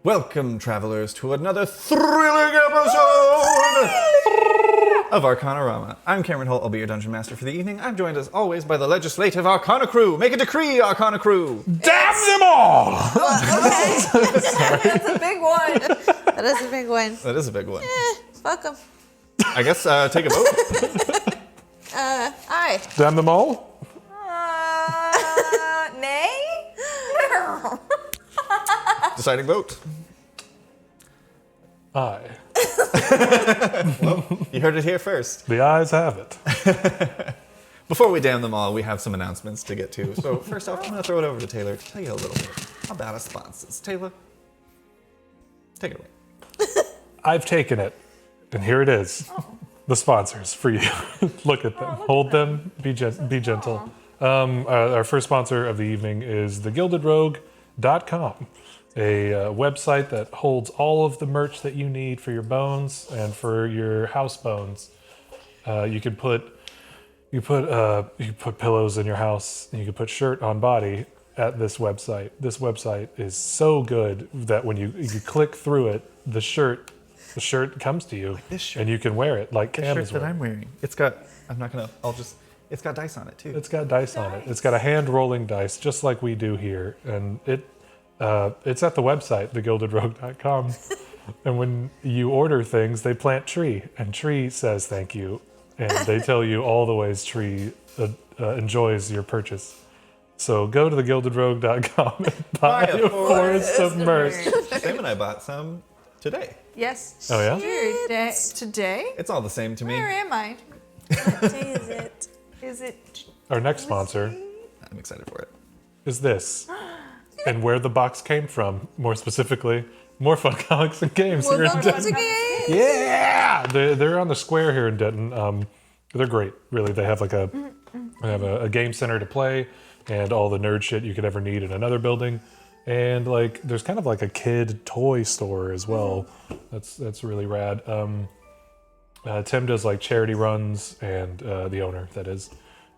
Welcome, travelers, to another thrilling episode of Arcanarama. I'm Cameron Holt, I'll be your Dungeon Master for the evening. I'm joined, as always, by the legislative Arcana crew. Make a decree, Arcana crew! Damn them all! Okay. That's a big one. That is a big one. That is a big one. Fuck them. I guess take a vote. Aye. Damn them all? Nay? Deciding vote. Aye. You heard it here first. The ayes have it. Before we damn them all, we have some announcements to get to. So first off, I'm going to throw it over to Taylor to tell you a little bit about our sponsors. Taylor, take it away. I've taken it, and here it is. The sponsors for you. Look at them. Hold them. Be gentle. Our first sponsor of the evening is thegildedrogue.com, a website that holds all of the merch that you need for your bones and for your house bones. You can put pillows in your house, and you can put shirt on body at this website. This website is so good that when you click through it, the shirt comes to you, this shirt. and you can wear it like The Cam shirt is that wearing. I'm wearing. It's got dice on it too. It's got dice on it. It's got a hand rolling dice, just like we do here, and it's at the website, thegildedrogue.com. And when you order things, they plant Tree, and Tree says thank you, and they tell you all the ways Tree enjoys your purchase. So go to thegildedrogue.com and buy a forest of merch. Sam and I bought some today. Yes. Oh, yeah? Today? It's all the same to me. Where am I? What day is it? Is it? Our next sponsor I'm excited for it. is this, and where the box came from, more specifically, More Fun Comics and Games here in Denton. Yeah, they're on the square here in Denton. They're great, really. They have a game center to play, and all the nerd shit you could ever need in another building. And there's kind of like a kid toy store as well. That's really rad. Tim does charity runs, and the owner, that is.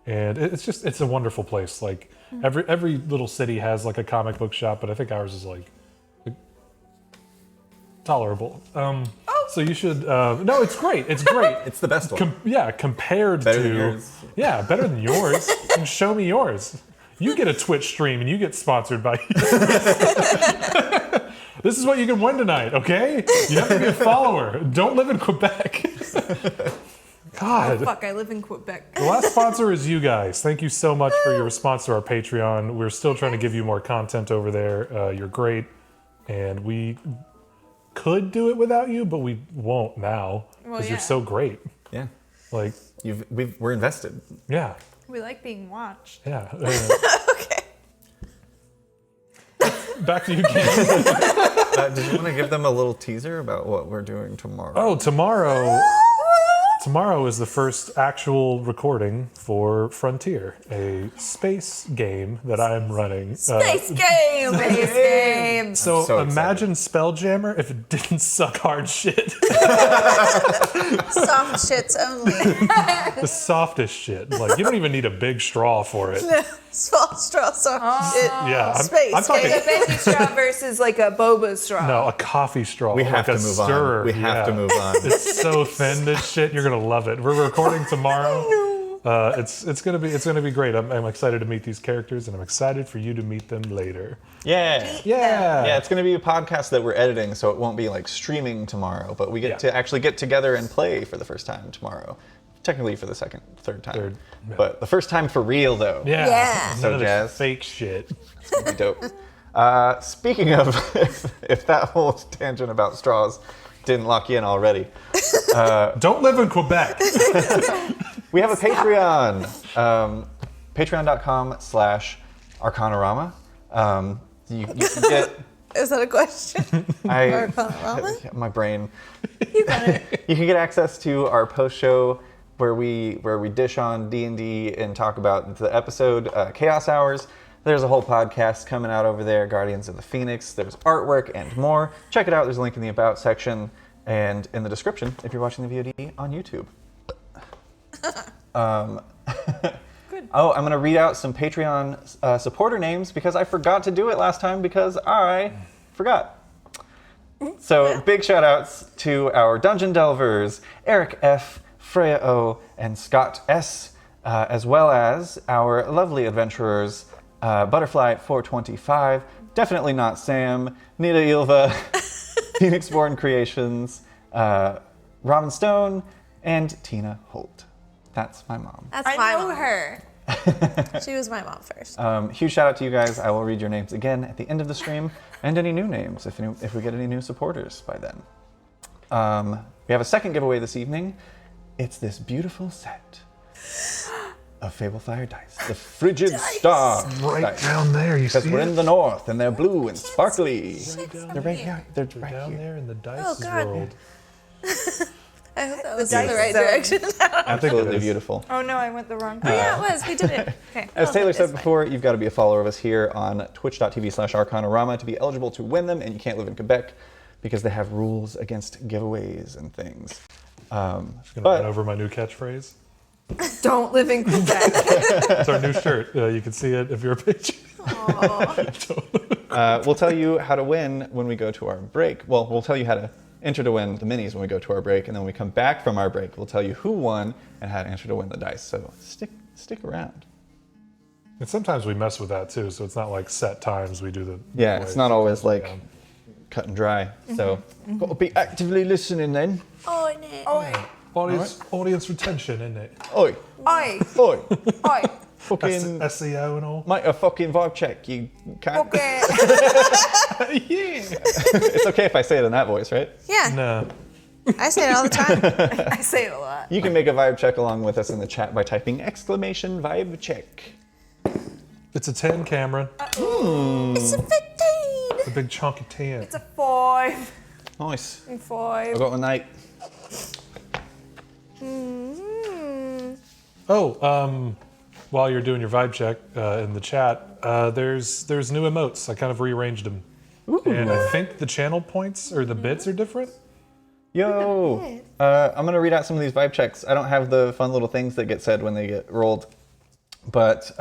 And it's a wonderful place. Every little city has a comic book shop, but I think ours is tolerable. So you should. No, it's great. It's great. It's the best one. Compared Better to than yours. Yeah, better than yours. And show me yours. You get a Twitch stream and you get sponsored by. This is what you can win tonight, okay? You have to be a follower. Don't live in Quebec. God. Oh, fuck, I live in Quebec. The last sponsor is you guys. Thank you so much for your response to our Patreon. We're still trying to give you more content over there. You're great. And we could do it without you, but we won't now. Because you're so great. Yeah. We're invested. Yeah. We like being watched. Yeah. Okay. Back to you, Cam. Did you want to give them a little teaser about what we're doing tomorrow? Oh, tomorrow is the first actual recording for Frontier, a space game that I'm running. Space game! Space game. So imagine Spelljammer if it didn't suck hard shit. Soft shits only. The softest shit. You don't even need a big straw for it. Small straw, soft shit. Yeah, Space I'm talking. A baby straw versus a boba straw. No, a coffee straw. We have to move stirrer. on. We have to move on. It's so thin, this shit. You're gonna love it. We're recording tomorrow. It's gonna be great. I'm excited to meet these characters, and I'm excited for you to meet them later. Yeah. Yeah. It's going to be a podcast that we're editing, so it won't be streaming tomorrow, but we get to actually get together and play for the first time tomorrow. Technically for the third time. Yeah. But the first time for real, though. Yeah. So None of this jazz. fake shit. It's going to be dope. Speaking of, if that whole tangent about straws didn't lock you in already. Don't live in Quebec. We have a Patreon. Patreon.com/Arcanarama. You can get... Is that a question? Arcanarama? My brain. You got it. You can get access to our post-show where we dish on D&D and talk about the episode, Chaos Hours. There's a whole podcast coming out over there, Guardians of the Phoenix. There's artwork and more. Check it out. There's a link in the About section and in the description if you're watching the VOD on YouTube. Good. Oh, I'm going to read out some Patreon supporter names because I forgot to do it last time because I forgot. So big shout outs to our dungeon delvers, Eric F., Freya O., and Scott S., as well as our lovely adventurers, Butterfly 425, definitely not Sam, Nita Ilva, Phoenix Born Creations, Robin Stone, and Tina Holt. That's my mom. That's I my know mom. her. She was my mom first. Huge shout out to you guys. I will read your names again at the end of the stream, and any new names if we get any new supporters by then. We have a second giveaway this evening. It's this beautiful set of Fablefire dice, the Frigid Star Right dice. down there, you Because see we're it? in the north and they're blue and sparkly. They're right here. They're They're right down here. there in the dice Oh, God. world. I hope that was dice in the right zone. direction. Absolutely is. beautiful. Oh no, I went the wrong Oh, way. yeah, it was. We did it. Okay. As Oh, Taylor it's said fine. before, you've got to be a follower of us here on twitch.tv/Arcanarama to be eligible to win them, and you can't live in Quebec because they have rules against giveaways and things. Gonna run But over my new catchphrase. Don't live in Quebec. It's our new shirt. You can see it if you're a patron. we'll tell you how to win when we go to our break. Well, we'll tell you how to enter to win the minis when we go to our break, and then when we come back from our break, we'll tell you who won and how to enter to win the dice. So stick around. And sometimes we mess with that too, so it's not like set times we do the. Yeah, giveaways. it's not always like Yeah. cut and dry. So got to be actively listening then. Oh, no. Oi, Audience retention, isn't it? Oi, oi, oi, oi. fucking SEO and all. make a fucking vibe check. You can't. Okay. Yeah. It's okay if I say it in that voice, right? Yeah, No. I say it all the time. I say it a lot. You can make a vibe check along with us in the chat by typing !vibe check. It's a 10, Cameron. It's a 15. It's a big chunky 10. It's a 5. Nice. I 5. got an 8. Oh, while you're doing your vibe check in the chat, there's new emotes. I kind of rearranged them. And I think the channel points or the bits are different. Yo, I'm gonna read out some of these vibe checks. I don't have the fun little things that get said when they get rolled, but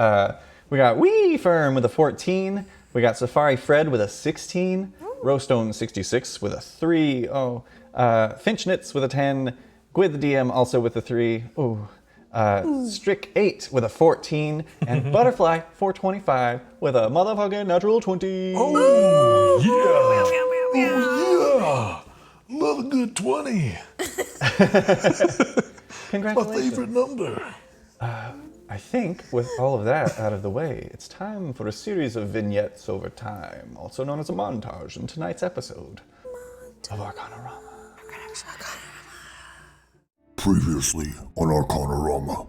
we got Wee Firm with a 14. We got Safari Fred with a 16. Rowstone 66 with a 3. Oh, Finchnitz with a 10. Gwyd the DM also with a 3. Ooh. Strick 8 with a 14. And Butterfly 425 with a motherfucking natural 20. Oh, yeah. Oh, yeah. Love a good 20. My Congratulations. favorite number. I think with all of that out of the way, it's time for a series of vignettes over time, also known as a montage in tonight's episode of Arcanarama. Previously on Arcanarama,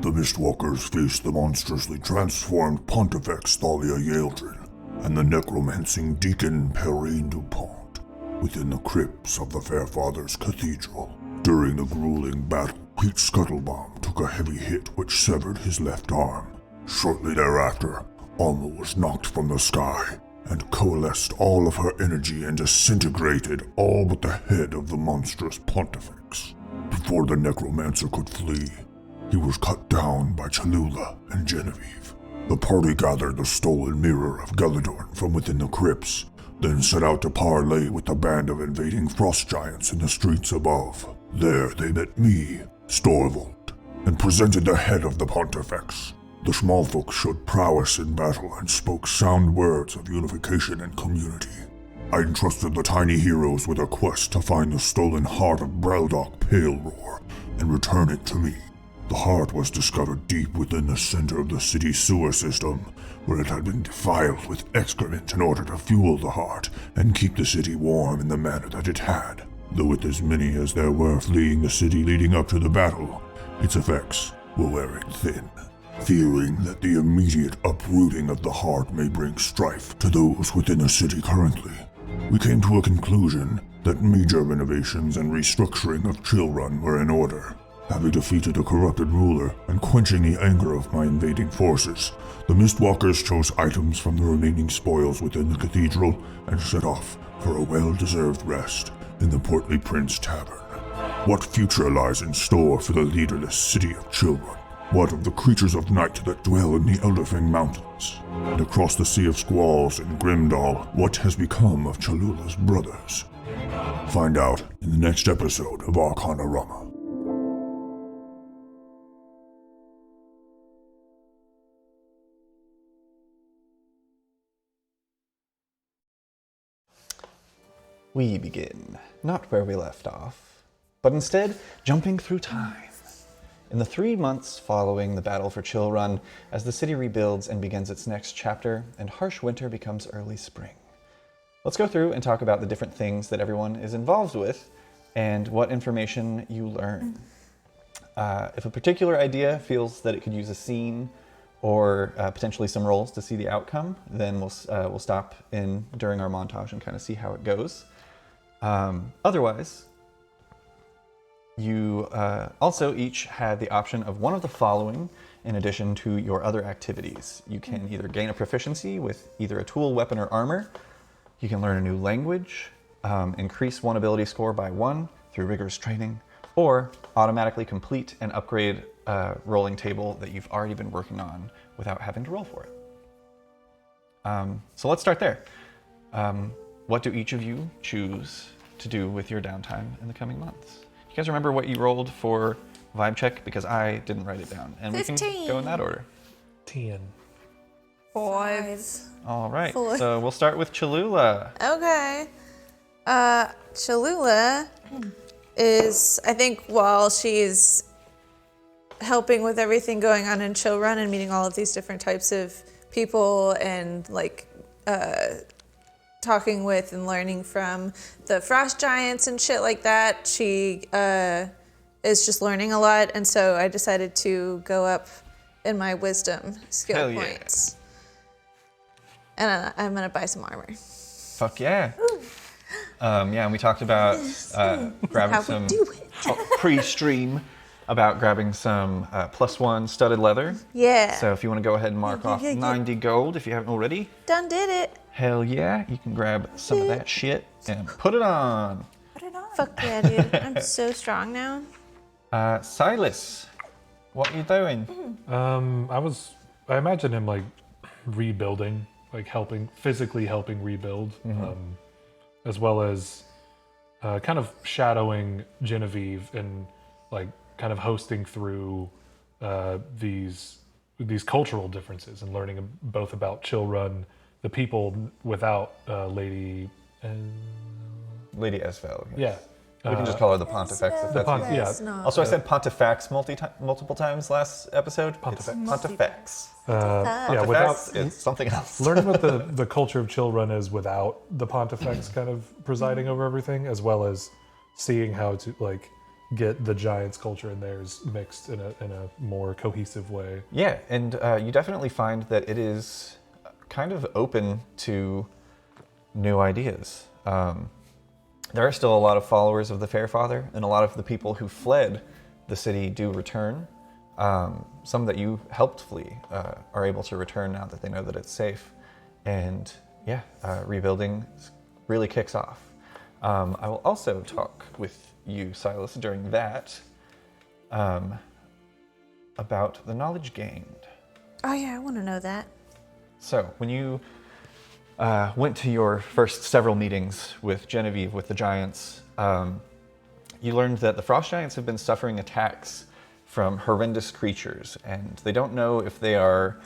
the Mistwalkers faced the monstrously transformed Pontifex Thalia Yaldrin and the necromancing Deacon Perrine DuPont within the crypts of the Fairfather's Cathedral. During the grueling battle, Pete Scuttlebomb took a heavy hit which severed his left arm. Shortly thereafter, Alma was knocked from the sky and coalesced all of her energy and disintegrated all but the head of the monstrous Pontifex. Before the necromancer could flee, he was cut down by Cholula and Genevieve. The party gathered the stolen mirror of Gelladorn from within the crypts, then set out to parley with the band of invading frost giants in the streets above. There they met me, Storvold, and presented the head of the Pontifex. The small folk showed prowess in battle and spoke sound words of unification and community. I entrusted the tiny heroes with a quest to find the stolen heart of Breldock Paleroar and return it to me. The heart was discovered deep within the center of the city's sewer system, where it had been defiled with excrement in order to fuel the heart and keep the city warm in the manner that it had. Though with as many as there were fleeing the city leading up to the battle, its effects were wearing thin. Fearing that the immediate uprooting of the heart may bring strife to those within the city currently, we came to a conclusion that major renovations and restructuring of Chillrun were in order. Having defeated a corrupted ruler and quenching the anger of my invading forces, the Mistwalkers chose items from the remaining spoils within the cathedral and set off for a well-deserved rest in the Portly Prince Tavern. What future lies in store for the leaderless city of Chillrun What of the creatures of night that dwell in the Elderfang Mountains? And across the Sea of Squalls in Grimdahl, what has become of Cholula's brothers? Find out in the next episode of Arcanarama. We begin, not where we left off, but instead jumping through time. In the 3 months following the battle for Chillrun, as the city rebuilds and begins its next chapter, and harsh winter becomes early spring. Let's go through and talk about the different things that everyone is involved with and what information you learn. If a particular idea feels that it could use a scene or potentially some rolls to see the outcome, then we'll stop in during our montage and kind of see how it goes. Otherwise, you also each had the option of one of the following in addition to your other activities. You can either gain a proficiency with either a tool, weapon, or armor. You can learn a new language, increase one ability score by 1 through rigorous training, or automatically complete and upgrade a rolling table that you've already been working on without having to roll for it. So let's start there. What do each of you choose to do with your downtime in the coming months? You guys remember what you rolled for vibe check? Because I didn't write it down. And 15. we can go in that order. 10. 5. All right. 4. So we'll start with Cholula. Okay. Cholula is, I think, while she's helping with everything going on in Chillrun and meeting all of these different types of people and like talking with and learning from the frost giants and shit like that, she is just learning a lot. And so I decided to go up in my wisdom skill Hell yeah. points. And I'm gonna buy some armor. Fuck yeah. Yeah, and we talked about grabbing How some we do it. pre-stream about grabbing some +1 studded leather. Yeah. So if you want to go ahead and mark off 90 gold if you haven't already, Done did it. hell yeah, you can grab some of that shit and put it on. Put it on. Fuck yeah, dude. I'm so strong now. Silas, what are you doing? I imagine him like rebuilding, like physically helping rebuild, as well as kind of shadowing Genevieve and like kind of hosting through these cultural differences and learning both about Chillrun, the people without Lady Esvel. yeah. We can just call her the Pontifex if that's easy. Yeah, Also, I said Pontifex multiple times last episode. Pontifex. It's Pontifex. yeah. Without Pontifex, it's something else. learning what the culture of Chillrun is without the Pontifex kind of presiding over everything, as well as seeing how to like get the Giants culture and theirs mixed in a more cohesive way. Yeah, and you definitely find that it is kind of open to new ideas. There are still a lot of followers of the Fairfather, and a lot of the people who fled the city do return. Some that you helped flee are able to return now that they know that it's safe. And yeah, rebuilding really kicks off. I will also talk with you, Silas, during that about the knowledge gained. Oh yeah, I want to know that. So when you went to your first several meetings with Genevieve, with the Giants, you learned that the Frost Giants have been suffering attacks from horrendous creatures, and they don't know if they are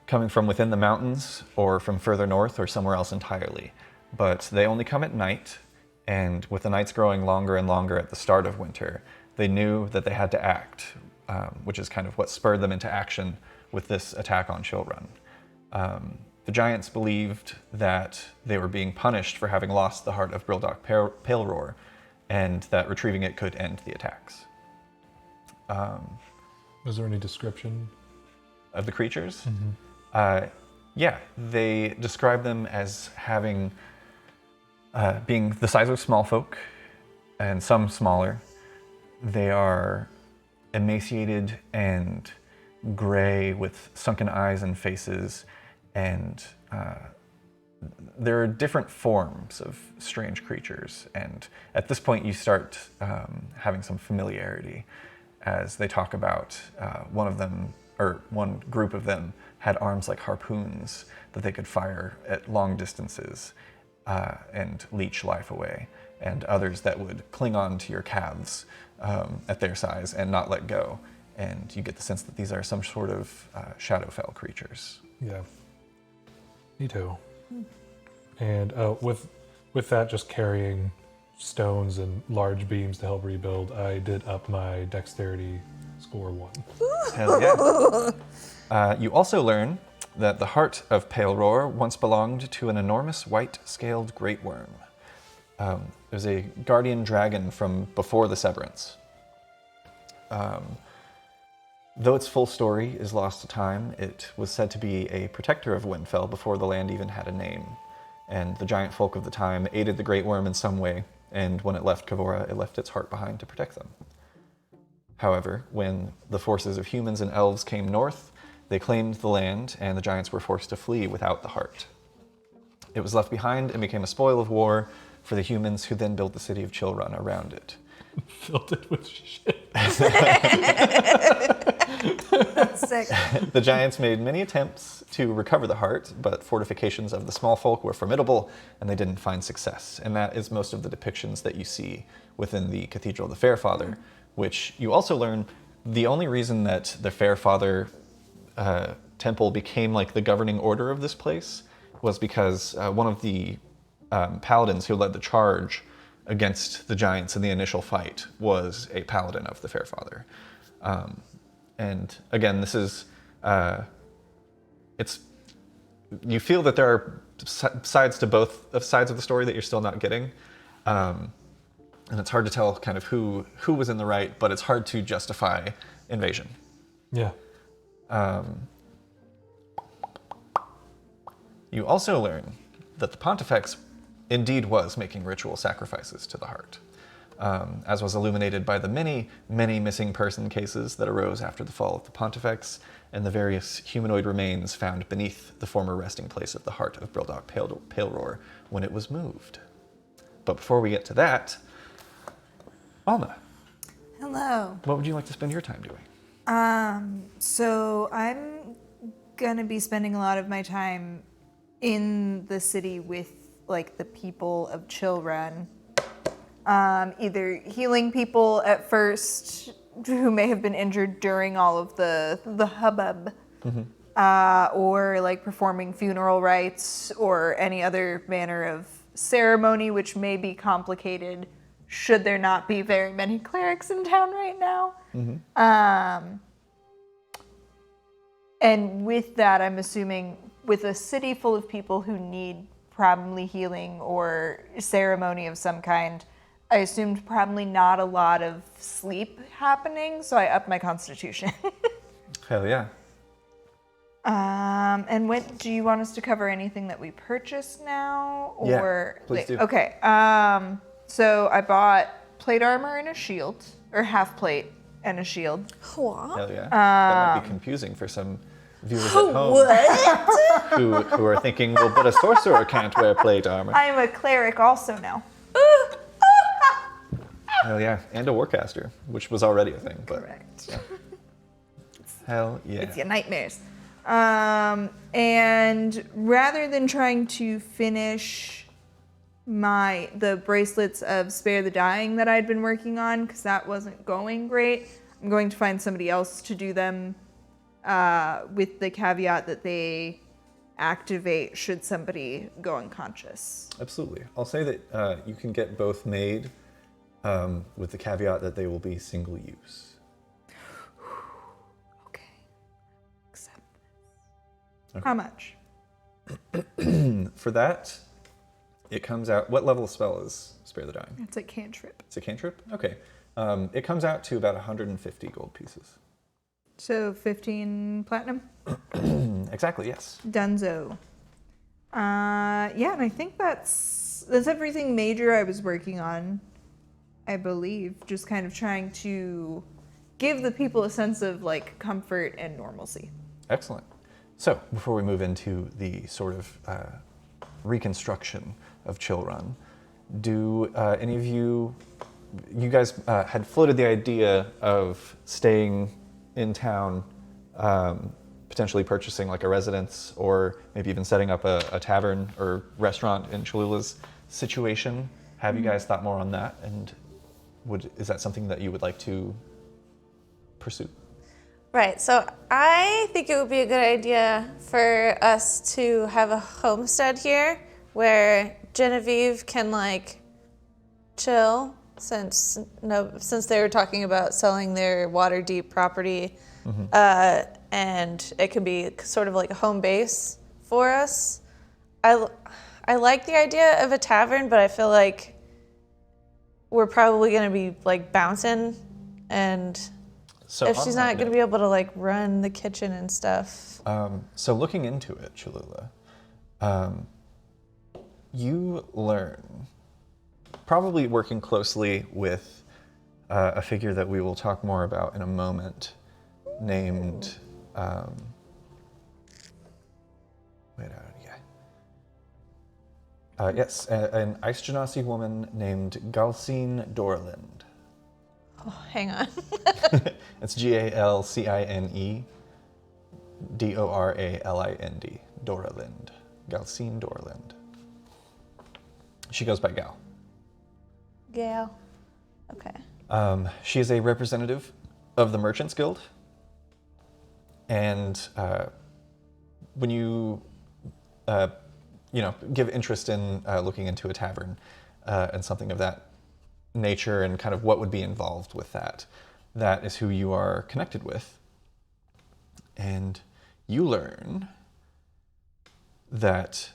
coming from within the mountains or from further north or somewhere else entirely. But they only come at night, and with the nights growing longer and longer at the start of winter, they knew that they had to act, which is kind of what spurred them into action with this attack on Chillrun. The Giants believed that they were being punished for having lost the heart of Grimdahl Paleroar, and that retrieving it could end the attacks. Is there any description Of the creatures? Yeah, they describe them as having, being the size of small folk, and some smaller. They are emaciated and gray with sunken eyes and faces, and there are different forms of strange creatures. And at this point, you start having some familiarity as they talk about one of them, or one group of them, had arms like harpoons that they could fire at long distances and leech life away, and others that would cling on to your calves at their size and not let go. And you get the sense that these are some sort of Shadowfell creatures. Yeah. Me too. And with that, just carrying stones and large beams to help rebuild, I did up my dexterity score 1. Hell yeah. You also learn that the heart of Pale Roar once belonged to an enormous white-scaled great worm. It was a guardian dragon from before the Severance. Though its full story is lost to time, it was said to be a protector of Windfell before the land even had a name. And the giant folk of the time aided the Great Worm in some way, and when it left Kavora, it left its heart behind to protect them. However, when the forces of humans and elves came north, they claimed the land, and the giants were forced to flee without the heart. It was left behind and became a spoil of war for the humans, who then built the city of Chillrun around it. Filled it with shit. Sick. The giants made many attempts to recover the heart, but fortifications of the small folk were formidable, and they didn't find success. And that is most of the depictions that you see within the Cathedral of the Fairfather, which you also learn the only reason that the Fairfather temple became like the governing order of this place was because one of the paladins who led the charge against the giants in the initial fight was a paladin of the Fairfather. And again, this is, you feel that there are sides to both sides of the story that you're still not getting. And it's hard to tell kind of who was in the right, but it's hard to justify invasion. Yeah. You also learn that the Pontifex indeed was making ritual sacrifices to the heart, as was illuminated by the many, many missing person cases that arose after the fall of the Pontifex and the various humanoid remains found beneath the former resting place of the heart of Brildock Pale Roar when it was moved. But before we get to that, Alna, Hello. what would you like to spend your time doing? So I'm gonna be spending a lot of my time in the city with like the people of Chillrun. Either healing people at first who may have been injured during all of the hubbub, or like performing funeral rites or any other manner of ceremony which may be complicated should there not be very many clerics in town right now. And with that, I'm assuming with a city full of people who need probably healing or ceremony of some kind, I assumed probably not a lot of sleep happening, so I upped my constitution. Hell yeah. And what do you want us to cover? Anything that we purchased now, or please do. Okay. So I bought plate armor and a shield, or half plate and a shield. What? Hell yeah. That might be confusing for some viewers at home What? who are thinking, well, but a sorcerer can't wear plate armor. I am a cleric also now. Hell yeah. And a warcaster, which was already a thing. But Correct. yeah. Hell yeah. It's your nightmares. And rather than trying to finish the bracelets of Spare the Dying that I'd been working on, because that wasn't going great, I'm going to find somebody else to do them, with the caveat that they activate should somebody go unconscious. Absolutely. I'll say that you can get both made with the caveat that they will be single use. Okay. Accept this. Okay. How much? For that, it comes out... What level of spell is Spare the Dying? It's a cantrip. It's a cantrip? Okay. It comes out to about 150 gold pieces. So 15 platinum? Exactly, yes. Dunzo. Yeah, and I think that's everything major I was working on, I believe. Just kind of trying to give the people a sense of like comfort and normalcy. Excellent. So, before we move into the sort of reconstruction of Chillrun, do any of you you guys had floated the idea of staying in town, potentially purchasing like a residence, or maybe even setting up a tavern or restaurant in Cholula's situation. Have you guys thought more on that? And is that something that you would like to pursue? Right, so I think it would be a good idea for us to have a homestead here where Genevieve can like chill since they were talking about selling their Waterdeep property, and it can be sort of like a home base for us. I like the idea of a tavern, but I feel like we're probably going to be like bouncing, and So if on she's that not going to be able to like run the kitchen and stuff. So looking into it, Cholula, you learn, probably working closely with a figure that we will talk more about in a moment, named, an Ice Genasi woman named Galcine Dorland. Oh, hang on. It's Galcine Doralind. Doralind. Galcine Dorland. She goes by Gal. Gail. Okay. She is a representative of the Merchants Guild. And when you give interest in looking into a tavern and something of that nature and kind of what would be involved with that, that is who you are connected with. And you learn that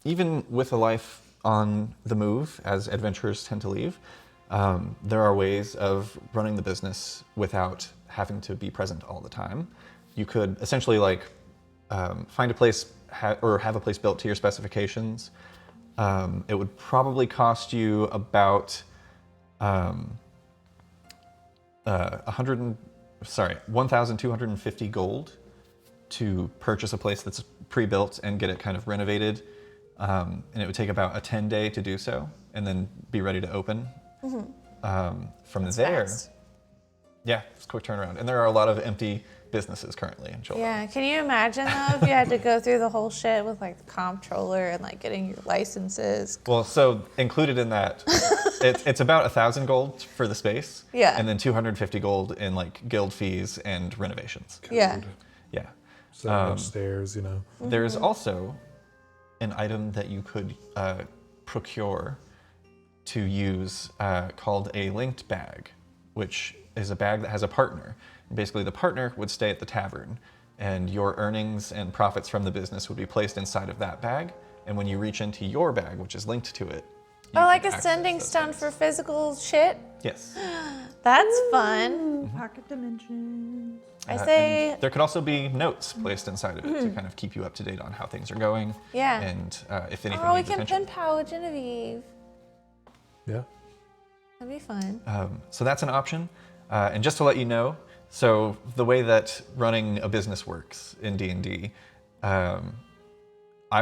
even with a life on the move, as adventurers tend to leave, there are ways of running the business without having to be present all the time. You could essentially find a place or have a place built to your specifications. It would probably cost you about 1,250 gold to purchase a place that's pre-built and get it kind of renovated. And it would take about a 10-day to do so, and then be ready to open. From That's there, fast. yeah, it's a quick turnaround. And there are a lot of empty businesses currently in Chillrun. Yeah, can you imagine though if you had to go through the whole shit with like the comptroller and like getting your licenses? Well, so included in that, it's about 1,000 gold for the space. Yeah. And then 250 gold in like guild fees and renovations. Yeah. Yeah. So much stairs, There is also an item that you could procure to use called a linked bag, which is a bag that has a partner. Basically, the partner would stay at the tavern, and your earnings and profits from the business would be placed inside of that bag. And when you reach into your bag, which is linked to it, you Oh, like can a access sending those stone things. for physical shit? Yes. That's fun. Pocket dimensions. I say, And there could also be notes placed inside of it to kind of keep you up to date on how things are going. Yeah. And if anything oh, we needs can attention. pen pal with Genevieve. Yeah. That'd be fun. So that's an option. And just to let you know, so the way that running a business works in D&D, I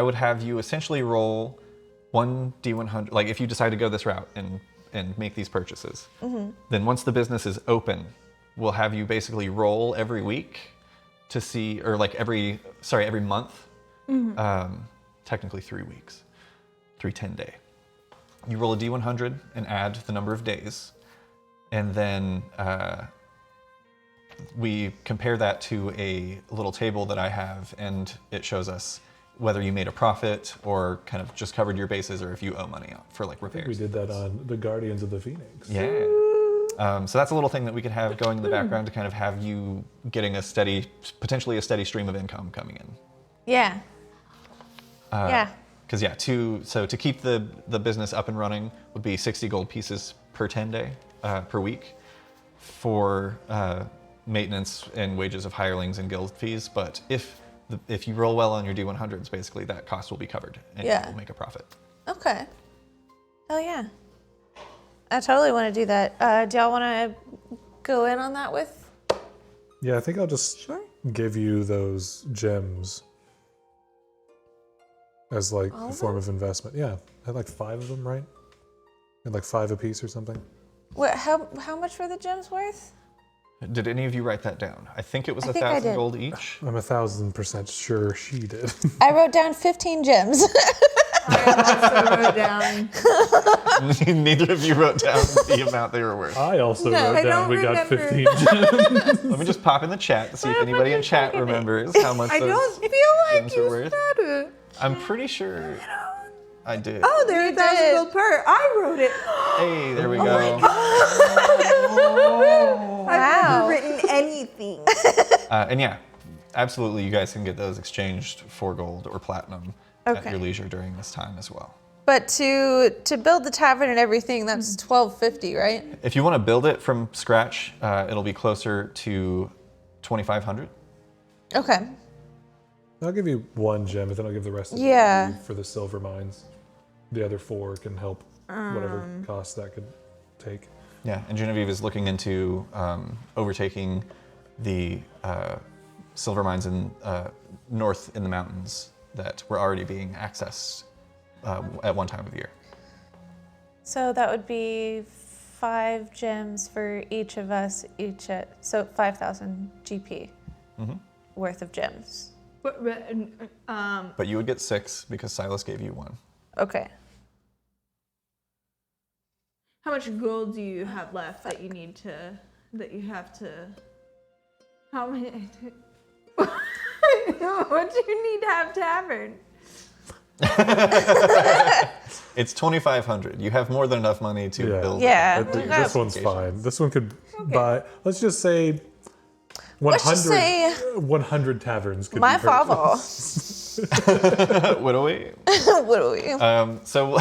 would have you essentially roll one D100, like if you decide to go this route and make these purchases, then once the business is open, we'll have you basically roll every week to see, or like every month, technically 3 weeks, 3 10-day. You roll a D100 and add the number of days, and then we compare that to a little table that I have, and it shows us whether you made a profit or kind of just covered your bases, or if you owe money for like repairs. We did that on the Guardians of the Phoenix. Yeah. So that's a little thing that we could have going in the background to kind of have you getting potentially a steady stream of income coming in. Yeah. Yeah. Because to keep the business up and running would be 60 gold pieces per 10-day per week for maintenance and wages of hirelings and guild fees. But if you roll well on your D100s, basically that cost will be covered and Yeah. you will make a profit. Okay. Hell yeah. I totally want to do that. Do y'all want to go in on that with? Yeah, I think I'll just give you those gems as like a form of investment. Yeah, I had like 5 of them, right? And like 5 apiece or something. What? How much were the gems worth? Did any of you write that down? I think it was I think I 1,000 did. gold each. I'm 1,000% sure she did. I wrote down 15 gems. I also wrote down. Neither of you wrote down the amount they were worth. I also No, wrote I down don't we got remember. 15 gems. Let me just pop in the chat to see if What anybody in about chat you? remembers how much I those don't feel like gems were you worth. said it. I'm pretty sure I did. Oh, there's You 1,000 did. gold per. I wrote it. Hey, there we Oh go. I've Wow. never written anything. And yeah, absolutely, you guys can get those exchanged for gold or platinum at Okay. your leisure during this time as well. But to build the tavern and everything, that's $1,250, right? If you want to build it from scratch, it'll be closer to 2,500. Okay. I'll give you 1 gem, but then I'll give the rest of Yeah. it for the silver mines. The other 4 can help whatever cost that could take. Yeah, and Genevieve is looking into overtaking the silver mines in north in the mountains that were already being accessed at one time of year. So that would be 5 gems for each of us, so 5,000 GP worth of gems. But you would get 6 because Silas gave you 1. Okay. How much gold do you have left that you need to, how many, what do you need to have tavern? It's 2,500. You have more than enough money to Yeah. build. Yeah. I think this one's fine. This one could buy, let's just say 100, Let's just say 100 taverns could my be purchased. father. What do we? What do we? So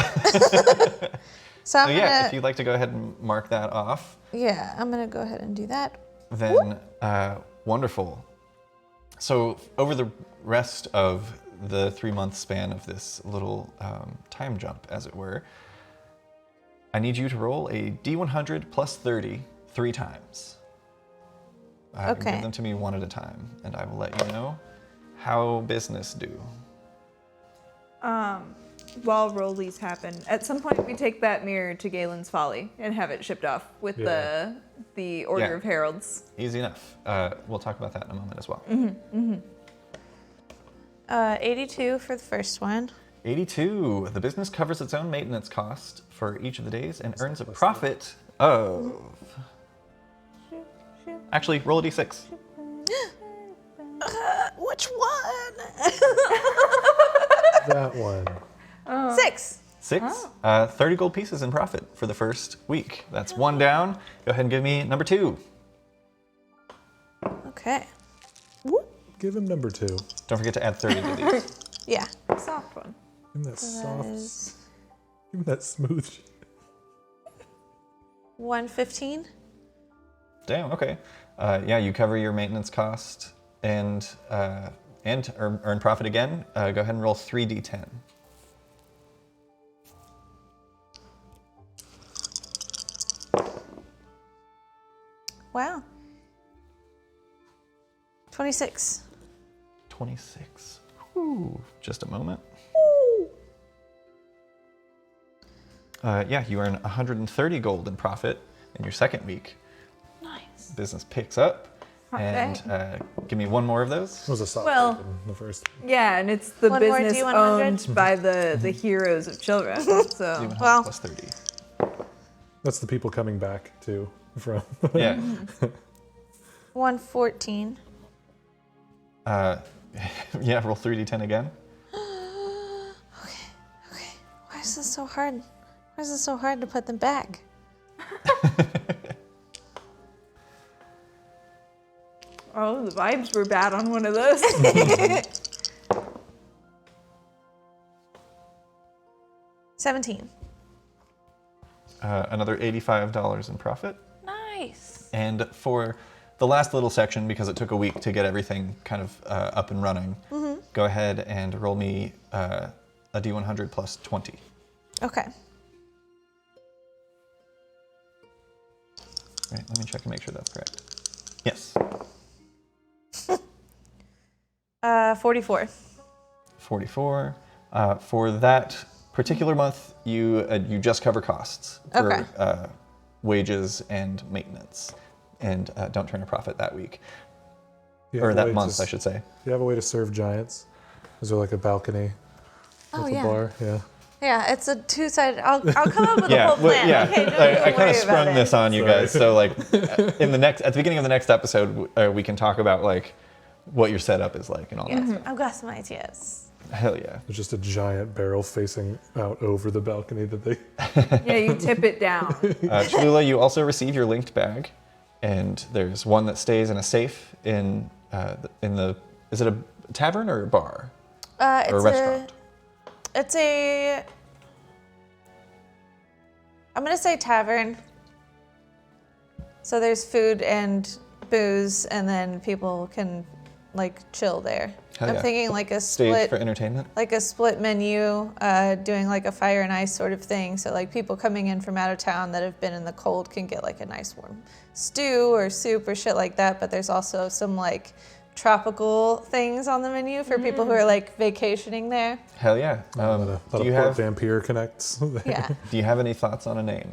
So I'm yeah, gonna, if you'd like to go ahead and mark that off, I'm gonna go ahead and do that. then wonderful. So over the rest of the 3-month span of this little time jump, as it were, I need you to roll a D100 plus 30 3 times. Okay. Give them to me one at a time, and I will let you know how business do. While rollies happen, at some point we take that mirror to Galen's Folly and have it shipped off with Yeah. the Order Yeah. of Heralds. Easy enough. We'll talk about that in a moment as well. 82 for the first one. 82. The business covers its own maintenance cost for each of the days and earns a profit of... Actually, roll a d6. Which one? That one. 6. 6. 30 gold pieces in profit for the first week. That's 1 down. Go ahead and give me number 2. Okay. Give him number 2. Don't forget to add 30 to these. Yeah. Soft one. Give him that That soft, is give him that smooth. 115. Damn, okay. Yeah, you cover your maintenance cost and earn profit again. Go ahead and roll 3d10. Wow. 26. 26. Whew. Just a moment. Yeah, you earn 130 gold in profit in your second week. Nice. Business picks up. And give me one more of those. It was a soft Well- open, the first. Yeah, and it's the One more business D100? owned by the heroes of Chillrun. So D100 Well- plus 30. That's the people coming back too from. Yeah. 114. Yeah, roll 3d10 again. Okay. Why is this so hard? Why is it so hard to put them back? oh, the vibes were bad on one of those. 17. Another $85 in profit. Nice. And for the last little section, because it took a week to get everything kind of up and running, go ahead and roll me a D100 plus 20. Okay. Right, let me check and make sure that's correct. Yes, 44. 44. For that particular month, you just cover costs for Okay. wages and maintenance, and don't turn a profit that week. You have Or a that way month, to I should say. You have a way to serve giants? Is there like a balcony Oh, with a yeah. bar? Yeah. Yeah, it's a two-sided. I'll come up with a Yeah, whole plan. yeah. Okay, don't I even kind worry of about sprung it. this on you Sorry. guys, so like at the beginning of the next episode, we can talk about like what your setup is like and all that. I've got some ideas. Hell yeah. There's just a giant barrel facing out over the balcony that they. Yeah, you tip it down. Cholula, you also receive your linked bag, and there's one that stays in a safe in the. Is it a tavern or a bar It's or a restaurant? It's a. I'm gonna say tavern. So there's food and booze, and then people can like chill there. Hell I'm yeah. thinking like a Stage split, for entertainment. like a split menu, doing like a fire and ice sort of thing. So like people coming in from out of town that have been in the cold can get like a nice warm stew or soup or shit like that. But there's also some like tropical things on the menu for people who are like vacationing there. Hell yeah. A lot Do of you Port have Vampire connects. Yeah, Do you have any thoughts on a name?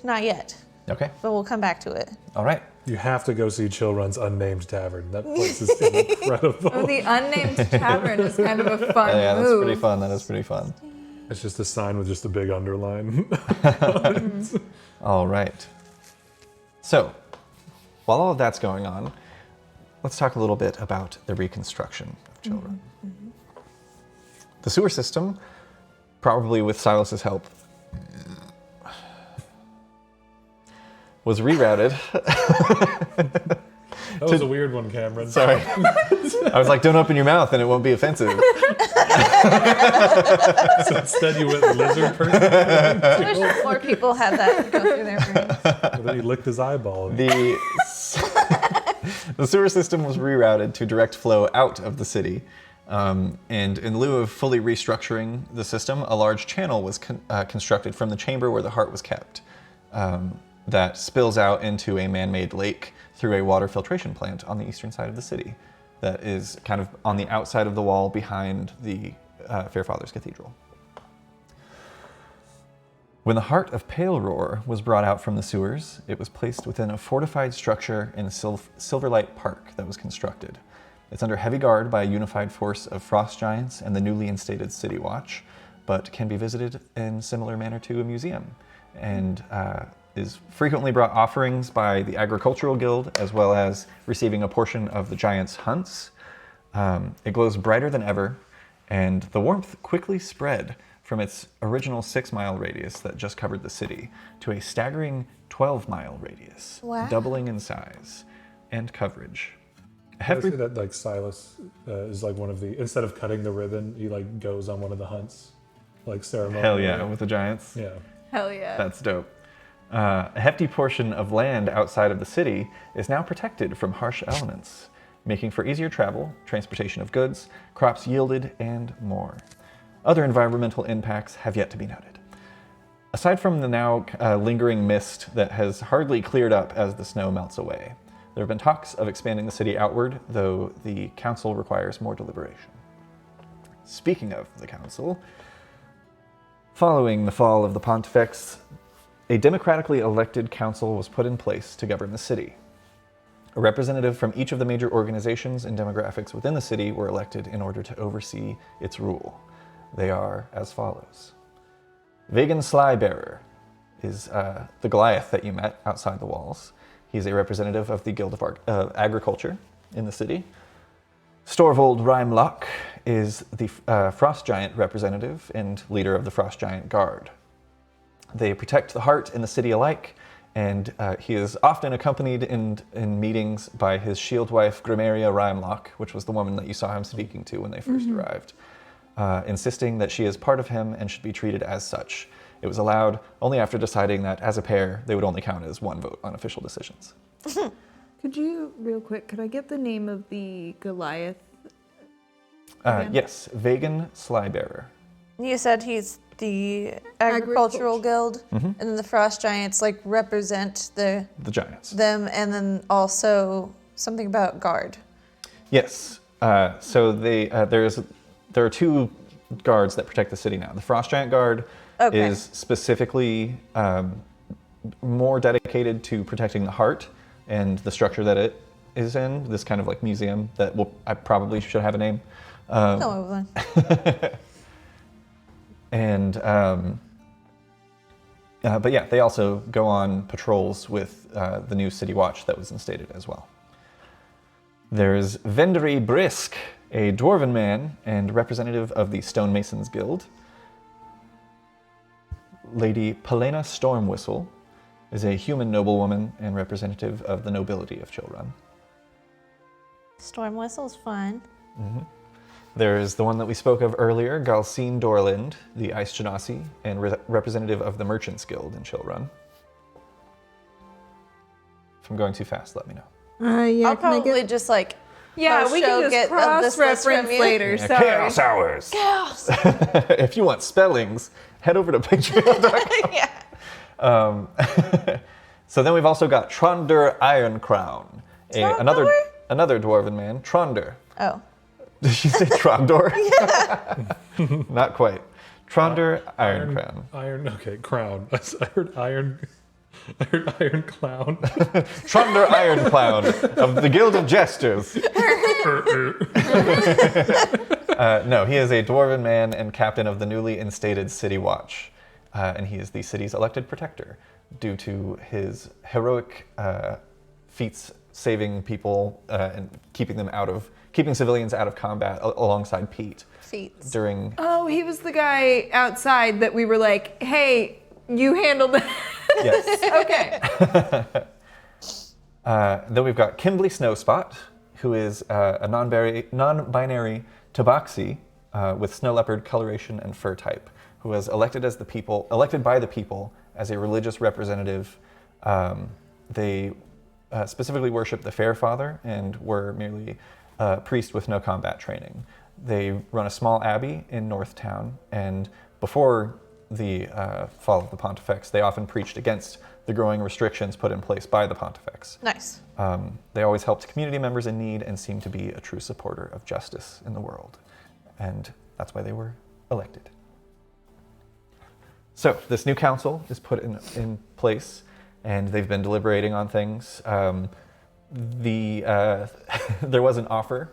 not yet, Okay. but we'll come back to it. All right. You have to go see Chillrun's Unnamed Tavern. That place is incredible. Oh, the unnamed tavern is kind of a fun Yeah, that's move. pretty fun. That is pretty fun. It's just a sign with just a big underline. All right. So, while all of that's going on, let's talk a little bit about the reconstruction of Chillrun. The sewer system, probably with Silas's help, was rerouted. That was a weird one, Cameron. Sorry. I was like, don't open your mouth and it won't be offensive. So instead you went lizard person. I wish more people had that go through their brains. And then he licked his eyeball. The sewer system was rerouted to direct flow out of the city. And in lieu of fully restructuring the system, a large channel was constructed from the chamber where the heart was kept. That spills out into a man-made lake through a water filtration plant on the eastern side of the city that is kind of on the outside of the wall behind the Fairfathers Cathedral. When the heart of Pale Roar was brought out from the sewers, it was placed within a fortified structure in a Silverlight Park that was constructed. It's under heavy guard by a unified force of frost giants and the newly instated City Watch, but can be visited in similar manner to a museum, and is frequently brought offerings by the Agricultural Guild, as well as receiving a portion of the Giants' hunts. It glows brighter than ever, and the warmth quickly spread from its original 6-mile radius that just covered the city to a staggering 12-mile radius, Wow. doubling in size and coverage. I see that like Silas is like one of the, instead of cutting the ribbon, he like goes on one of the hunts, like ceremony. Hell yeah, with the Giants. Yeah. Hell yeah. That's dope. A hefty portion of land outside of the city is now protected from harsh elements, making for easier travel, transportation of goods, crops yielded, and more. Other environmental impacts have yet to be noted. Aside from the now lingering mist that has hardly cleared up as the snow melts away, there have been talks of expanding the city outward, though the council requires more deliberation. Speaking of the council, following the fall of the Pontifex, a democratically elected council was put in place to govern the city. A representative from each of the major organizations and demographics within the city were elected in order to oversee its rule. They are as follows. Vegan Slybearer is the Goliath that you met outside the walls. He's a representative of the Guild of Agriculture in the city. Storvold Rhymelock is the Frost Giant representative and leader of the Frost Giant Guard. They protect the heart and the city alike, and he is often accompanied in meetings by his shield wife, Grimaria Rhymelock, which was the woman that you saw him speaking to when they first arrived, insisting that she is part of him and should be treated as such. It was allowed only after deciding that, as a pair, they would only count as one vote on official decisions. Could you, real quick, could I get the name of the Goliath? Yes, Vegan Slybearer. You said he's the Agricultural Guild, and then the Frost Giants like represent The Giants. them, and then also something about guard. Yes. So there are two guards that protect the city now. The Frost Giant Guard is specifically more dedicated to protecting the heart and the structure that it is in. This kind of like museum that I probably should have a name. And but yeah, they also go on patrols with the new City Watch that was instated as well. There's Vendry Brisk, a dwarven man and representative of the Stonemasons Guild. Lady Pelena Stormwhistle is a human noblewoman and representative of the nobility of Chillrun. Storm Whistle's fun. There's the one that we spoke of earlier, Galcine Dorland, the Ice Genasi, and representative of the Merchants Guild in Chillrun. If I'm going too fast, let me know. I'll probably just like we can just cross-reference later. Yeah, Sorry. Chaos Hours. Chaos. If you want spellings, head over to Patreon.com. Yeah. So then we've also got Tronder Ironcrown, another dwarven man, Tronder. Oh. Did you say Trondor? Yeah. Not quite. Tronder Ironcrown. Crown. I heard Iron Clown. Tronder Ironclown of the Guild of Jesters. No, he is a dwarven man and captain of the newly instated City Watch. And he is the city's elected protector due to his heroic feats saving people and keeping civilians out of combat alongside Pete. Feats. During... Oh, he was the guy outside that we were like, hey, you handled that. Yes. Okay. Then we've got Kimberly Snowspot, who is a non-binary tabaxi with snow leopard coloration and fur type, who was elected by the people as a religious representative. They specifically worship the Fair Father and were merely priests with no combat training. They run a small abbey in Northtown, and before the fall of the Pontifex, they often preached against the growing restrictions put in place by the Pontifex. Nice. They always helped community members in need and seemed to be a true supporter of justice in the world. And that's why they were elected. So this new council is put in place, and they've been deliberating on things. There was an offer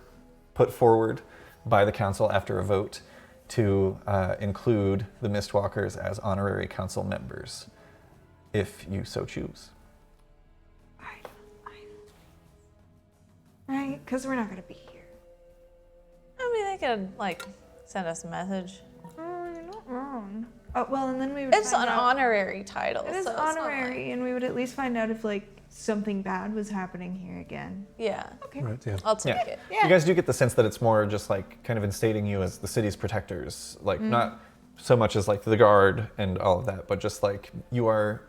put forward by the council after a vote to include the Mistwalkers as honorary council members, if you so choose. Right, because we're not going to be here. I mean, they could like send us a message. Oh, you're not wrong. Oh, well, and then we would It's an honorary title. It is so it's not honorary, like... and we would at least find out if like something bad was happening here again. Yeah. Okay. Right, yeah. I'll take it. Yeah. You guys do get the sense that it's more just like kind of instating you as the city's protectors, like not so much as like the guard and all of that, but just like you are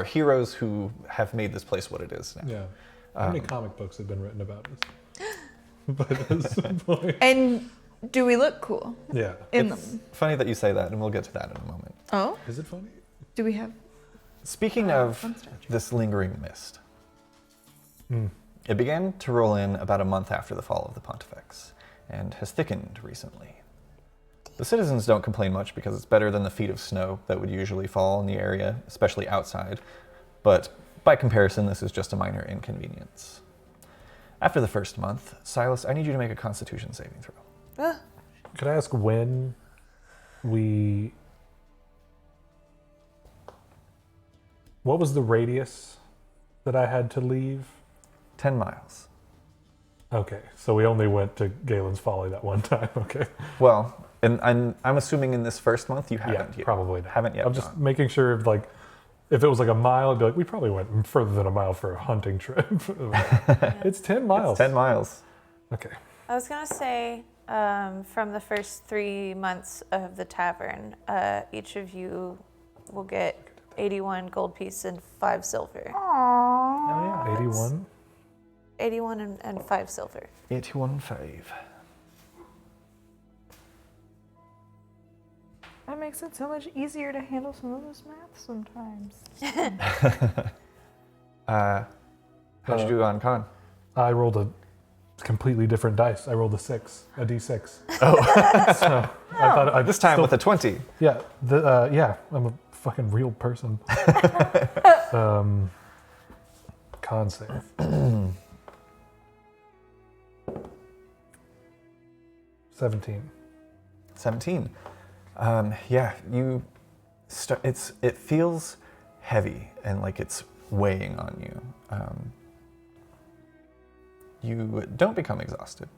heroes who have made this place what it is now. Yeah. How many comic books have been written about us by this point? And do we look cool Yeah. in It's them? funny that you say that, and we'll get to that in a moment. Oh, Is it funny? do we have? Speaking of this lingering mist, it began to roll in about a month after the fall of the Pontifex, and has thickened recently. The citizens don't complain much because it's better than the feet of snow that would usually fall in the area, especially outside, but by comparison, this is just a minor inconvenience. After the first month, Silas, I need you to make a Constitution saving throw. Could I ask when what was the radius that I had to leave? 10 miles. Okay, so we only went to Galen's Folly that one time. Okay. Well, and I'm assuming in this first month you haven't Yeah, yet. probably not. Haven't yet. I'm just gone. making sure, if it was like a mile, I'd be like, we probably went further than a mile for a hunting trip. It's 10 miles. 10 miles. Okay. I was gonna say, from the first 3 months of the tavern, each of you will get 81 gold pieces and 5 silver. Oh, yeah. 81. 81 and 5 silver. 81.5. That makes it so much easier to handle some of this math sometimes. How'd you do on con? I rolled a completely different dice. I rolled a d6. Oh. So I thought This time with a 20. Yeah, I'm a fucking real person. Con save. 17. 17. Yeah, you start. It feels heavy and like it's weighing on you. You don't become exhausted,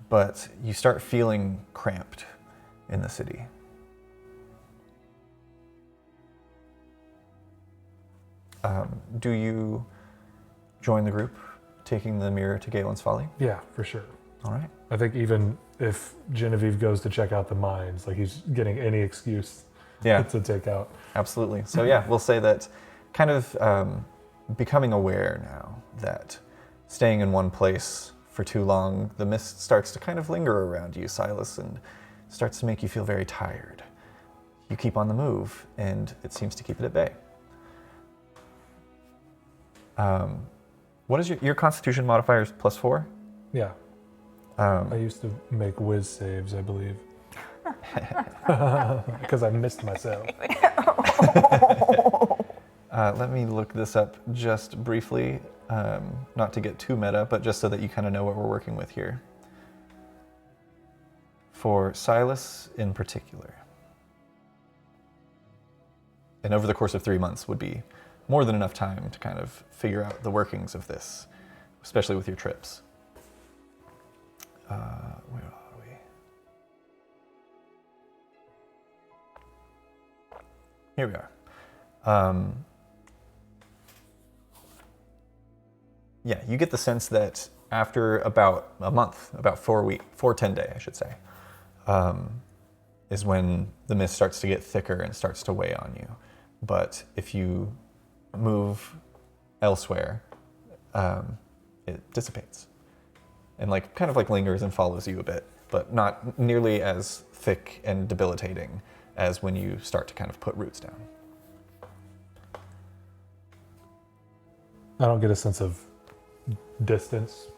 but you start feeling cramped in the city. Do you join the group taking the mirror to Galen's Folly? Yeah, for sure. All right. I think even if Genevieve goes to check out the mines, like he's getting any excuse to take out. Absolutely. So yeah, we'll say that kind of becoming aware now that staying in one place for too long, the mist starts to kind of linger around you, Silas, and starts to make you feel very tired. You keep on the move, and it seems to keep it at bay. What is your Constitution modifier? Is +4? Yeah. I used to make whiz saves, I believe. Because I missed myself. Let me look this up just briefly, not to get too meta, but just so that you kind of know what we're working with here. For Silas in particular. And over the course of 3 months would be more than enough time to kind of figure out the workings of this, especially with your trips. Where are we? Here we are. Yeah, you get the sense that after about a month, about 10 day, I should say, is when the mist starts to get thicker and starts to weigh on you. But if you move elsewhere, it dissipates. And kind of lingers and follows you a bit, but not nearly as thick and debilitating as when you start to kind of put roots down. I don't get a sense of distance,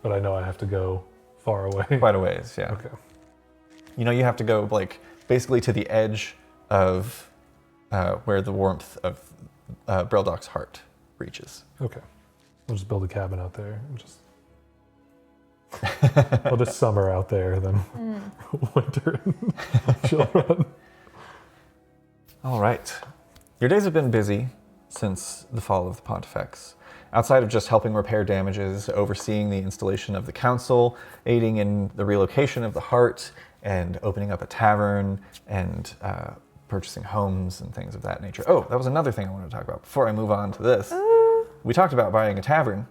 but I know I have to go far away. Quite a ways, yeah. Okay. You know, you have to go basically to the edge of where the warmth of Breldok's heart reaches. Okay. We'll just build a cabin out there and just... Well, this summer out there, then winter in Chillrun. All right. Your days have been busy since the fall of the Pontifex. Outside of just helping repair damages, overseeing the installation of the council, aiding in the relocation of the heart, and opening up a tavern, and purchasing homes and things of that nature. Oh, that was another thing I wanted to talk about before I move on to this. We talked about buying a tavern.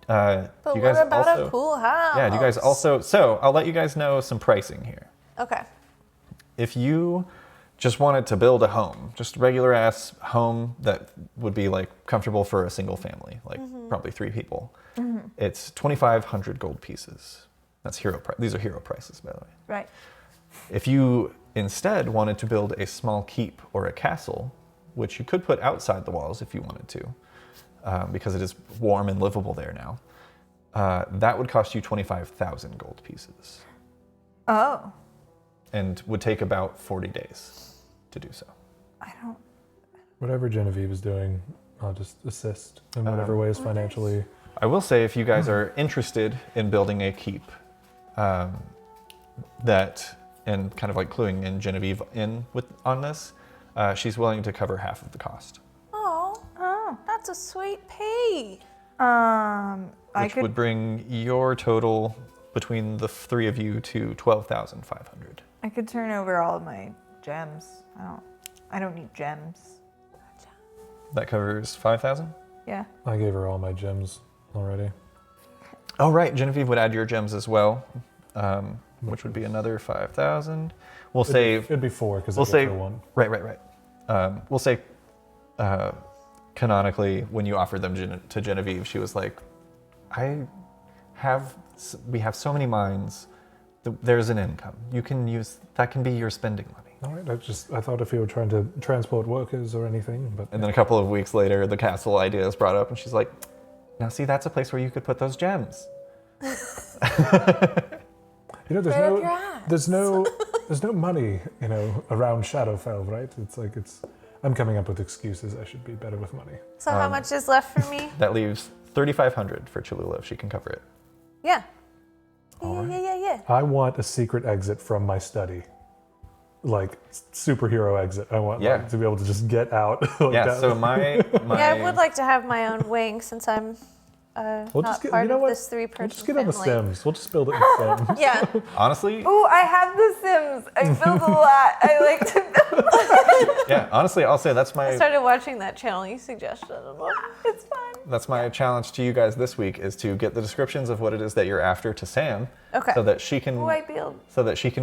But you guys what about also, a pool house? Yeah, do you guys also... So, I'll let you guys know some pricing here. Okay. If you just wanted to build a home, just regular ass home that would be comfortable for a single family, probably 3 people, it's 2,500 gold pieces. That's hero price. These are hero prices, by the way. Right. If you instead wanted to build a small keep or a castle, which you could put outside the walls if you wanted to, because it is warm and livable there now, that would cost you 25,000 gold pieces. Oh. And would take about 40 days to do so. Whatever Genevieve is doing, I'll just assist in whatever way is financially... I will say, if you guys are interested in building a keep, that, and kind of cluing in Genevieve on this, she's willing to cover half of the cost. Oh, that's a sweet pay. Which would bring your total between the 3 of you to 12,500. I could turn over all of my gems. I don't need gems. That covers 5,000? Yeah. I gave her all my gems already. Oh, right. Genevieve would add your gems as well, which would be another 5,000. We'll say... It'd be 4, because we'll say 1. Right. We'll say canonically, when you offered them to Genevieve, she was like, we have so many mines. There's an income. That can be your spending money. All right. I thought if you were trying to transport workers or anything, but... And then a couple of weeks later, the castle idea is brought up, and she's like, Now see, that's a place where you could put those gems. You know, Right up your ass. there's no money, you know, around Shadowfell, right? I'm coming up with excuses. I should be better with money. So how much is left for me? That leaves 3,500 for Cholula if she can cover it. Yeah. All right. Yeah. I want a secret exit from my study. Like superhero exit. I want Yeah. like, to be able to just get out. Like Yeah, that. so my Yeah, I would like to have my own wing since I'm not part of this three-person We'll just get on the family. Sims. We'll just build it in Sims. Yeah. honestly, Ooh, I have The Sims. I build a lot. I like to build. yeah, honestly, I'll say that's I my started watching that channel you suggested. It's fun. that's my challenge to you guys this week is to get the descriptions of what it is that you're after to Sam, Okay. so that she can Ooh, I build.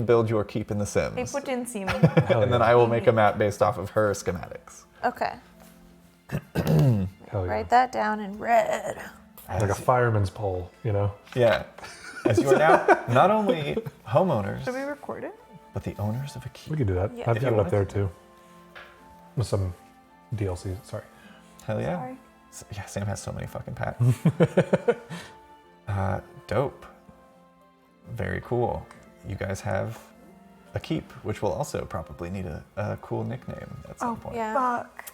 build your keep in The I Sims, put in semen. and then I will make a map based off of her schematics. Okay. Hell yeah. Write that down in red. Like a fireman's pole, you know? Yeah, as you are now not only homeowners Should we record it? but the owners of a We keep. can do that. Yeah. I've If got you it up want. there too. With some DLC. Sorry. Hell yeah. Sorry. Yeah, Sam has so many fucking packs. Dope. Very cool. You guys have a keep, which will also probably need a cool nickname at some point. Yeah. Fuck.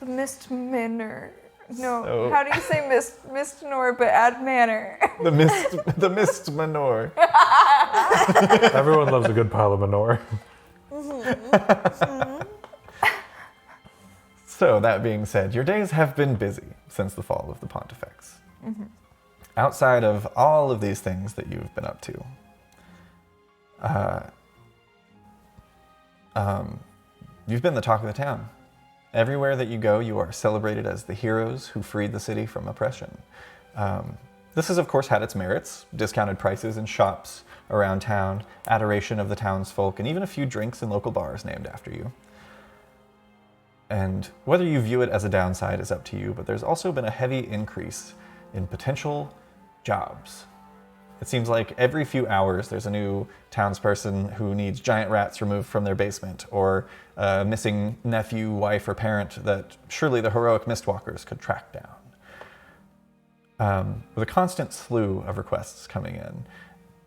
The Mist Manor. No, So- how do you say Mist Nor but add manor? The mist manure. Everyone loves a good pile of manure. So that being said, your days have been busy since the fall of the Pontifex. Outside of all of these things that you've been up to, you've been the talk of the town. Everywhere that you go, you are celebrated as the heroes who freed the city from oppression. This has, of course, had its merits: discounted prices in shops around town, adoration of the townsfolk, and even a few drinks in local bars named after you. And whether you view it as a downside is up to you, but there's also been a heavy increase in potential jobs. It seems like every few hours there's a new townsperson who needs giant rats removed from their basement, or a missing nephew, wife, or parent that surely the heroic Mistwalkers could track down. With a constant slew of requests coming in,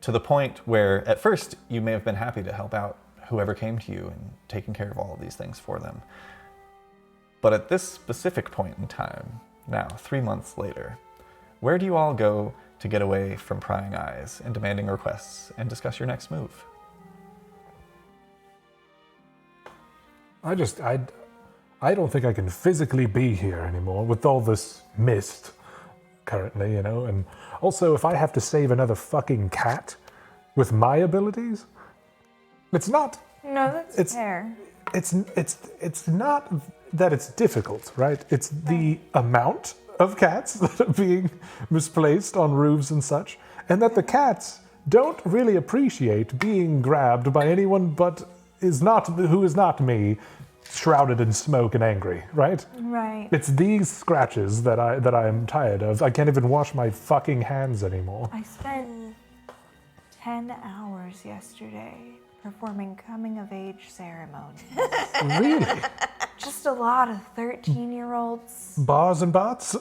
to the point where at first you may have been happy to help out whoever came to you and taking care of all of these things for them. But at this specific point in time, now 3 months later, where do you all go to get away from prying eyes and demanding requests and discuss your next move? I don't think I can physically be here anymore with all this mist currently, you know, and also if I have to save another fucking cat with my abilities, it's not No, that's It's- fair. it's not that it's difficult, right? It's the amount of cats that are being misplaced on roofs and such, and that the cats don't really appreciate being grabbed by anyone but who is not me, shrouded in smoke and angry, right? Right. It's these scratches that I am tired of. I can't even wash my fucking hands anymore. I spent 10 hours yesterday performing coming-of-age ceremonies. Really? Just a lot of 13-year-olds. Bars and bots?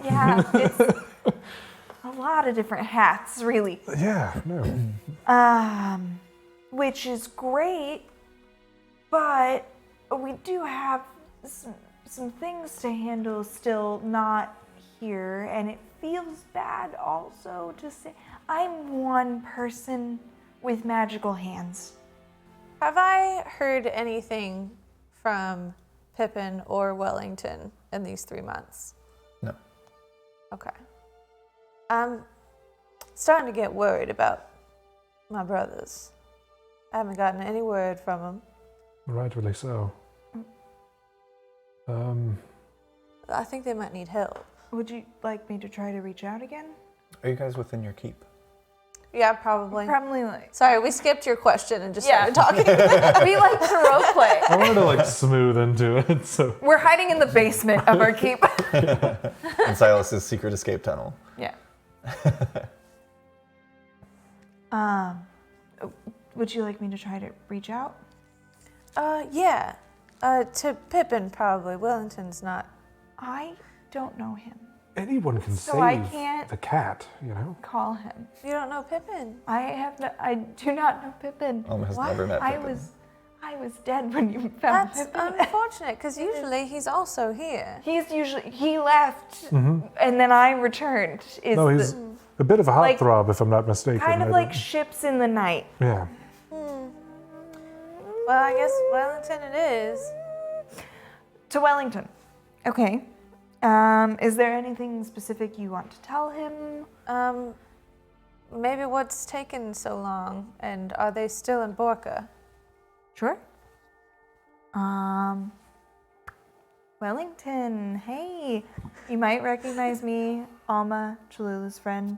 Yeah, it's a lot of different hats, really. Yeah, no. Which is great, but we do have some things to handle still not here, and it feels bad also to say I'm one person with magical hands. Have I heard anything from Pippin or Wellington in these 3 months? No. Okay. I'm starting to get worried about my brothers. I haven't gotten any word from them. Rightfully so. I think they might need help. Would you like me to try to reach out again? Are you guys within your keep? Yeah, probably. Probably like. Sorry, we skipped your question and just Yeah. started talking. We like to role play. I wanted to like smooth into it, so. We're hiding in the basement of our keep. In Silas's secret escape tunnel. Yeah. Would you like me to try to reach out? Yeah. To Pippin, probably. Wellington's not. I don't know him. Anyone can So I save can't- the cat, you know? Call him. You don't know Pippin. I do not know Pippin. Alma has What? never met I Pippin. was dead when you found That's Pippin. unfortunate, because usually he's also here. He left and then I returned. No, he's a bit of a Like, heartthrob, if I'm not mistaken. kind of I like don't- ships in the night. Yeah. Well, I guess Wellington it is. To Wellington. Okay. Is there anything specific you want to tell him? Maybe what's taken so long, and are they still in Borca? Sure. Wellington, hey. You might recognize me, Alma, Cholula's friend.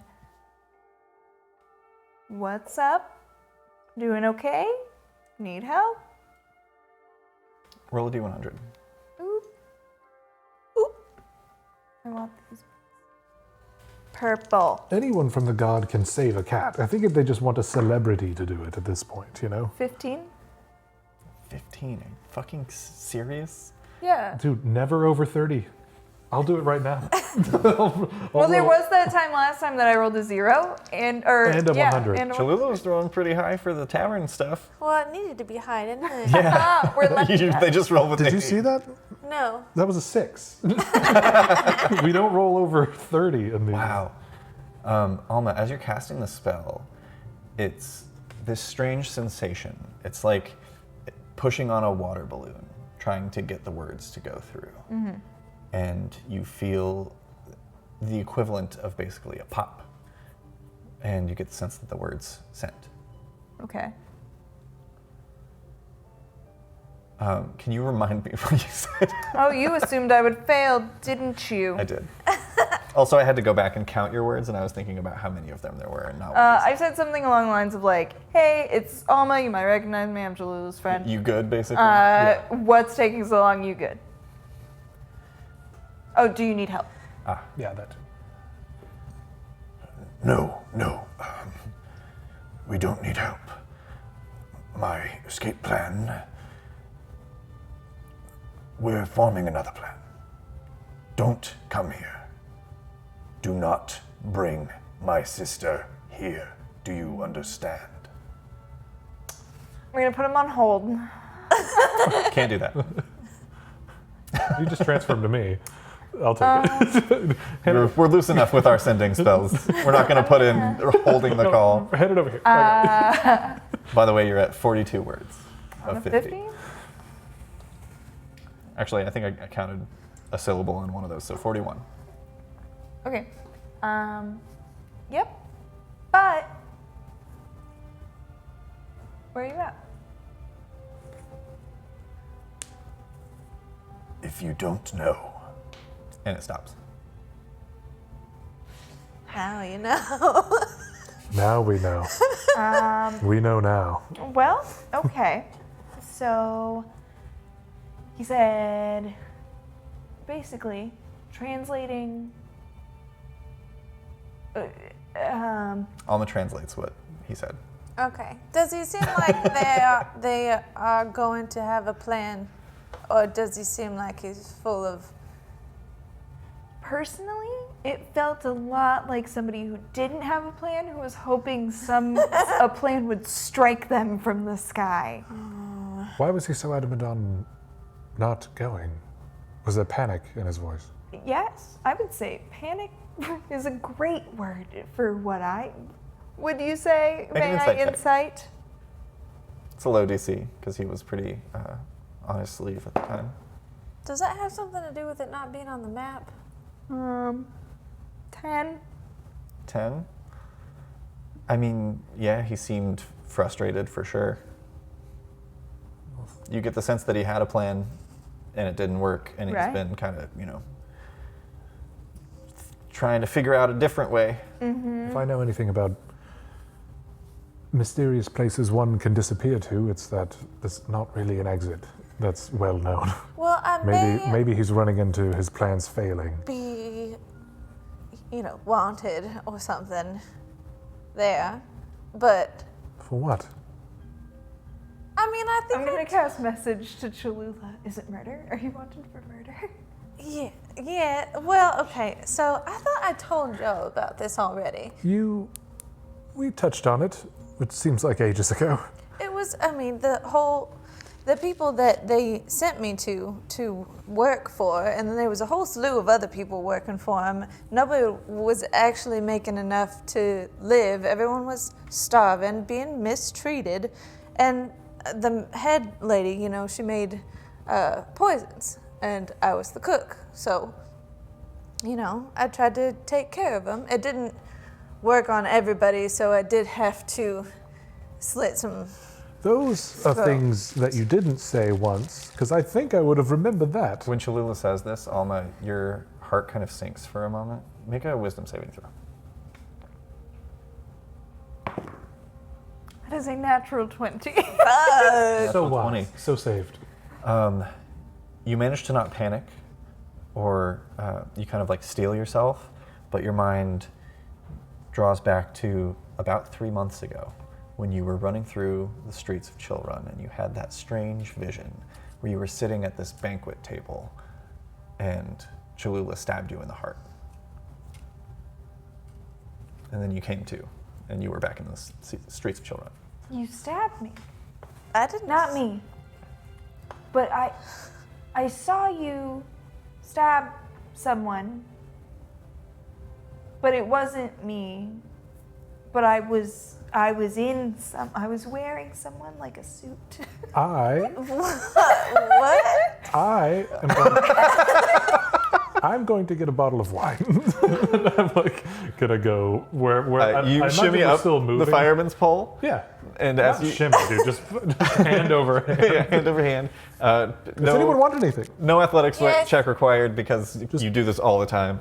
What's up? Doing okay? Need help? Roll a d100. Oop. Oop. I want these. Purple. Anyone from the guard can save a cat. I think they just want a celebrity to do it at this point, you know? 15? 15. Are you fucking serious? Yeah. Dude, never over 30. I'll do it right now. Well, there was that time last time that I rolled a 0 and a 100. And a Cholula was throwing pretty high for the tavern stuff. Well, it needed to be high, didn't it? Ah, we're lucky. They just rolled with Did the you see that? No. That was a 6. We don't roll over 30 in these. Wow. Alma, as you're casting the spell, it's this strange sensation. It's like pushing on a water balloon, trying to get the words to go through. Mm-hmm. And you feel the equivalent of basically a pop. And you get the sense that the word's sent. Okay. Can you remind me what you said? Oh, you assumed I would fail, didn't you? I did. Also, I had to go back and count your words, and I was thinking about how many of them there were, and not what I said something along the lines of like, hey, it's Alma, you might recognize me, I'm Cholula's friend. you good, basically? Yeah. What's taking so long? You good? Oh, do you need help? Yeah, that. No. We don't need help. My escape plan. We're forming another plan. Don't come here. Do not bring my sister here. Do you understand? We're gonna put him on hold. Can't do that. You just transfer him to me. I'll take it. We're loose enough with our sending spells. We're not going to put in holding the call. Head it over here. Okay. By the way, you're at 42 words On of a 50. 50? Actually, I think I counted a syllable in one of those, so 41. Okay. Yep. But where are you at? If you don't know, And it stops. Now you know. Now we know. We know now. Well, okay. So he said, basically, translating. Alma translates what he said. Okay. Does he seem like they are going to have a plan, or does he seem like he's full of? Personally, it felt a lot like somebody who didn't have a plan, who was hoping a plan would strike them from the sky. Why was he so adamant on not going? Was there panic in his voice? Yes, I would say panic is a great word for what I. Would you say? Make an May I insight check. insight? It's a low DC, because he was pretty on his sleeve at the time. Does that have something to do with it not being on the map? 10. 10? I mean, yeah, he seemed frustrated for sure. You get the sense that he had a plan and it didn't work, and he's Right. been kind of, trying to figure out a different way. If I know anything about mysterious places one can disappear to, it's that there's not really an exit that's well known. Well, I may Maybe he's running into his plans failing. be, wanted or something there, but For what? I mean, I think I'm gonna cast message to Cholula. Is it murder? Are you wanted for murder? Yeah. Well, okay. So I thought I told Joe about this already. We touched on it. It seems like ages ago. It was, I mean, the people that they sent me to work for, and then there was a whole slew of other people working for him. Nobody was actually making enough to live. Everyone was starving, being mistreated. And the head lady, she made poisons, and I was the cook. So, I tried to take care of them. It didn't work on everybody, so I did have to slit some. Those are things that you didn't say once, because I think I would have remembered that. When Cholula says this, Alma, your heart kind of sinks for a moment. Make a wisdom saving throw. That is a natural 20. So wise. 20. So saved. You manage to not panic, or you kind of like steel yourself, but your mind draws back to about 3 months ago when you were running through the streets of Chillrun and you had that strange vision where you were sitting at this banquet table and Cholula stabbed you in the heart. And then you came to, and you were back in the streets of Chillrun. You stabbed me. I didn't. Not me. But I saw you stab someone. But it wasn't me. But I was wearing someone like a suit. I'm going to get a bottle of wine. I'm like gonna go where you I shimmy up still moving. the fireman's pole. Yeah. And Not as you shimmy, dude, just hand over hand. yeah, hand over hand. Does anyone want anything? No athletics Yes. check required because you do this all the time.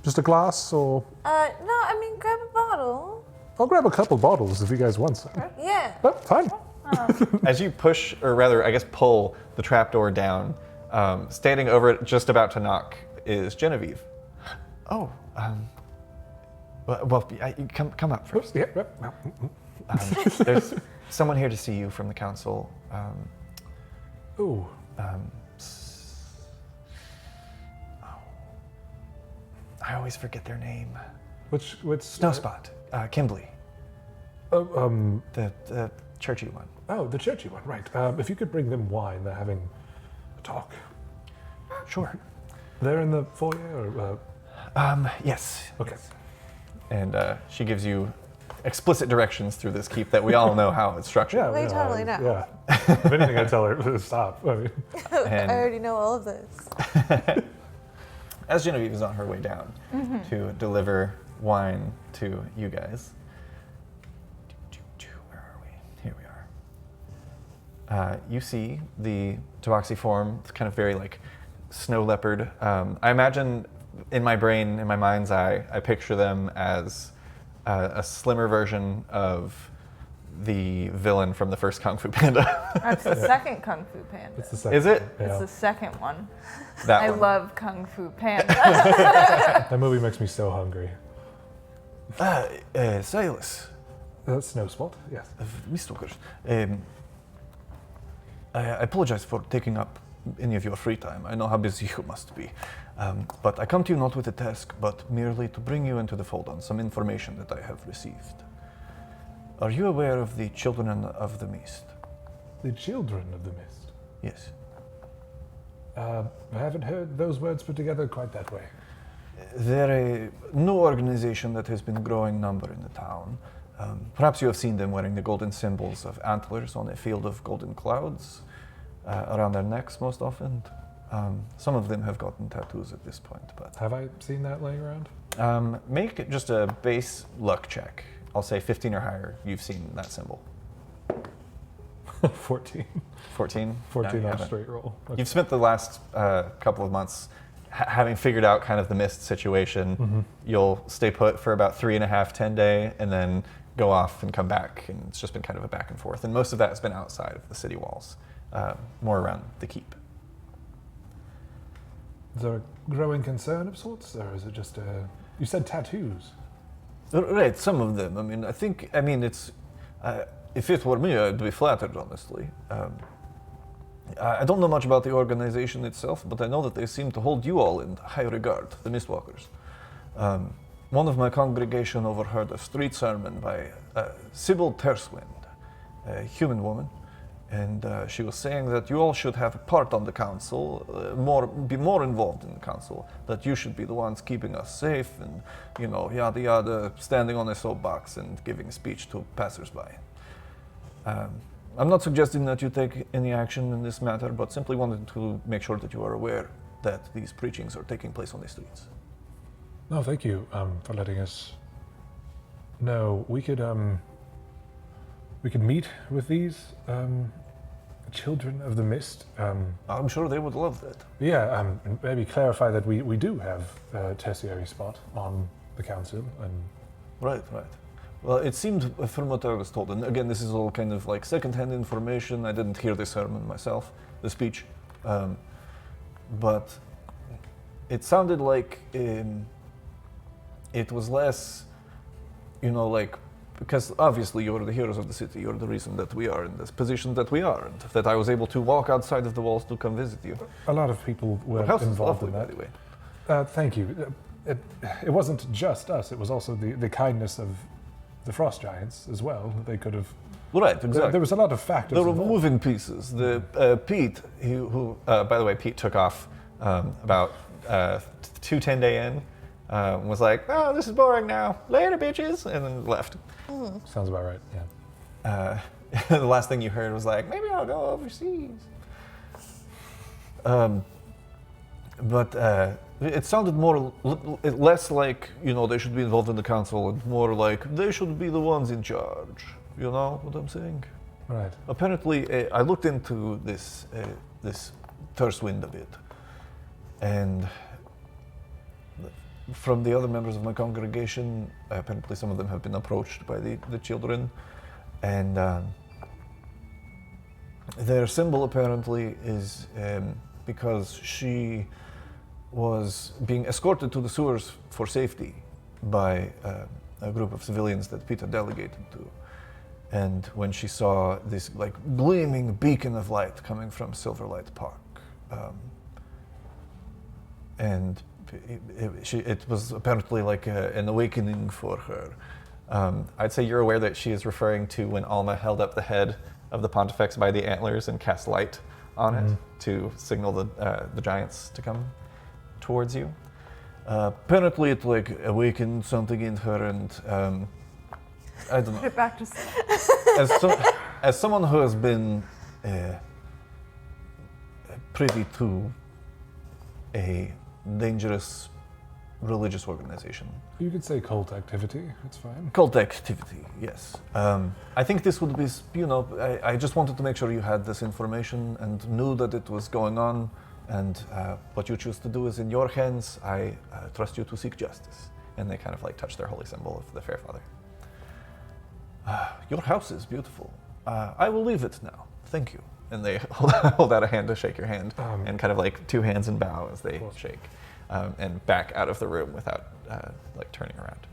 Just a glass, or No, I mean, grab a bottle. I'll grab a couple bottles if you guys want some. Yeah. Oh, fine. As you push, or rather, I guess pull the trapdoor down, standing over it, just about to knock, is Genevieve. Oh, well, you come up first. Yeah. There's someone here to see you from the council. Ooh. I always forget their name. Which Snowspot, Kimberly, the churchy one. Oh, the churchy one, right. If you could bring them wine, they're having a talk. Sure. They're in the foyer, or, Yes. Okay. And she gives you explicit directions through this keep that we all know how it's structured. Yeah, We totally know. Yeah. If anything, I tell her to stop. I mean, And I already know all of this. as Genevieve is on her way down to deliver wine to you guys. Where are we? Here we are. You see the tabaxi form. It's kind of very like snow leopard. I imagine in my brain, in my mind's eye, I picture them as a slimmer version of the villain from the first Kung Fu Panda. That's the second Kung Fu Panda. it's the second. Is it? Yeah. It's the second one. That I one. love Kung Fu Panda. That movie makes me so hungry. Silas. Snowspot, yes. Mr. Walker, I apologize for taking up any of your free time. I know how busy you must be. But I come to you not with a task, but merely to bring you into the fold on some information that I have received. Are you aware of the Children of the Mist? The Children of the Mist. Yes. I haven't heard those words put together quite that way. They're a new organization that has been growing number in the town. Perhaps you have seen them wearing the golden symbols of antlers on a field of golden clouds around their necks most often. Some of them have gotten tattoos at this point, but... Have I seen that laying around? Make just a base luck check. I'll say 15 or higher. You've seen that symbol. 14. 14? 14 No, you on a haven't. straight roll. Okay. You've spent the last couple of months having figured out kind of the mist situation. You'll stay put for about 3.5, 10 day, and then go off and come back. And it's just been kind of a back and forth. And most of that has been outside of the city walls, more around the keep. Is there a growing concern of sorts, or is it just a... You said tattoos. Right, some of them. It's... if it were me, I'd be flattered, honestly. I don't know much about the organization itself, but I know that they seem to hold you all in high regard, the Mistwalkers. One of my congregation overheard a street sermon by Sybil Terswind, a human woman, and she was saying that you all should have a part on the council, be more involved in the council, that you should be the ones keeping us safe, and yada yada, standing on a soapbox and giving a speech to passersby. I'm not suggesting that you take any action in this matter, but simply wanted to make sure that you are aware that these preachings are taking place on the streets. No, thank you for letting us know. We could meet with these children of the mist. I'm sure they would love that. Yeah, and maybe clarify that we do have a tertiary spot on the council. And Right. Well, it seemed from what I was told, and again, this is all kind of like secondhand information. I didn't hear the sermon myself, the speech, but it sounded like it was less, because obviously you're the heroes of the city. You're the reason that we are in this position that we are, and that I was able to walk outside of the walls to come visit you. a lot of people were Your house is involved lovely, in by that. the way. Thank you. It wasn't just us. It was also the kindness of the frost giants as well. They could have. Right, exactly. There was a lot of factors. There were involved. moving pieces. Pete, who by the way, Pete took off about 2:10 day in, was like, "Oh, this is boring now. Later, bitches," and then left. Sounds about right. Yeah. The last thing you heard was like, "Maybe I'll go overseas." But it sounded less like they should be involved in the council, and more like they should be the ones in charge. You know what I'm saying? Right. Apparently, I looked into this Terswind a bit, and from the other members of my congregation, apparently some of them have been approached by the children, and their symbol apparently is because she was being escorted to the sewers for safety by a group of civilians that Peter delegated to. And when she saw this gleaming beacon of light coming from Silverlight Park, and it was apparently like an awakening for her. I'd say you're aware that she is referring to when Alma held up the head of the Pontifex by the antlers and cast light on it to signal the giants to come towards you. Apparently it awakened something in her, and I don't know. Put it back to sleep. As someone who has been privy to a dangerous religious organization. You could say cult activity. It's fine. Cult activity, yes. I think this would be, I just wanted to make sure you had this information and knew that it was going on, and what you choose to do is in your hands. I trust you to seek justice. And they kind of touch their holy symbol of the Fair Father. Your house is beautiful. I will leave it now. Thank you. And they hold out a hand to shake your hand, and kind of two hands and bow as they shake, and back out of the room without turning around.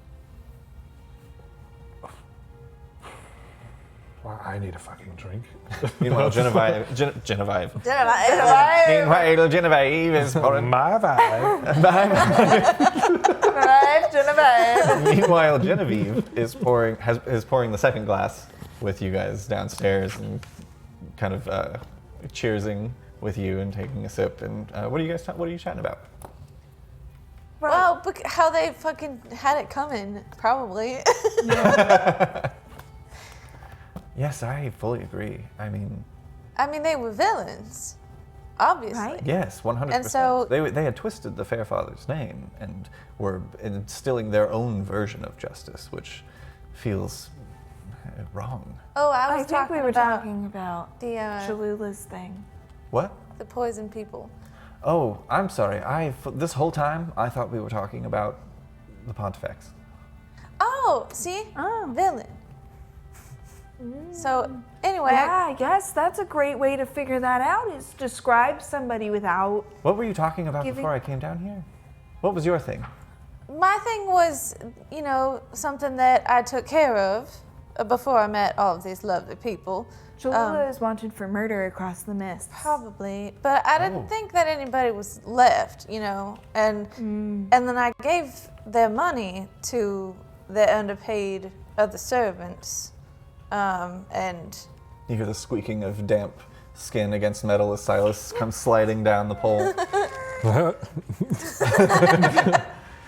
Well, I need a fucking drink. Meanwhile, Genevieve. Meanwhile, Genevieve is pouring. My vibe. Right, Genevieve. Meanwhile, Genevieve is pouring the second glass with you guys downstairs, and kind of cheersing with you and taking a sip. And what are you chatting about? Well, how they fucking had it coming, probably. Yes, I fully agree. I mean, they were villains, obviously. Right. yes, 100%. And so- they had twisted the Fair Father's name and were instilling their own version of justice, which feels wrong. Oh, I I was think we talking were about talking about the Cholula's thing. What? the poison people. Oh, I'm sorry. This whole time I thought we were talking about the Pontifex. Oh, see? Villain. So, anyway. Yeah, I guess that's a great way to figure that out, is describe somebody without... What were you talking about before I came down here? What was your thing? My thing was, something that I took care of before I met all of these lovely people. Jalula is wanted for murder across the mist. Probably, but I didn't think that anybody was left, and then I gave their money to the underpaid other servants, and You hear the squeaking of damp skin against metal as Silas comes sliding down the pole.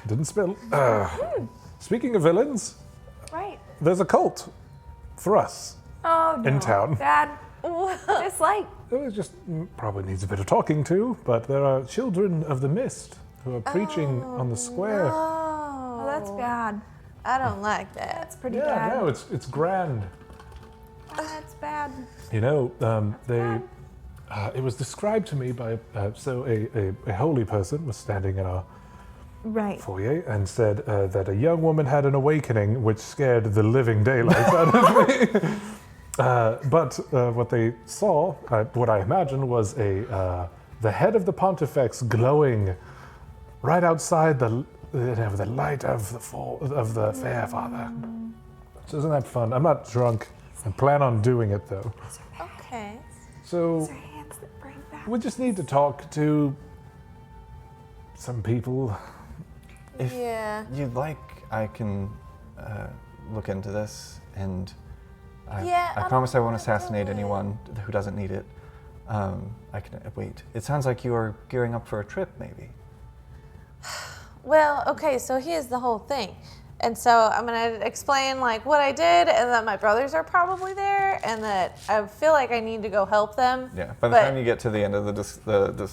Didn't spill. Speaking of villains, Right. there's a cult for us Oh, no. in town. Bad. Dislike. It just probably needs a bit of talking to, but there are children of the mist who are preaching on the square. Oh, that's bad. I don't like that. That's pretty Yeah, bad. no, it's grand. That's bad. It was described to me by a holy person was standing in our Right. foyer and said that a young woman had an awakening which scared the living daylights out of me. But what they saw, what I imagine, was the head of the Pontifex glowing right outside the light of the fair father. So isn't that fun? I'm not drunk. I plan on doing it though. Okay. So Hands that bring back. we just need to talk to some people. If Yeah. you'd like, I can look into this, and I I promise I won't don't assassinate do it. anyone who doesn't need it. I can wait. It sounds like you are gearing up for a trip, maybe. Well, okay, so here's the whole thing. And so I'm going to explain like what I did and that my brothers are probably there and that I feel like I need to go help them. Yeah. By the But- time you get to the end of the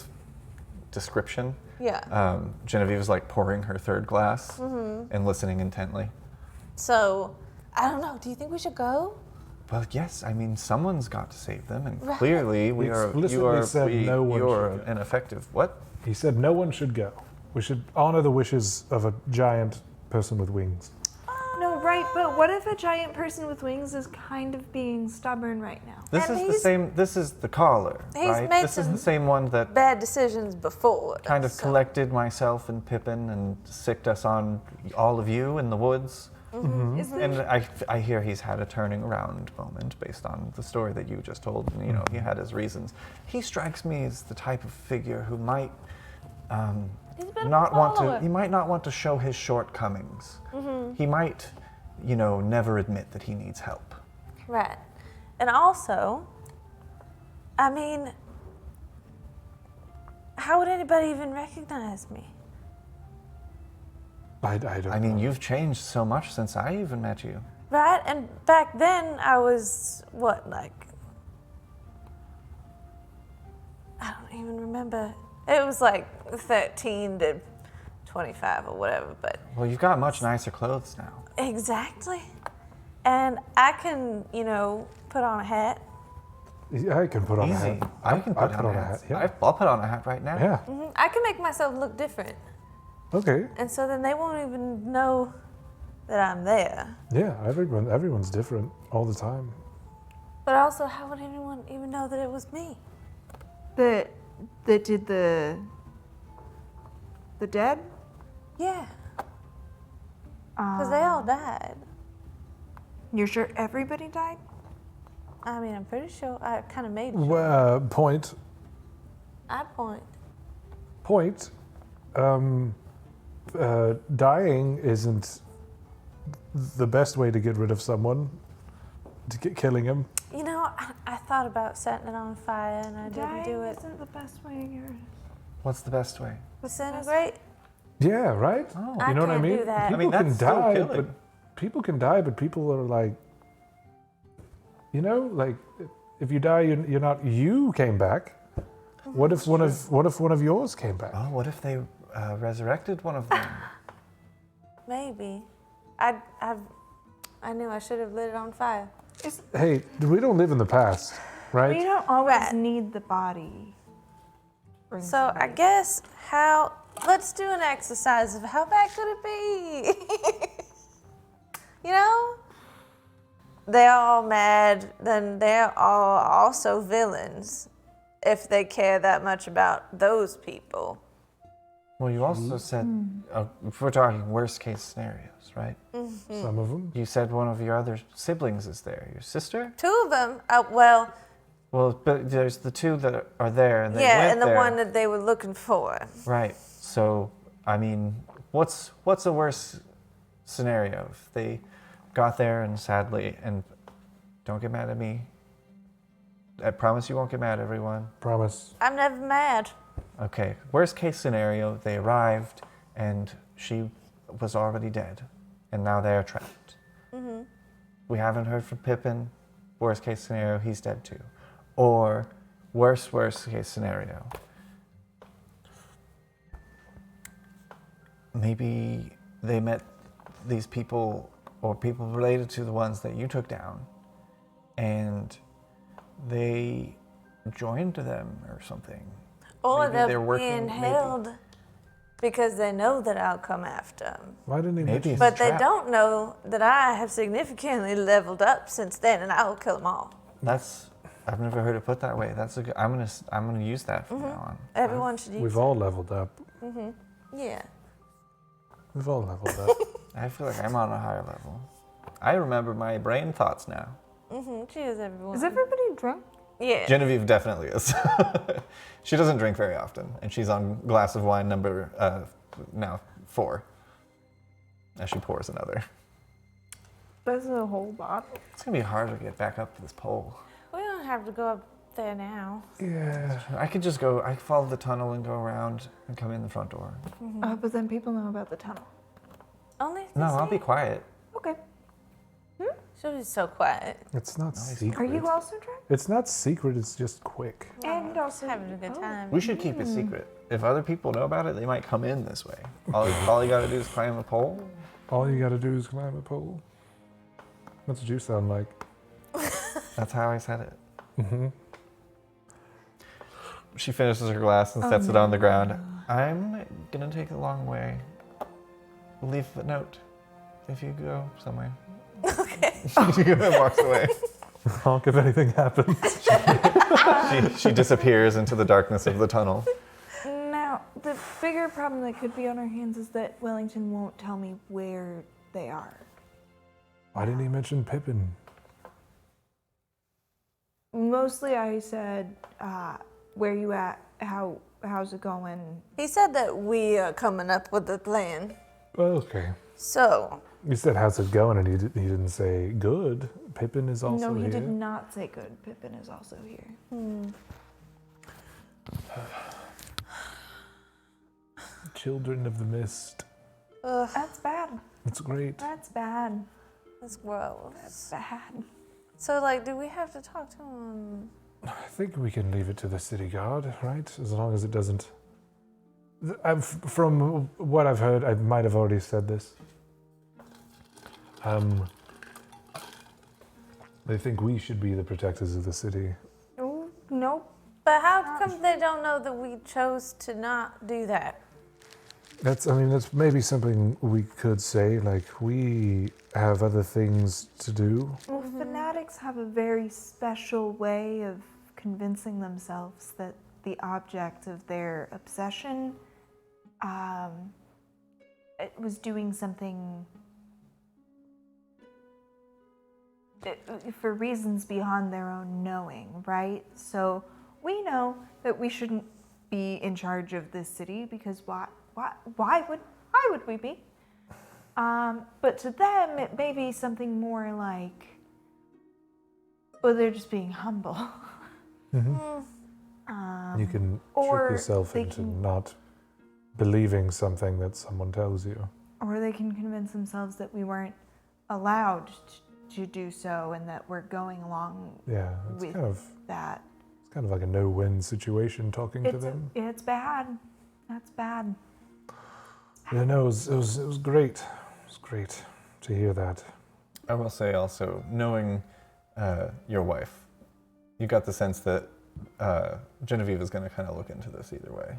description, Yeah. Genevieve is like pouring her third glass Mm-hmm. and listening intently. So, I don't know. Do you think we should go? Well, yes. I mean, someone's got to save them, and Right. clearly He explicitly said no one you're should go. ineffective. What? He said no one should go. We should honor the wishes of a giant person with wings. No, right, but what if a giant person with wings is kind of being stubborn right now? This And is the he's- same. This is the caller, He's right? made This is some the same one that Bad decisions before. kind of so- collected myself and Pippin and sicked us on all of you in the woods. Is the, And I hear he's had a turning around moment based on the story that you just told. And, you know, he had his reasons. He strikes me as the type of figure who might He's a bit of a not want to. follower. He might not want to show his shortcomings. He might, you know, never admit that he needs help. Right. And also, I mean, how would anybody even recognize me? I don't I mean, know. you've changed so much since I even met you. Right? And back then, I was, what, like, I don't even remember. It was like 13 to 25 or whatever, but Well, you've got much nicer clothes now. exactly. And I can, you know, put on a hat. I can put on a Easy. hat. I can put on a hat. Yeah. I'll put on a hat right now. Yeah. I can make myself look different. Okay. And so then they won't even know that I'm there. Yeah. Everyone's different all the time. But also, how would anyone even know that it was me? that did the dead? Yeah. Because they all died. You're sure everybody died? I mean, I'm pretty sure I kind of made sure. Point. I point. Dying isn't the best way to get rid of someone. Killing him. You know, I thought about setting it on fire and I didn't do it. isn't the best way to get rid of What's the best way? Disintegrate? Yeah. Right. Oh. I You know what I can't mean? do that. People I mean, can that's still die, killing. but people can die, but people are like, you know, like if you die, you're not. You came back. What if one of yours came back? Oh, what if they resurrected one of them? Maybe. I knew I should have lit it on fire. Hey, we don't live in the past, right? We don't always Right. need the body. Bring So I somebody. guess let's do an exercise of how bad could it be? You know? They're all mad, then they're all also villains if they care that much about those people. Well, you also said, if we're talking worst case scenarios, right? Some of them. You said one of your other siblings is there. Your sister? 2 of them. Well, but there's the 2 that are there, and they yeah, went and the there. one that they were looking for. Right. So, I mean, what's the worst scenario if they got there and sadly, and don't get mad at me. I promise you won't get mad, everyone. Promise. I'm never mad. Okay. Worst case scenario, they arrived and she was already dead, and now they are trapped. We haven't heard from Pippin. Worst case scenario, he's dead too. Or worst case scenario, maybe they met these people or people related to the ones that you took down, and they joined them or something. Or Maybe they're they're working- being maybe- held because they know that I'll come after them. Why didn't he Maybe mention? it's But a they trap. don't know that I have significantly leveled up since then, and I will kill them all. I've never heard it put that way. That's a good. I'm gonna use that from now on. Everyone should use We've all leveled up. Yeah. We've all leveled up. I feel like I'm on a higher level. I remember my brain thoughts now. Cheers, everyone. Is everybody drunk? Yeah. Genevieve definitely is. She doesn't drink very often, and she's on glass of wine number now 4. As she pours another. That's a whole bottle. It's gonna be hard to get back up to this pole. We don't have to go up there now. Yeah. I could just go. I could follow the tunnel and go around and come in the front door. But then people know about the tunnel. Only if No, they I'll say be quiet. Okay. She'll be so quiet. It's not Are secret. you also drunk? It's not secret. It's just quick. And also Having a good time. We should keep it secret. If other people know about it, they might come in this way. All you gotta do is climb a pole. All you gotta do is climb a pole. What's you sound like? That's how I said it. She finishes her glass and sets it on the ground. I'm gonna take a long way. Leave a note if you go somewhere. Okay. She walks away. Honk if anything happens. She disappears into the darkness of the tunnel. Now, the bigger problem that could be on our hands is that Wellington won't tell me where they are. Why didn't he mention Pippin? Mostly I said, where you at? How's it going? He said that we are coming up with a plan. Okay. So, You said, how's it going? And he didn't say, good. Pippin is also No, he here. did not say good. Pippin is also here. Children of the Mist. That's bad. It's great. That's bad. that's gross. That's bad. So, like, do we have to talk to him? I think we can leave it to the city guard, right? As long as it doesn't... From what I've heard, I might have already said this. They think we should be the protectors of the city. Oh, no. But how come they don't know that we chose to not do that? That's maybe something we could say, like, we have other things to do. Well, fanatics have a very special way of convincing themselves that the object of their obsession it was doing something for reasons beyond their own knowing, right? So we know that we shouldn't be in charge of this city because why would we be? But to them, it may be something more like, well, they're just being humble. You can or trick yourself they into can- not believing something that someone tells you. Or they can convince themselves that we weren't allowed to do so and that we're going along Yeah, it's with that. it's kind of like a no-win situation talking to them. It's bad. That's bad. Yeah, no, it was great. It was great to hear that. I will say also, knowing your wife, you got the sense that Genevieve is going to kind of look into this either way.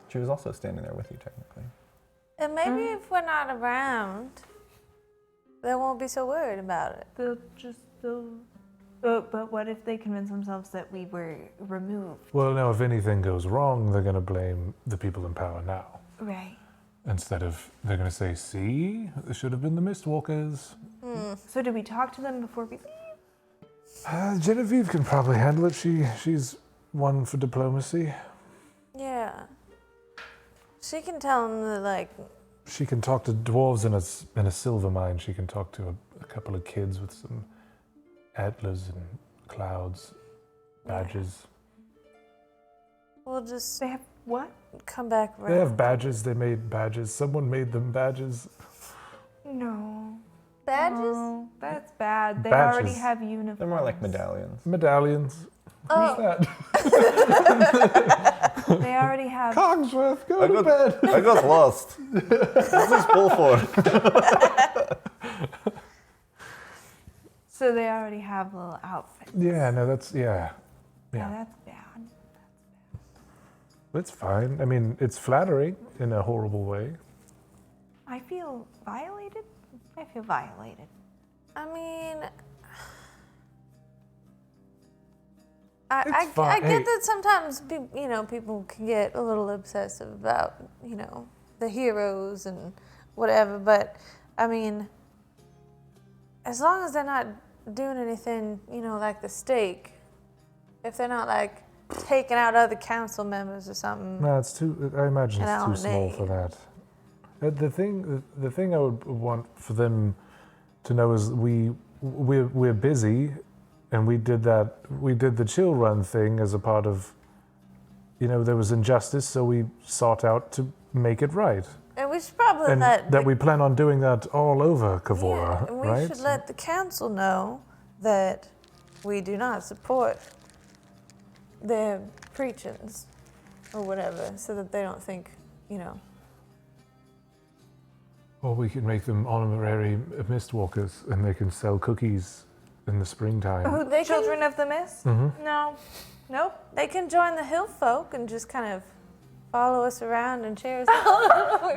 She was also standing there with you, technically. And maybe if we're not around, they won't be so worried about it. They'll But what if they convince themselves that we were removed? Well, now, if anything goes wrong, they're going to blame the people in power now. Right. Instead of, they're going to say, see, it should have been the Mistwalkers. So do we talk to them before we leave? Genevieve can probably handle it. She's one for diplomacy. Yeah. She can tell them that, like... She can talk to dwarves in a silver mine. She can talk to a couple of kids with some antlers and clouds, badges. We'll just They have what? come back They around. have badges. They made badges. Someone made them badges. No. Badges? No, that's bad. They Badges. already have uniforms. They're more like medallions. Medallions. Oh. Who's that? They already have. Cogsworth, go to bed. I got lost. What's this bull for? So they already have little outfits. Yeah, no, that's, Yeah, yeah. that's bad. It's fine. I mean, it's flattering in a horrible way. I feel violated. I feel violated. I mean... It's I fine. get Hey. that sometimes, people can get a little obsessive about, the heroes and whatever, but, I mean, as long as they're not doing anything, like the stake, if they're not, like, taking out other council members or something. No, it's too. I imagine it's too small for Name. that. The thing I would want for them to know is we're busy, and we did the Chillrun thing as a part of. There was injustice, so we sought out to make it right, And we should probably and let that we plan on doing that all over Kavora, and we right? should let the council know that we do not support their preachings or whatever, so that they don't think, Or we could make them honorary mistwalkers, and they can sell cookies in the springtime. Who, They can- Children of the Mist? Mm-hmm. No. Nope. They can join the hill folk and just kind of follow us around and cheer us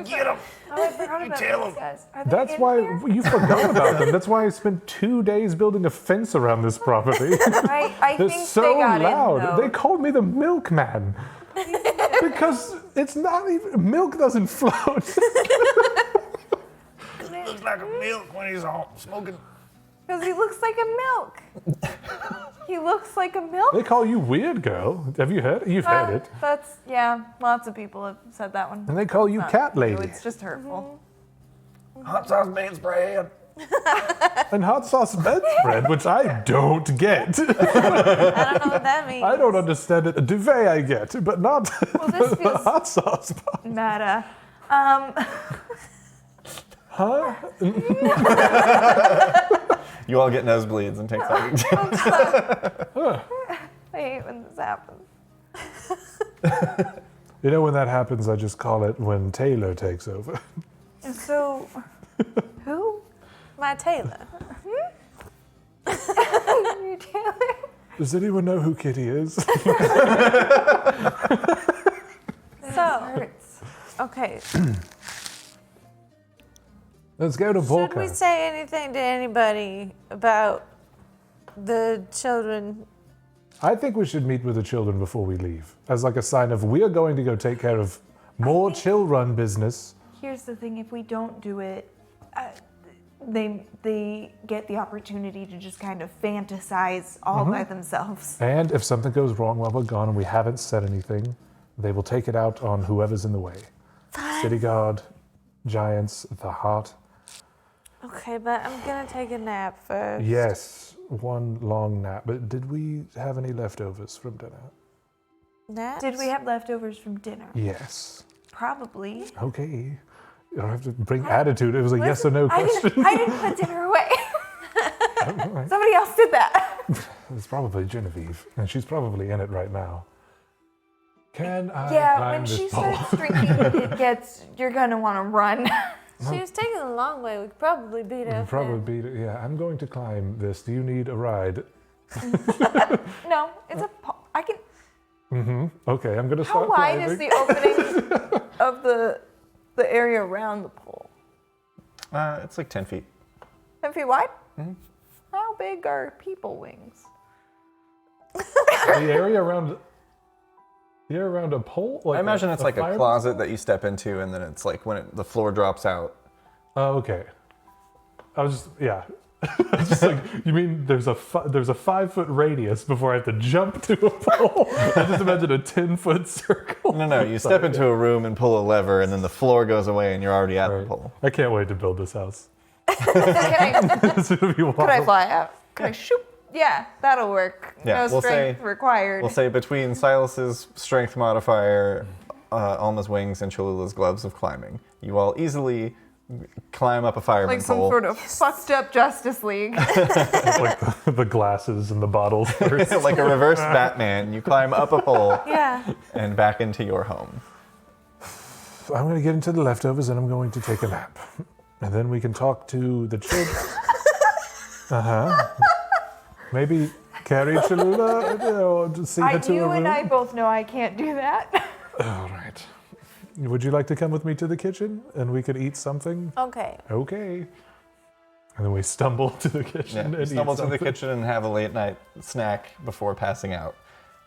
Get him! Oh, I forgot about Tell these 'em. guys. Are they That's in why here? you forgot about them. That's why I spent 2 days building a fence around this property. I They're think so they got loud. in, though. They called me the milkman. Because it's not even, milk doesn't float. Looks like a milk when he's all smoking. Because he looks like a milk. He looks like a milk. They call you weird girl. Have you heard it? You've heard it. That's, yeah, lots of people have said that one. And they call you Not cat you, lady. It's just hurtful. Hot sauce bedspread. And hot sauce bedspread, which I don't get. I don't know what that means. I don't understand it. A duvet I get, but not Well, this the feels hot sauce part. meta. Huh? You all get nosebleeds and take fucking I hate when this happens. You know when that happens, I just call it when Taylor takes over. And so, who? My tailor. You Taylor? Does anyone know who Kitty is? So, Hurts. okay. Let's go to Should Volca. we say anything to anybody about the children? I think we should meet with the children before we leave, as like a sign of we are going to go take care of more Chillrun business. Here's the thing: if we don't do it, they get the opportunity to just kind of fantasize all by themselves. And if something goes wrong while we're gone and we haven't said anything, they will take it out on whoever's in the way. City Guard, Giants, the Heart. Okay, but I'm gonna take a nap first. Yes, one long nap. But did we have any leftovers from dinner? Naps? Did we have leftovers from dinner? Yes. Probably. Okay. You don't have to bring attitude. It was a yes or no I question. didn't put dinner away. Alright. Somebody else did that. It's probably Genevieve, and she's probably in it right now. Can I Yeah, climb when this she pole? starts drinking, you're gonna want to run. She was taking a long way. We could probably beat her. Probably beat it. Yeah, I'm going to climb this. Do you need a ride? No, it's a. I can. Okay, I'm gonna How start wide climbing. is the opening of the area around the pole? It's like 10 feet. 10 feet wide? How big are people wings? The area around a pole? I imagine it's like a closet that you step into, and then it's like when the floor drops out. Oh, okay. I was just, yeah. Just like, you mean there's a 5-foot radius before I have to jump to a pole? I just imagine a 10-foot circle. No, you step into a room and pull a lever, and then the floor goes away, and you're already at the pole. I can't wait to build this house. Could I fly out? Could I shoot? Yeah, that'll work. Yeah, no strength required. We'll say between Silas's strength modifier, Alma's wings, and Cholula's gloves of climbing, you all easily climb up a fireman like some pole. sort of fucked up Justice League. Like the glasses and the bottles first. Like a reverse Batman, you climb up a pole Yeah. and back into your home. I'm going to get into the leftovers and I'm going to take a nap. And then we can talk to the children. Maybe carry Cholula, to see her to a You room. and I both know I can't do that. All right. Would you like to come with me to the kitchen and we could eat something? Okay. Okay. And then we stumble to the kitchen Yeah, and you stumble eat to the something. kitchen and have a late night snack before passing out,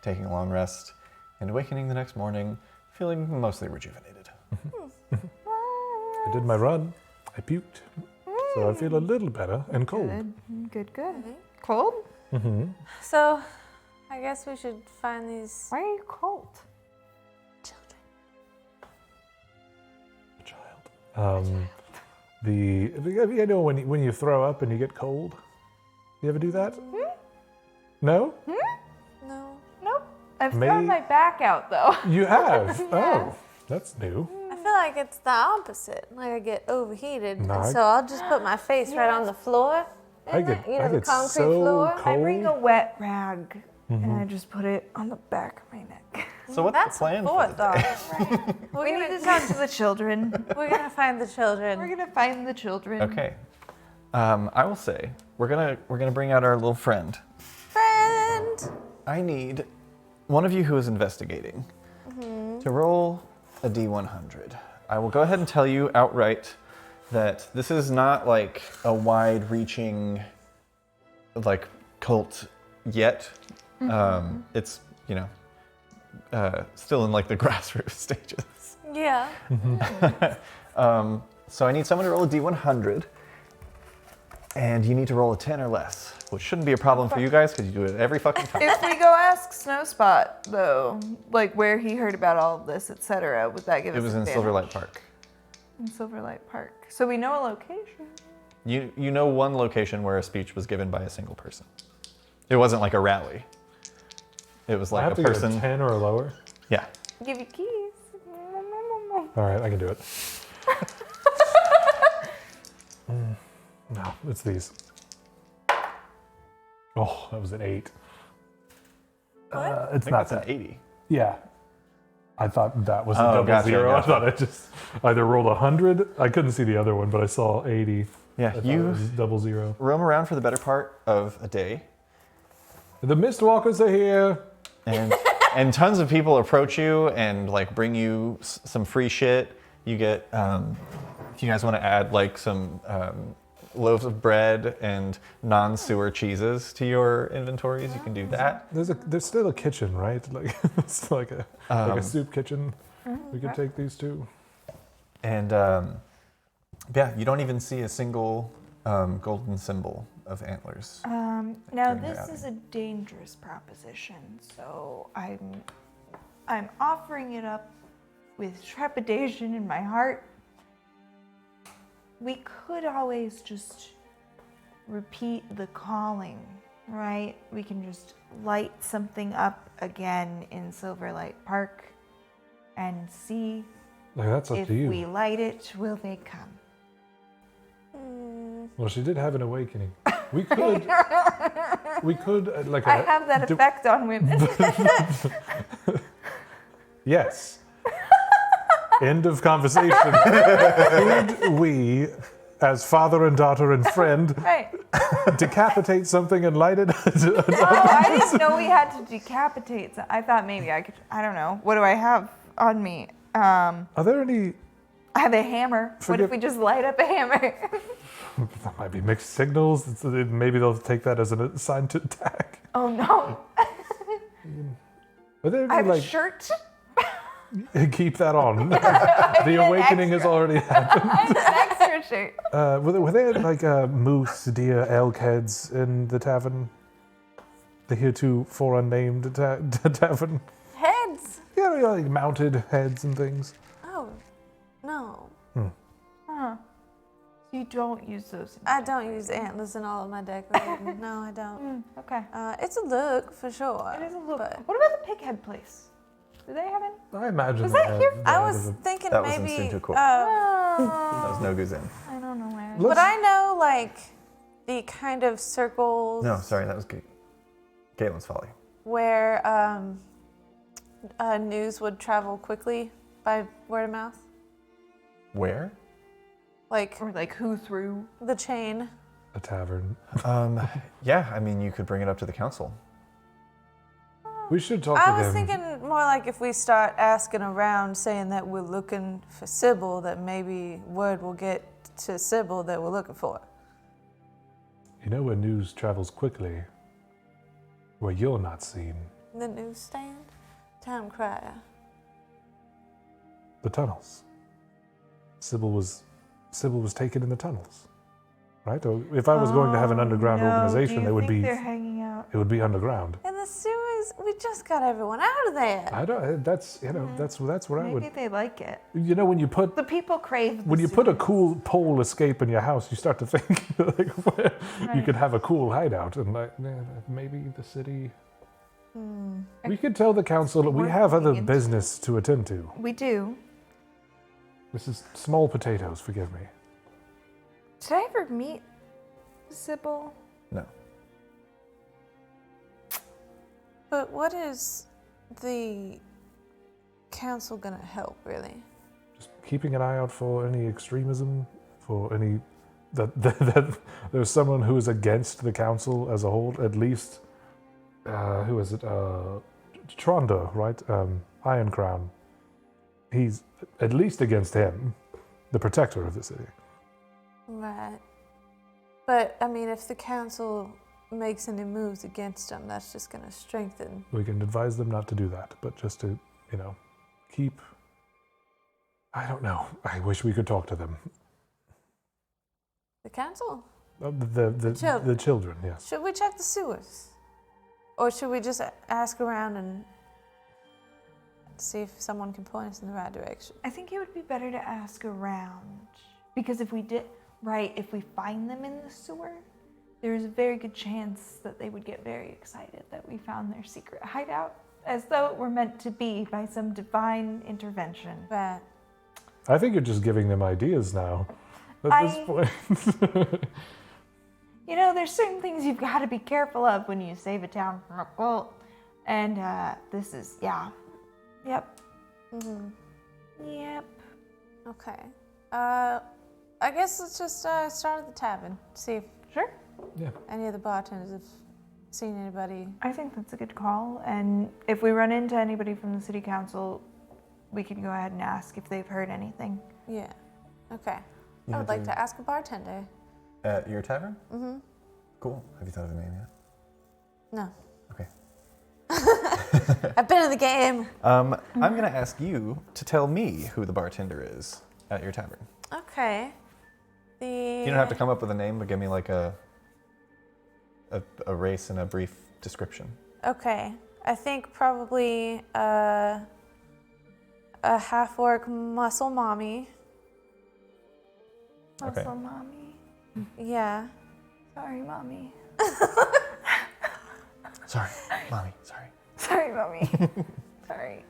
taking a long rest, and awakening the next morning feeling mostly rejuvenated. I did my run. I puked. So I feel a little better and cold. Good. Cold? So, I guess we should find these Why are you cold? children. You know when you throw up and you get cold? You ever do that? No? No. Nope. I've May- thrown my back out though. You have? Oh, that's new. I feel like it's the opposite. Like I get overheated, No, and so I'll just put my face right on the floor. I get, You know, I the get concrete so floor? cold. I bring a wet rag and I just put it on the back of my neck. So what's That's the plan for the day? forethought. We need to talk to the children. We're gonna find the children. We're gonna find the children. Okay. I will say we're gonna bring out our little friend. Friend. I need one of you who is investigating to roll a D100. I will go ahead and tell you outright that this is not like a wide-reaching like cult yet. It's still in like the grassroots stages. Yeah. So I need someone to roll a D100, and you need to roll a 10 or less, which shouldn't be a problem for you guys because you do it every fucking time. If we go ask Snowspot though, like where he heard about all of this, etc., would that give us It was in advantage? Silverlight Park. In Silverlight Park. So we know a location. You know one location where a speech was given by a single person. It wasn't like a rally. It was I like have a to person. get a 10 or a lower. Yeah. Give you keys. All right, I can do it. No, it's these. Oh, that was an 8. It's I think not that's an that. 80. Yeah. I thought that was a Oh, double gotcha, zero. gotcha. I thought I just either rolled 100. I couldn't see the other one, but I saw 80. Yeah, I thought you it was double zero. roam around for the better part of a day, The Mistwalkers are here. and tons of people approach you and like bring you some free shit. You get if you guys want to add like some loaves of bread and non-sewer cheeses to your inventories, you can do that. There's still a kitchen, right? Like it's like a soup kitchen. We could take these two. And yeah, you don't even see a single golden symbol of antlers. Now During your this outing. is a dangerous proposition, so I'm offering it up with trepidation in my heart. We could always just repeat the calling, right? We can just light something up again in Silverlight Park and see Like that's up if to you. we light it, will they come? Well, she did have an awakening. We could like I have that effect on women. Yes. End of conversation. Could we, as father and daughter and friend, Right. decapitate something and light it? Oh, I didn't know we had to decapitate. I thought maybe I could. I don't know. What do I have on me? Are there any? I have a hammer. What Forget- if we just light up a hammer? That might be mixed signals. Maybe they'll take that as a sign to attack. Oh no! But I have a shirt. Keep that on. The awakening has already happened. I have an extra shirt. Were there like moose, deer, elk heads in the tavern? The heretofore unnamed tavern? Heads? Yeah, like mounted heads and things. Oh, no. Huh. You don't use those. I don't use antlers in all of my decorating. No, I don't. Okay. It's a look for sure. It is a little. but- What about the pighead place? Do they have any? I imagine. Was they that have here? that I was as a- thinking That was in maybe. Suntuku. Oh. That was no goose in. I don't know where. Let's- But I know like the kind of circles No, sorry, that was Galen's Folly. where news would travel quickly by word of mouth. Where? Like Or like who threw? the chain. a tavern. Yeah, I mean, you could bring it up to the council. We should talk I to was them. thinking more like if we start asking around saying that we're looking for Sybil, that maybe word will get to Sybil that we're looking for. You know where news travels quickly? Where you're not seen. The newsstand? Town crier. The tunnels. Sybil was taken in the tunnels, right? Or if I was going to have an underground organization, it would be They're hanging out. it would be underground. In the sewers, we just got everyone out of there. I don't. That's that's what I Maybe would. they like it. You know, when you put The people crave. The when you put a cool pole escape in your house, you start to think like where you could have a cool hideout, and like maybe the city. We could tell the council that we We're have other looking into business to attend to. We do. This is small potatoes. Forgive me. Did I ever meet Sybil? No. But what is the council gonna help, really? Just keeping an eye out for any extremism, for any that there's someone who is against the council as a whole. At least, who is it? Tronda, right? Iron Crown. He's at least against him, the protector of the city. Right. But, I mean, if the council makes any moves against them, that's just gonna strengthen. We can advise them not to do that, but just to, keep. I don't know. I wish we could talk to them. The council? The children. children, yes. Should we check the sewers? Or should we just ask around and see if someone can point us in the right direction? I think it would be better to ask around. Because if we find them in the sewer, there's a very good chance that they would get very excited that we found their secret hideout, as though it were meant to be by some divine intervention. Right. I think you're just giving them ideas now. At this point. There's certain things you've got to be careful of when you save a town from a cult. And this is, yeah. Yep. Mm-hmm. Yep. Okay. I guess let's just start at the tavern. See if Sure. Yeah. any of the bartenders have seen anybody. I think that's a good call. And if we run into anybody from the city council, we can go ahead and ask if they've heard anything. Yeah. Okay. You I have would like to- to ask a bartender. At your tavern? Mm-hmm. Cool. Have you thought of a name yet? No. Okay. I've been in the game. I'm going to ask you to tell me who the bartender is at your tavern. Okay. You don't have to come up with a name, but give me like a race and a brief description. Okay. I think probably a half-orc muscle mommy. Okay. Also, mommy. Yeah. Sorry, mommy. Sorry, mommy. Sorry. Sorry, mommy. Sorry.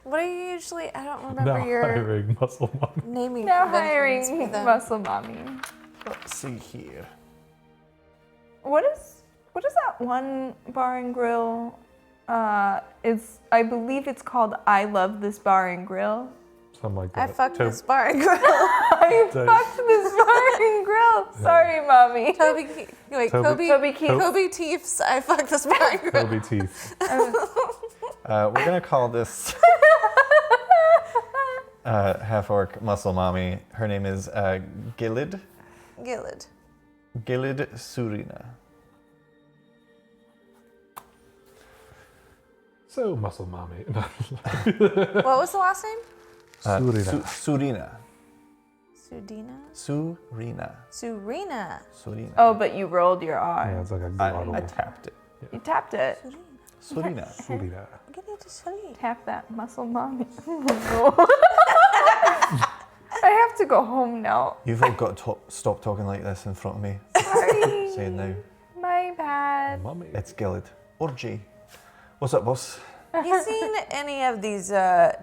What are you usually? I don't remember Now your hiring muscle mom. naming Now conventions hiring for them. muscle mommy. Let's see here. What is that one bar and grill? I believe it's called I Love This Bar and Grill. Something like I that. fucked this bar and grill. I Sorry. fucked this bar and grill. Sorry, mommy. Kobe Keith. Kobe Teefs. I fucked this bar and grill. Toby teeth. We're going to call this half-orc muscle mommy. Her name is Gilid. Gilid. Gilid Surina. So, muscle mommy. What was the last name? Surina. Surina. Sudina? Surina. Surina. Surina. Oh, but you rolled your R. Yeah, it's like a I glottal. tapped it. You tapped it. Surina. Surina. Get it to sleep. Tap that muscle, mommy. I have to go home now. You've all got to stop talking like this in front of me. Sorry. Say it now. My bad. Mommy. It's Gilid. Or G. What's up, boss? You seen any of these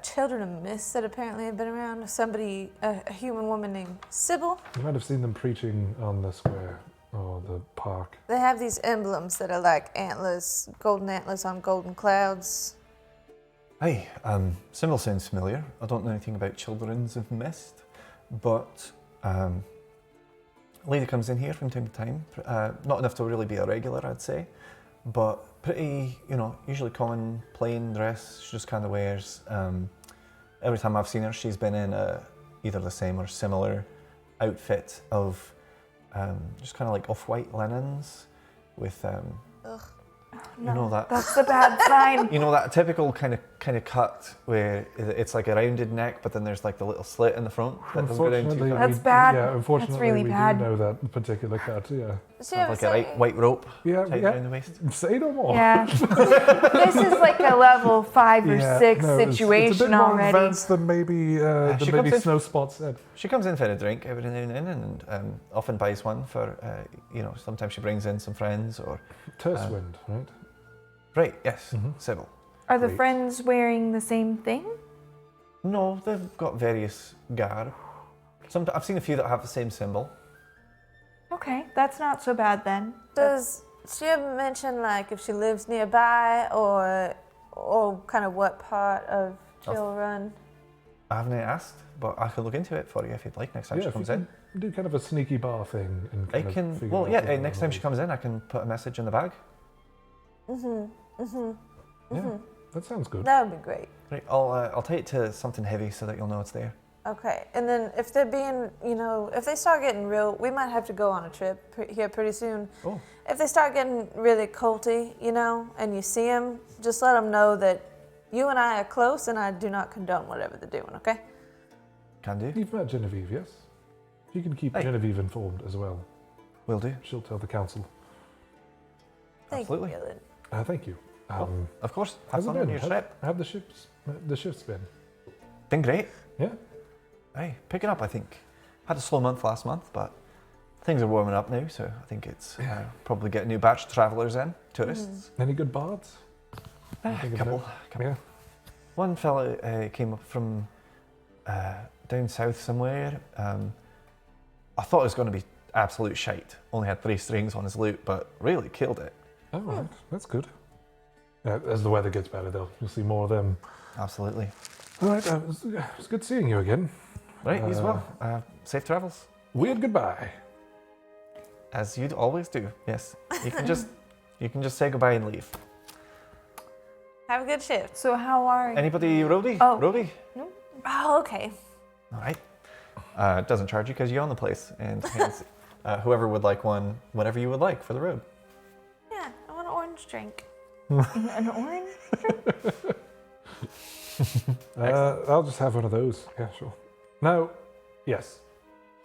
children of myths that apparently have been around? Somebody, a human woman named Sybil. You might have seen them preaching on the square or the park. They have these emblems that are like antlers, golden antlers on golden clouds. Hi, symbol sounds familiar. I don't know anything about Children's of Mist, but a lady comes in here from time to time. Not enough to really be a regular, I'd say, but pretty, usually common, plain dress. She just kind of wears. Every time I've seen her, she's been in either the same or similar outfit of just kind of like off-white linens with That's the bad sign. that typical kind of cut where it's like a rounded neck, but then there's like the little slit in the front that doesn't go down too far. That's bad. Yeah, unfortunately, That's really we bad. do know that particular cut. Yeah. Does she ever Like a say, white rope Yeah, tied yeah. around the waist. Say no more. Yeah. This is like a level 5 or 6 no, situation it's a bit more already. advanced than maybe she comes in- Snow Spot said. She comes in for a drink every now and then, and often buys one for sometimes she brings in some friends or. Tercewind, right? Right, yes, Sybil. Are the Great. friends wearing the same thing? No, they've got various garb. I've seen a few that have the same symbol. Okay, that's not so bad then. does she ever mention like if she lives nearby or kind of what part of Chillrun? I haven't asked, but I could look into it for you if you'd like next time Yeah, she if you comes in. can do kind of a sneaky bar thing and I kind of can. figure Well, out yeah. what Next it time she is. comes in, I can put a message in the bag. Yeah, that sounds good. That would be great. Right, I'll tie it to something heavy so that you'll know it's there. Okay, and then if they're being, if they start getting real, we might have to go on a trip here pretty soon. Oh. If they start getting really culty, and you see them, just let them know that you and I are close and I do not condone whatever they're doing, okay? Can do. You've met Genevieve, yes? You can keep Hey. Genevieve informed as well. Will do. She'll tell the council. Thank Absolutely. you, Gillen. Thank you. Of course. Have How's it fun on been? your trip. Have the shifts been? Been great. Yeah. Aye, picking up, I think. Had a slow month last month, but things are warming up now, so I think it's probably get a new batch of travellers in, tourists. Any good bards? A couple. Yeah. One fella came up from down south somewhere. I thought it was going to be absolute shite. Only had 3 strings on his lute, but really killed it. Oh, right. That's good. As the weather gets better, though, you'll see more of them. Absolutely. All right. It's good seeing you again. Right, you as well. Safe travels. Weird goodbye. As you'd always do, yes. You can just say goodbye and leave. Have a good shift. So how are you? Anybody roadie? Oh. Roadie? Oh, okay. All right. It doesn't charge you because you own the place, and hence, whoever would like one, whatever you would like for the road. Yeah, I want an orange drink. An orange? I'll just have one of those. Yeah, sure. Now, yes.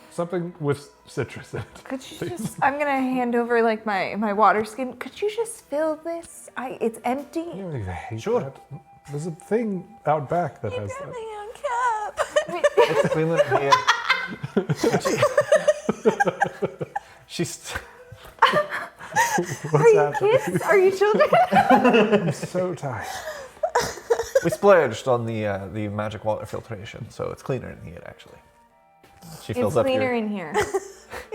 Something with citrus in it. Could you just? I'm gonna hand over like my water skin. Could you just fill this? It's empty. You don't even hate Sure. that. There's a thing out back that has Got that. me on cup. It's cleaning it here. She's. Are you kids? Are you children? I'm so tired. We splurged on the magic water filtration, so it's cleaner in here actually. She It's fills up cleaner your, in here.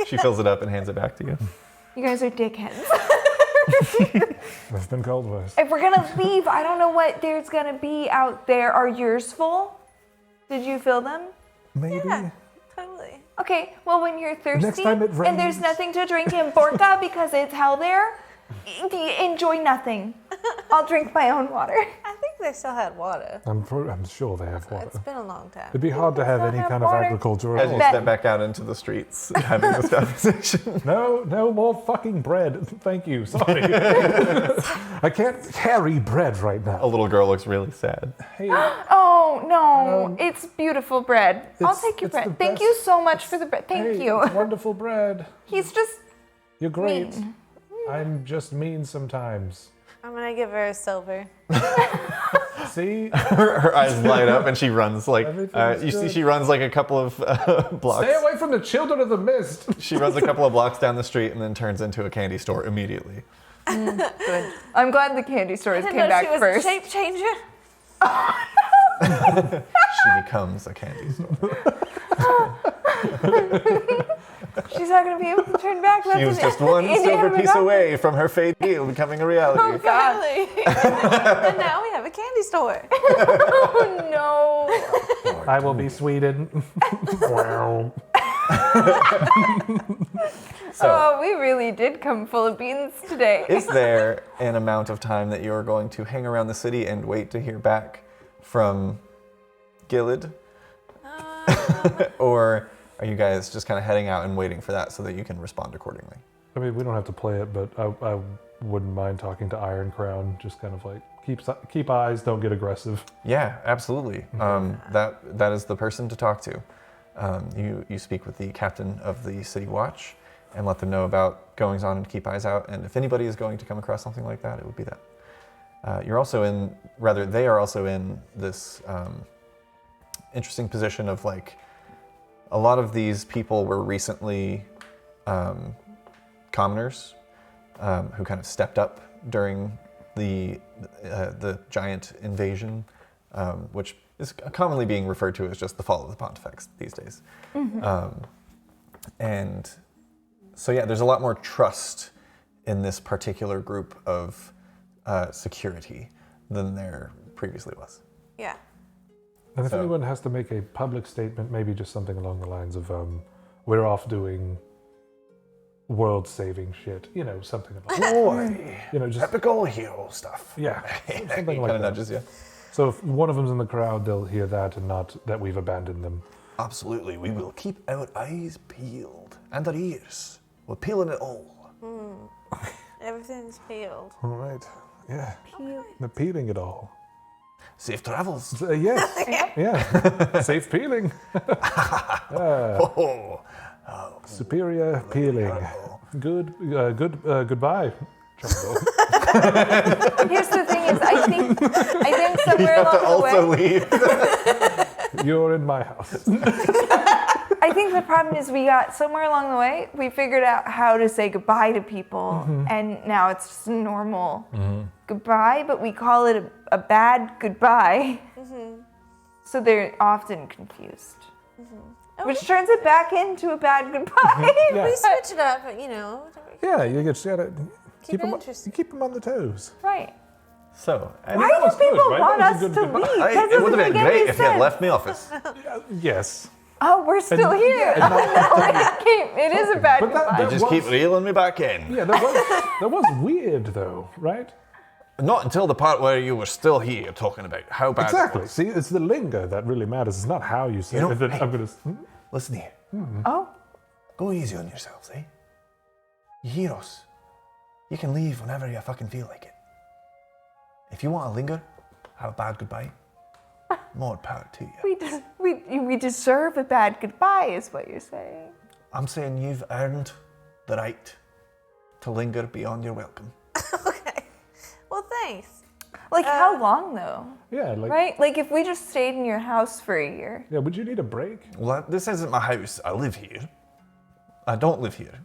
She fills it up and hands it back to you. You guys are dickheads. It's been cold worse. If we're gonna leave, I don't know what there's gonna be out there. Are yours full? Did you fill them? Maybe. Yeah, totally. Okay, well when you're thirsty time it and there's rains. nothing to drink in Borca because it's hell there, enjoy nothing. I'll drink my own water. I think they still had water. I'm sure they have water. It's been a long time. It'd be hard to have any have kind water. of agriculture As at you all. step back out into the streets, having this conversation. No more fucking bread. Thank you. Sorry. I can't carry bread right A now. little girl looks really sad. Hey, Oh no, it's beautiful bread. I'll take your it's the bread. Thank best. you so much for the bread. Thank hey, you. it's wonderful bread. He's just You're great. mean. I'm just mean sometimes. I'm gonna give her a silver. See? Her eyes light up and she runs like Everything's you see. good. She runs like a couple of blocks. Stay away from the children of the mist. She runs a couple of blocks down the street and then turns into a candy store immediately. Good. I'm glad the candy stores I came didn't know back she was first. a shape changer. She becomes a candy store. She's not gonna be able to turn back. She was just one silver piece away from her fate deal becoming a reality. Oh God! Really? And now we have a candy store. Oh no! I will be sweeted. Wow. Oh, we really did come full of beans today. Is there an amount of time that you're going to hang around the city and wait to hear back from Gilid? Or are you guys just kind of heading out and waiting for that so that you can respond accordingly? I mean, we don't have to play it, but I wouldn't mind talking to Iron Crown. Just kind of like keep eyes, don't get aggressive. Yeah, absolutely. That is the person to talk to. You speak with the captain of the City Watch and let them know about goings on and keep eyes out. And if anybody is going to come across something like that, it would be that. They are also in this interesting position of like, a lot of these people were recently commoners who kind of stepped up during the giant invasion, which is commonly being referred to as just the fall of the Pontifex these days. And so yeah, there's a lot more trust in this particular group of security than there previously was. Yeah. And if So- anyone has to make a public statement, maybe just something along the lines of, we're off doing world-saving shit, something about that. Boy, Just, typical hero stuff. yeah, something Kind like of that. nudges you. So if one of them's in the crowd, they'll hear that and not that we've abandoned them. Absolutely, we will keep our eyes peeled and our ears. We're peeling it all. Everything's peeled. All right, yeah. They're peeling it all. Safe travels. Yes, yeah. Safe peeling. Oh, Superior peeling. Goodbye. Jungle. Here's the thing: is I think somewhere along the also way, leave. You're in my house. I think the problem is we got somewhere along the way. We figured out how to say goodbye to people, and now it's just a normal goodbye, but we call it a bad goodbye. So they're often confused, which turns it back into a bad goodbye. Yeah. We switch it up, but Yeah, you just gotta Keep it them, interesting. keep them on the toes. Right. So, Why was do people good, right? want That us was a to good leave? goodbye. That it would have doesn't been make great any if you had sense. left me office. Yes. Oh, we're still here. It is a bad But that- goodbye. You that just keep was- reeling me back in. Yeah, that was weird though, right? Not until the part where you were still here talking about how bad it Exactly. was. See, it's the lingo that really matters. It's not how you say You know, it. That hey. I'm gonna. Listen here. Oh, Go easy on yourselves, eh? You hear us. You can leave whenever you fucking feel like it. If you want to linger, have a bad goodbye, more power to you. we deserve a bad goodbye, is what you're saying. I'm saying you've earned the right to linger beyond your welcome. Okay. Well, thanks. Like how long though? Yeah, like. Right? Like if we just stayed in your house for a year. Yeah, would you need a break? Well, this isn't my house. I live here. I don't live here.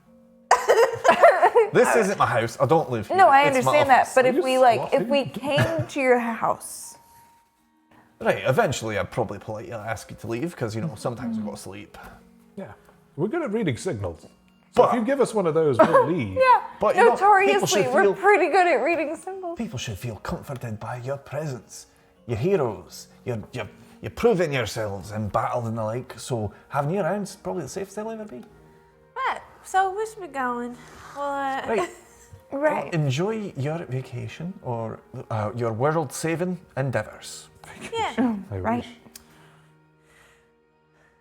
This isn't my house. I don't live here. No, I It's my understand that, office. but Are if you we swapping? came to your house. Right, eventually I'd probably politely ask you to leave because, sometimes I've got to sleep. Yeah, we're good at reading signals. So But- if you give us one of those, we'll leave. Yeah. But, people notoriously, should we're feel- pretty good at reading symbols. People should feel comforted by your presence. You're heroes. You're proving yourselves in battle and the like, so having you around's probably the safest they'll ever be. Right. So we should be going. Well, Right. Right. Enjoy your vacation or your world-saving endeavors. Yeah. I Right. wish.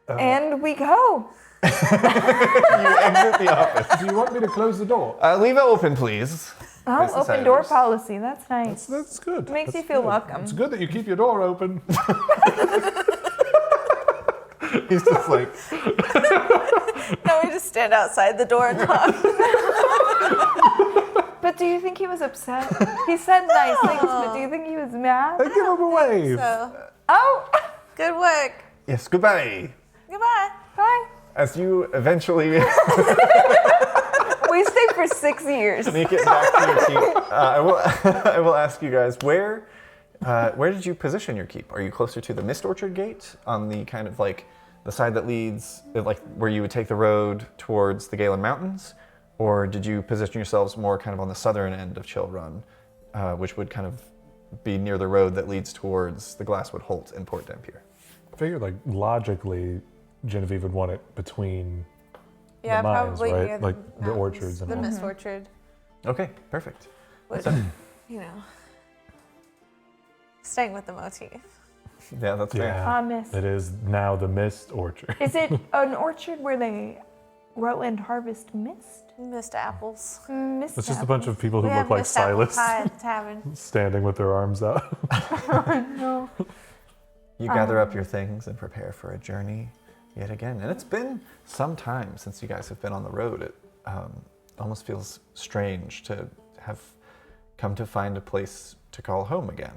And we go. You exit the office. Do you want me to close the door? Leave it open, please. Oh, Mrs. open door Sanders. policy. That's nice. That's good. Makes That's you feel good. welcome. It's good that you keep your door open. He's just like, No, we just stand outside the door and talk. But do you think he was upset? He said nice things, but do you think he was mad? Give him a wave. So, Oh, good work. yes, goodbye. Goodbye. hi. As you eventually We stayed for 6 years. make it back to your keep, I will ask you guys, where did you position your keep? Are you closer to the Mist Orchard gate on the kind of like the side that leads, like where you would take the road towards the Galen Mountains? Or did you position yourselves more kind of on the southern end of Chillrun, which would kind of be near the road that leads towards the Glasswood Holt in Port Dampier? I figured, like, logically, Genevieve would want it between Yeah, the mines, probably right? near Like the mountains, orchards and the all. Mist Orchard. Okay, perfect. Would, you know, staying with the motif. Yeah, that's fair. Yeah, Miss. it is now the Mist Orchard. Is it an orchard where they grow and harvest mist? Mist apples. Mist It's just a bunch of people who We look have like mist apple Silas pie at the tavern. standing with their arms out. No. You gather up your things and prepare for a journey yet again. And it's been some time since you guys have been on the road. It almost feels strange to have come to find a place to call home again.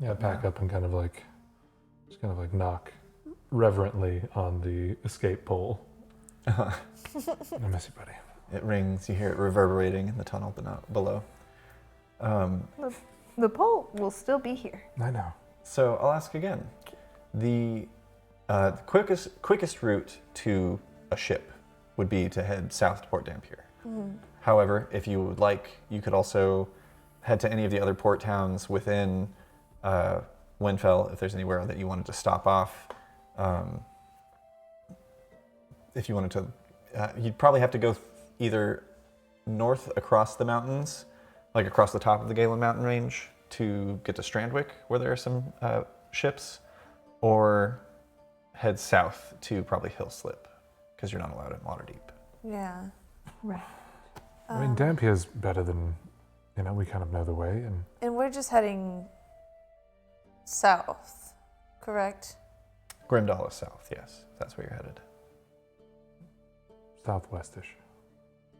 Yeah, pack up and kind of like knock reverently on the escape pole. I miss you, buddy. It rings, you hear it reverberating in the tunnel below. The pole will still be here. I know. So I'll ask again. The quickest route to a ship would be to head south to Port Dampier. However, if you would like, you could also head to any of the other port towns within Winfell if there's anywhere that you wanted to stop off. If you wanted to, you'd probably have to go either north across the mountains, like across the top of the Galen Mountain Range to get to Strandwick, where there are some ships, or head south to probably Hillslip, because you're not allowed in Waterdeep. Yeah. Right. I mean, Dampier's better than, we kind of know the way. And we're just heading south, correct? Grimdahl is south, yes. That's where you're headed. Southwestish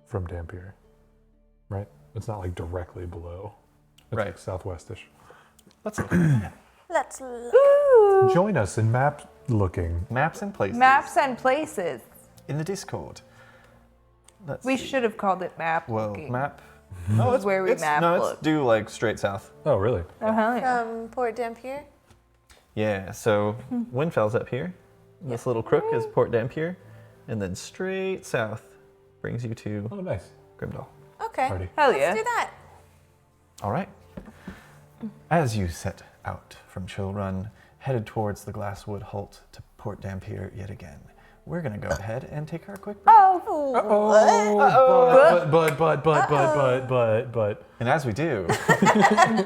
from Dampier, right? It's not like directly below. It's Right. like southwestish. Let's look at Let's look. Ooh. Join us in map looking. maps and places Maps and places. in the Discord. Let's We see. should have called it map. Well, looking. map. No, it's where we map No, look. it's due like straight south. Oh, really? Oh, hell yeah. Port Dampier. Yeah, so Winfell's up here. This little crook is Port Dampier, and then straight south brings you to Oh, nice. Grimdahl. Okay. Party. Hell Let's yeah. do that. All right. As you set out from Chillrun, headed towards the Glasswood Holt to Port Dampier yet again, we're gonna go ahead and take our quick break. Oh, But. And as we do,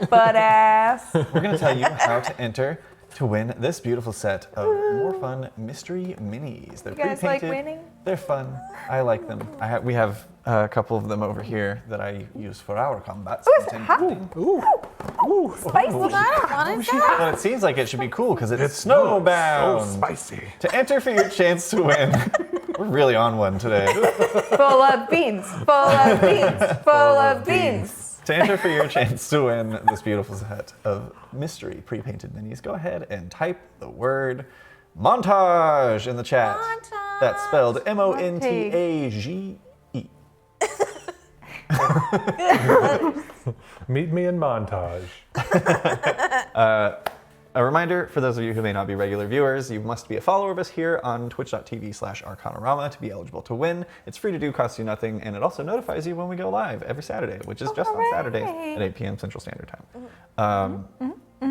butt ass. we're gonna tell you how to enter to win this beautiful set of more fun mystery minis. They're You guys like pre-painted. winning? They're fun. I like them. We have a couple of them over here that I use for our combats. Ooh, it's hot. Spicy. Well, I don't want it that. Well, it seems like it should be cool because it's snowbound. So spicy. To enter for your chance to win. We're really on one today. Full of beans. Full of beans. Full of beans. To enter for your chance to win this beautiful set of mystery pre-painted minis, go ahead and type the word montage in the chat. Montage. That's spelled MONTAGE. Meet me in montage. A reminder for those of you who may not be regular viewers, you must be a follower of us here on twitch.tv/Arcanarama to be eligible to win. It's free to do, costs you nothing, and it also notifies you when we go live every Saturday, which is just on Saturdays at 8 p.m. Central Standard Time.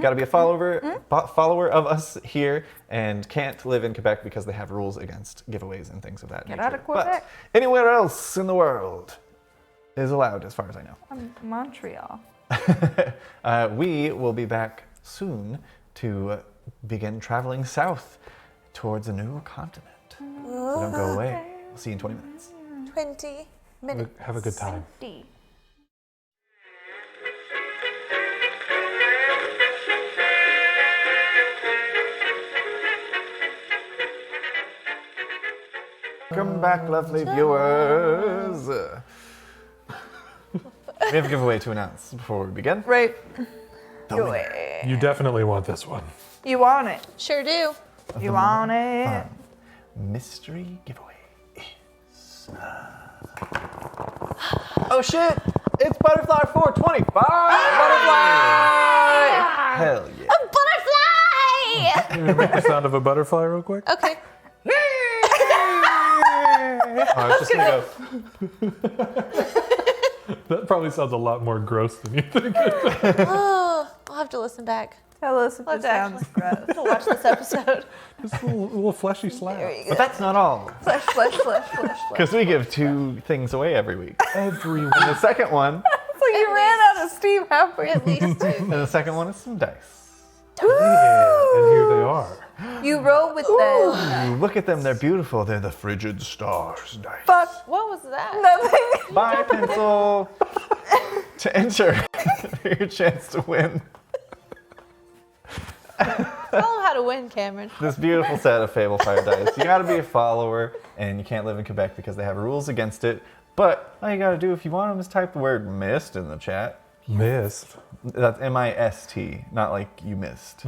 Got to be a follower of us here and can't live in Quebec because they have rules against giveaways and things of that nature. out of But Quebec. anywhere else in the world, is allowed, as far as I know. Montreal. We will be back soon to begin traveling south towards a new continent. So don't go away. We'll see you in 20 minutes. 20 minutes. Have a good time. Welcome back, lovely viewers. We have a giveaway to announce before we begin. Right. The winner. You definitely want this one. You want it. Sure do. You want it. Mystery giveaway is... Oh shit! It's Butterfly 425! Butterfly! Hell yeah. A butterfly! Can you make the sound of a butterfly real quick? Okay. I was just gonna go. That probably sounds a lot more gross than you think. Oh, I'll have to listen back. Tell us if it sounds gross. I'll watch this episode. Just a little fleshy slap. But that's not all. Flesh, flesh, flesh, flesh, flesh. Because we give 2 things away every week. Every And the second one, So you ran out of steam halfway. At least 2. and the second one is some dice. yeah, and here they are. You roll with them. Ooh, look at them, they're beautiful. They're the frigid stars dice. Fuck What was that? nothing. Bye, pencil. To enter your chance to win Tell them how to win, Cameron. this beautiful set of Fable Fire dice. You gotta be a follower, and you can't live in Quebec because they have rules against it. But all you gotta do if you want them is type the word mist in the chat. Missed. That's M-I-S-T, not like you missed.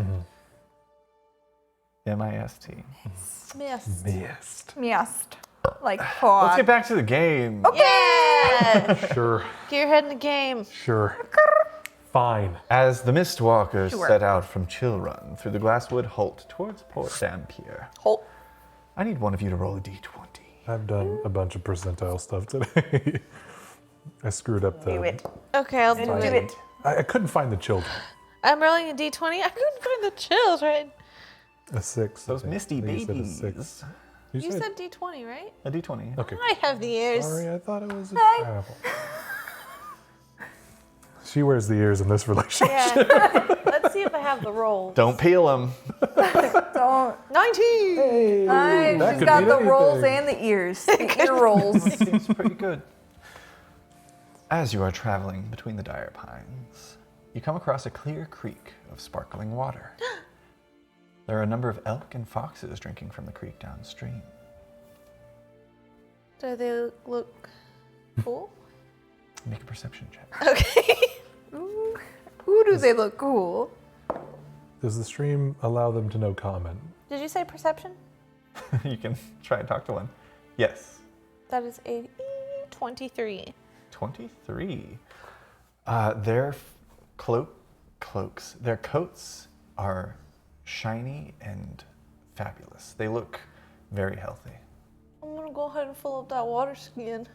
M-I-S-T. Missed. Missed. Missed. Like Let's pod. get back to the game. Yeah! Sure. Get your head in the game. Sure. Fine. As the Mistwalkers Sure. set out from Chillrun through the Glasswood Holt towards Port Dampier, Holt. I need one of you to roll a d20. I've done a bunch of percentile stuff today. I screwed up the. Do it. Okay, I'll do Do it. it. I couldn't find the children. I'm rolling a d20. I couldn't find the children. A 6. I Those think. misty I think you said a babies. 6. You said d20, right? A d20. Okay. I have the ears. Sorry, I thought it was a travel. She wears the ears in this relationship. Yeah. Let's see if I have the roll. Don't peel them. Don't. 19! Hey, Nice. that She's could got mean the rolls anything. and the ears. The ear rolls. Seems pretty good. As you are traveling between the dire pines, you come across a clear creek of sparkling water. There are a number of elk and foxes drinking from the creek downstream. Do they look cool? Make a perception check. Okay. Ooh, do they look cool? Does the stream allow them to know comment? Did you say perception? You can try and talk to one. Yes. That is a 23. 23. Their cloaks, their coats are shiny and fabulous. They look very healthy. I'm gonna go ahead and fill up that water skin.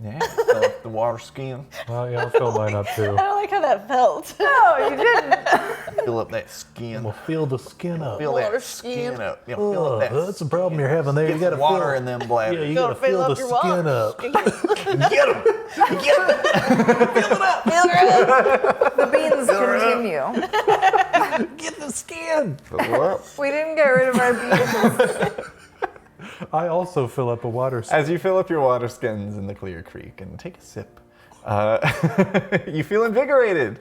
Yeah, fill up the water skin. Well, yeah, I'll fill mine up too. I don't like how that felt. No, you didn't. Fill up that skin. We'll fill the skin up. Fill Water that skin. skin up. Yeah, fill up that. That's the problem you're having there. Get You gotta some water fill, in them bladders. Yeah, you Gotta gotta fill the fill up your skin water. up. Get them! Get them! Fill it up! Feel good. The beans continue. Get the skin. Fill it up. We didn't get rid of our beans. I also fill up a water skin. As you fill up your water skins in the clear creek and take a sip, you feel invigorated,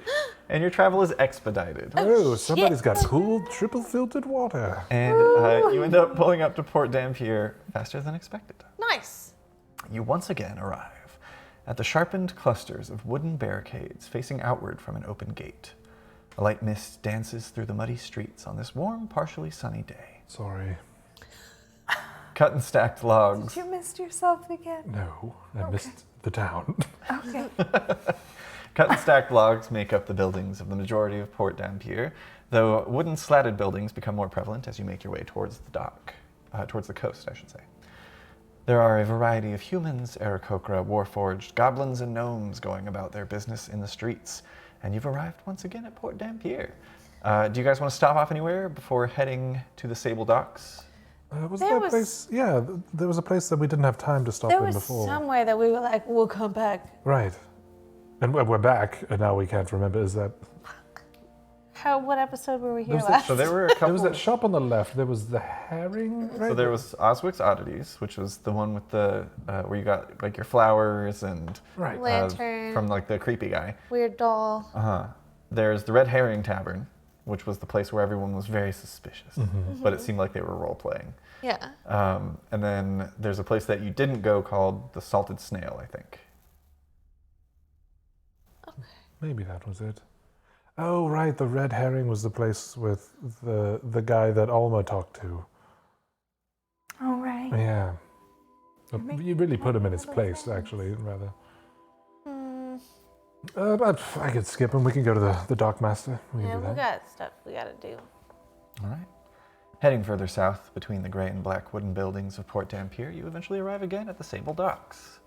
and your travel is expedited. Oh, somebody's got cool triple filtered water. And you end up pulling up to Port Dampier faster than expected. Nice. You once again arrive at the sharpened clusters of wooden barricades facing outward from an open gate. A light mist dances through the muddy streets on this warm, partially sunny day. Sorry. Cut and stacked logs. You missed yourself again. No, I missed the town. Okay. Cut and stacked logs make up the buildings of the majority of Port Dampier, though wooden slatted buildings become more prevalent as you make your way towards the dock, towards the coast, I should say. There are a variety of humans, Aarakocra, warforged, goblins, and gnomes going about their business in the streets, and you've arrived once again at Port Dampier. Do you guys want to stop off anywhere before heading to the Sable Docks? Was There that was- place? Yeah, there was a place that we didn't have time to stop There in was before. somewhere that we were like, we'll come back. Right. And we're back, and now we can't remember. Is that... What episode were we here There's that- last? So there were a There couple. was that shop on the left. There was the herring, right? So there was Oswick's Oddities, which was the one with the where you got like your flowers and Right. Lantern. from like the creepy guy. Weird doll. There's the Red Herring Tavern, which was the place where everyone was very suspicious, but it seemed like they were role playing. Yeah. And then there's a place that you didn't go called the Salted Snail, I think. Maybe that was it. Oh, right. The red herring was the place with the guy that Alma talked to. Oh, right. Yeah. You really put him in his place, actually, rather. But I could skip him. We can go to the Dockmaster. We can Yeah, do we that. got stuff we gotta do. All right. Heading further south between the gray and black wooden buildings of Port Dampier, you eventually arrive again at the Sable Docks.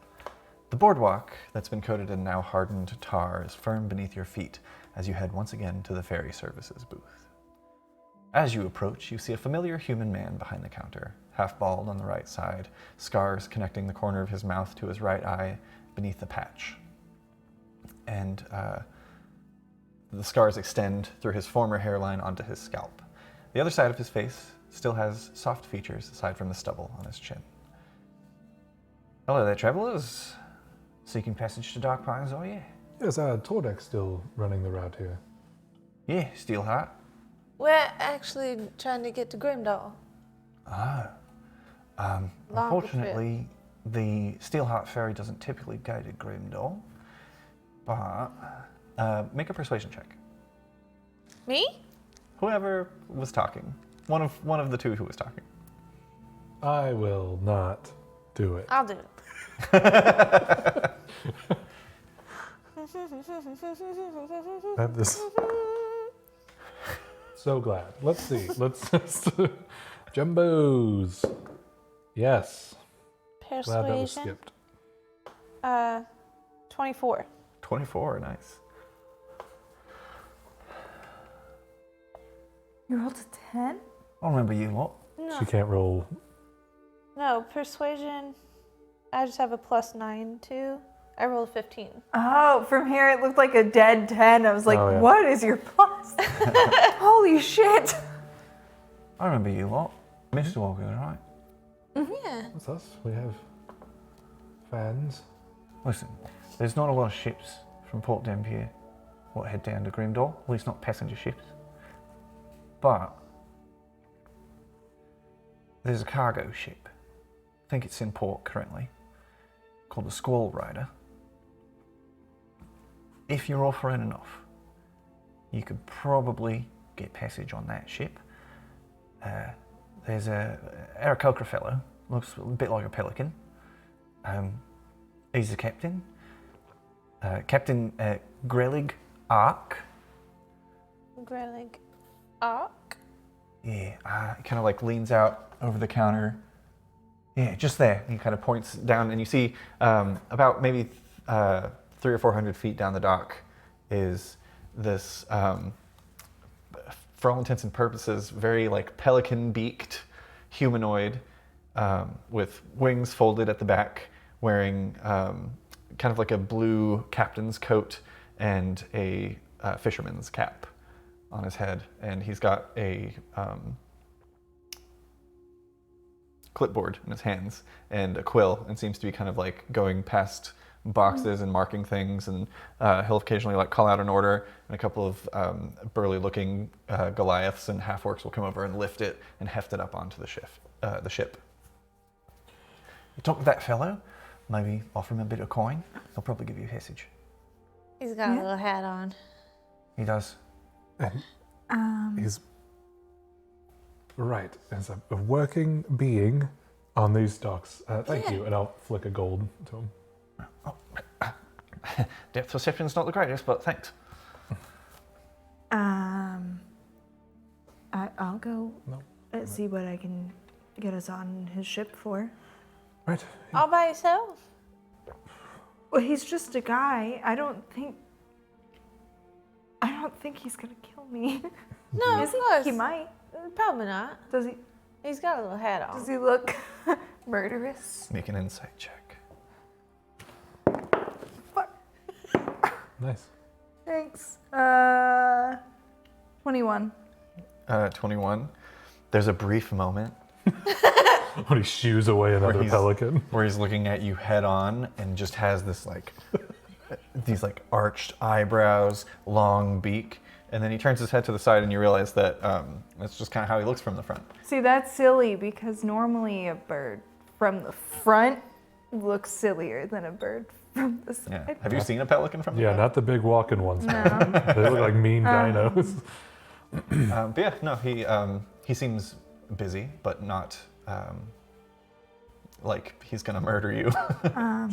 The boardwalk that's been coated in now hardened tar is firm beneath your feet as you head once again to the ferry services booth. As you approach, you see a familiar human man behind the counter, half bald on the right side, scars connecting the corner of his mouth to his right eye beneath the patch. And the scars extend through his former hairline onto his scalp. The other side of his face still has soft features aside from the stubble on his chin. Hello there, travelers. Seeking passage to Dark Pines, are you? Yes, Tordek's still running the route here. Yeah, Steelheart. We're actually trying to get to Grimdahl. Unfortunately, the Steelheart ferry doesn't typically go to Grimdahl, but make a persuasion check. Me? Whoever was talking, one of the two who was talking. I will not do it. I'll do it. That is so glad. Let's see. Let's Jumbos. Yes. Glad that was Persuasion. skipped. 24. 24, nice. You rolled a 10? I'll remember you lot. She can't roll. No, persuasion. I just have a +9 too. I rolled 15. Oh, from here it looked like a dead 10. I was like, Oh, yeah. what is your plus? Holy shit. I remember you lot. Mr. Walker, right? Yeah. That's us. We have fans. Listen, there's not a lot of ships from Port Dampier what head down to Grimdahl, at least not passenger ships. But there's a cargo ship. I think it's in port currently, called the Squall Rider. If you're offering enough, you could probably get passage on that ship. There's a Aarakocra fellow, looks a bit like a pelican. He's the captain. Captain Grelig Ark. Grelig. Ark? Yeah, he kind of like leans out over the counter. Yeah, just there. He kind of points down, and you see about maybe 300 or 400 feet down the dock is this, for all intents and purposes, very like pelican-beaked humanoid with wings folded at the back, wearing kind of like a blue captain's coat and a fisherman's cap on his head, and he's got a clipboard in his hands and a quill, and seems to be kind of like going past boxes and marking things, and he'll occasionally like call out an order, and a couple of burly-looking Goliaths and half-orcs will come over and lift it and heft it up onto the ship. You talk to that fellow, maybe offer him a bit of coin, he'll probably give you a passage. He's got a little hat on. He does. He's right. As a working being on these docks. Thank you, and I'll flick a gold to him. Depth perception's not the greatest, but thanks. I'll go No. see what I can get us on his ship for. Right. All by yourself? Well, he's just a guy. I don't think he's gonna kill me. No, of course. He might. Probably not. Does he? He's got a little hat on. Does he look murderous? Make an insight check. Fuck. Nice. Thanks. 21. 21. There's a brief moment When he shoos away another pelican. where he's looking at you head on and just has this like these like arched eyebrows, long beak, and then he turns his head to the side and you realize that that's just kind of how he looks from the front. See, that's silly because normally a bird from the front looks sillier than a bird from the side. Yeah. Have you seen a pelican from the Yeah, front? not the big walking ones. No. They look like mean dinos. But yeah, no, he seems busy, but not like he's gonna murder you.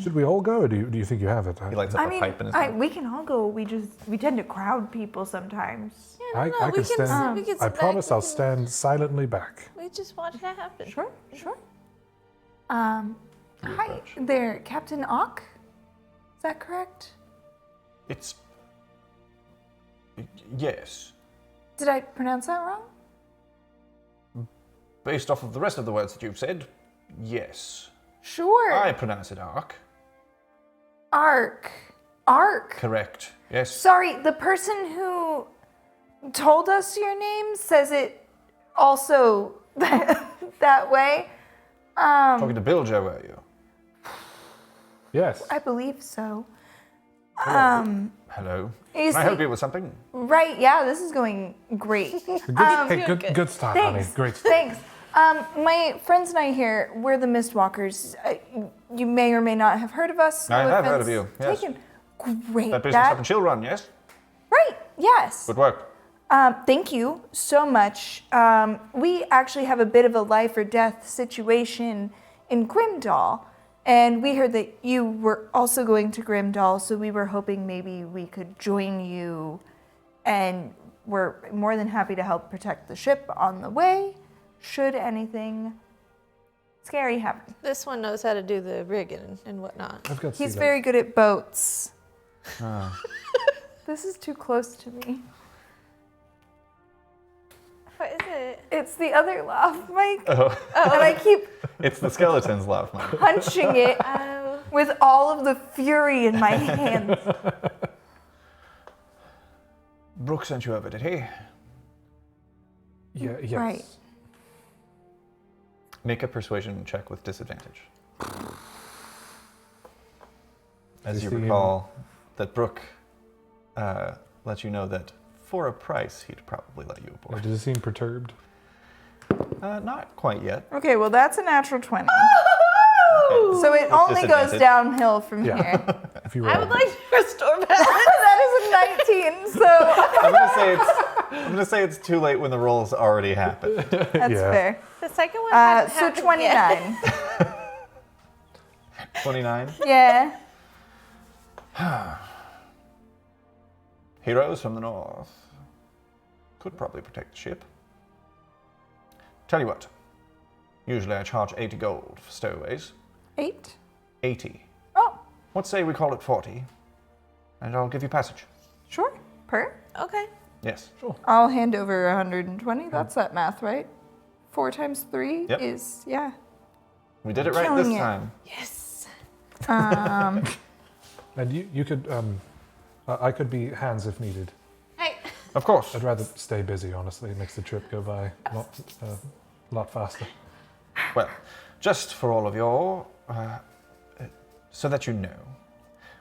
Should we all go, or do you think you have it? He lights up a pipe in his mouth. we can all go. We tend to crowd people sometimes. Yeah, I we can stand. we can I sit promise back, I'll we can- stand silently back. We just watch it happen. Sure. Hi there, Captain Ock. Is that correct? It's yes. Did I pronounce that wrong? Based off of the rest of the words that you've said, yes. Sure. I pronounce it arc. Arc. Correct. Yes. Sorry, the person who told us your name says it also that way. Talking to Bill Joe, were you? Yes. I believe so. Hello. You Can I help see- you with something? Right, yeah, this is going great. Good start, honey. Thanks. Great start. Thanks. My friends and I here, we're the Mistwalkers. You may or may not have heard of us. I No have heard offense of you, yes. taken. Great. That business up in Chillrun, yes? Right, yes. Good work. Thank you so much. We actually have a bit of a life or death situation in Grimdahl, and we heard that you were also going to Grimdahl, so we were hoping maybe we could join you, and we're more than happy to help protect the ship on the way, should anything scary happen. This one knows how to do the rigging and whatnot. I've got He's sea very good at boats. This is too close to me. What is it? It's the other laugh mic, Oh, and I keep it's the skeleton's laugh, man. punching it Oh, with all of the fury in my hands. Brooke sent you over, did he? Yeah, yes. Right. Make a persuasion check with disadvantage. As you Is he- recall, that Brooke let you know that for a price, he'd probably let you aboard. Does it seem perturbed? Not quite yet. Okay, well that's a natural 20. So it only goes disadvantage. downhill from Yeah. here. If you I roll. would like to restore balance. That is a 19, so I'm gonna say it's too late when the roll's already happened. that's Yeah. fair. The second one hadn't So happened 29. yet. 29. Yeah. Heroes from the north could probably protect the ship. Tell you what, usually I charge 80 gold for stowaways. 8? 80. Oh, What say we call it 40? And I'll give you passage. sure. Per. Okay. Yes. I'll hand over 120. That's that math, right? 4 times 3 Yep. is, yeah. We did it right Killing this it. time. Yes. And you could, I could be hands if needed. Hey. Of course. I'd rather stay busy, honestly. It makes the trip go by a lot faster. Well, just for all of your, so that you know,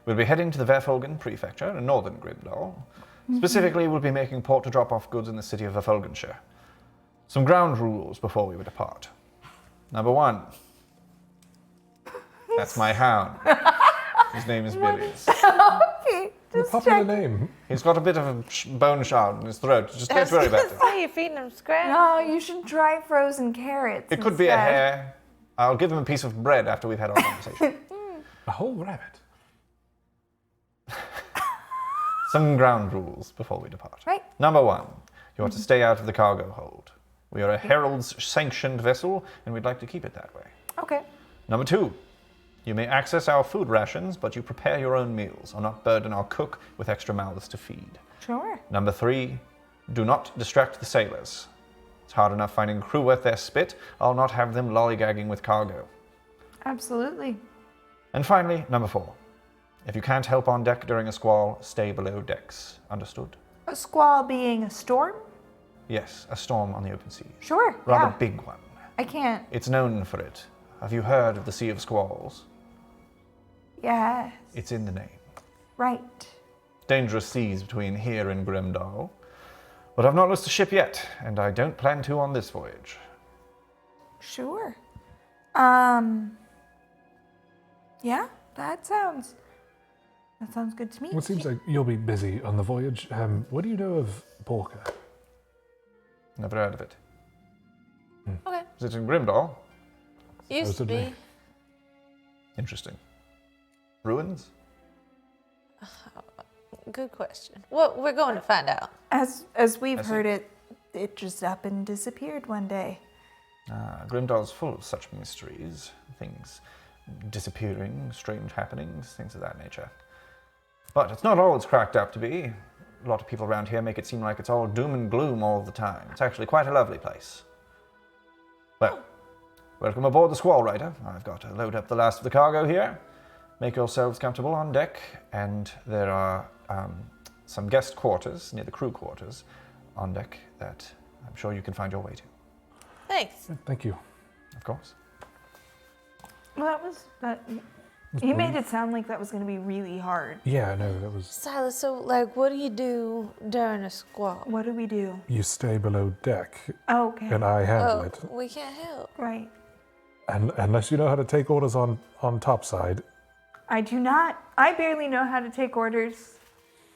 we'll be heading to the Verfolgen Prefecture in northern Grimdahl. Specifically, we'll be making port to drop off goods in the city of Verfolgenshire. Some ground rules before we would depart. Number 1, that's my hound. His name is Billy's. Okay, just Popular check. name. He's got a bit of a bone shard in his throat. Just don't worry about it. Say you're feeding him scraps. No, you should try frozen carrots. It could be a instead. hare. I'll give him a piece of bread after we've had our conversation. A whole rabbit. Some ground rules before we depart. Right. Number 1, you are to stay out of the cargo hold. We are a Herald's sanctioned vessel, and we'd like to keep it that way. Okay. Number 2, you may access our food rations, but you prepare your own meals, or not burden our cook with extra mouths to feed. Sure. Number 3, do not distract the sailors. It's hard enough finding crew worth their spit. I'll not have them lollygagging with cargo. Absolutely. And finally, number 4, If you can't help on deck during a squall, stay below decks. Understood? A squall being a storm? Yes, a storm on the open sea. Sure. Rather yeah. big one. I can't. It's known for it. Have you heard of the Sea of Squalls? Yes. It's in the name. Right. Dangerous seas between here and Grimdahl. But I've not lost a ship yet, and I don't plan to on this voyage. Sure. Yeah, that sounds good to me. Well, it seems like you'll be busy on the voyage. What do you know of Porker? Never heard of it. Okay. Is it in Grimdahl? Used to be. Supposedly. Interesting. Ruins? Good question. Well, we're going to find out. As we've I see. heard it just up and disappeared one day. Grimdahl's full of such mysteries. Things disappearing, strange happenings, things of that nature. But it's not all it's cracked up to be. A lot of people around here make it seem like it's all doom and gloom all the time. It's actually quite a lovely place. Well, welcome aboard the Squall Rider. I've got to load up the last of the cargo here. Make yourselves comfortable on deck, and there are some guest quarters near the crew quarters on deck that I'm sure you can find your way to. Thanks. Thank you. Of course. Well, he made it sound like that was going to be really hard. Yeah, no, that was... Silas, so, like, what do you do during a squall? What do we do? You stay below deck, Okay. and I handle it. We can't help. Right. And unless you know how to take orders on topside. I do not. I barely know how to take orders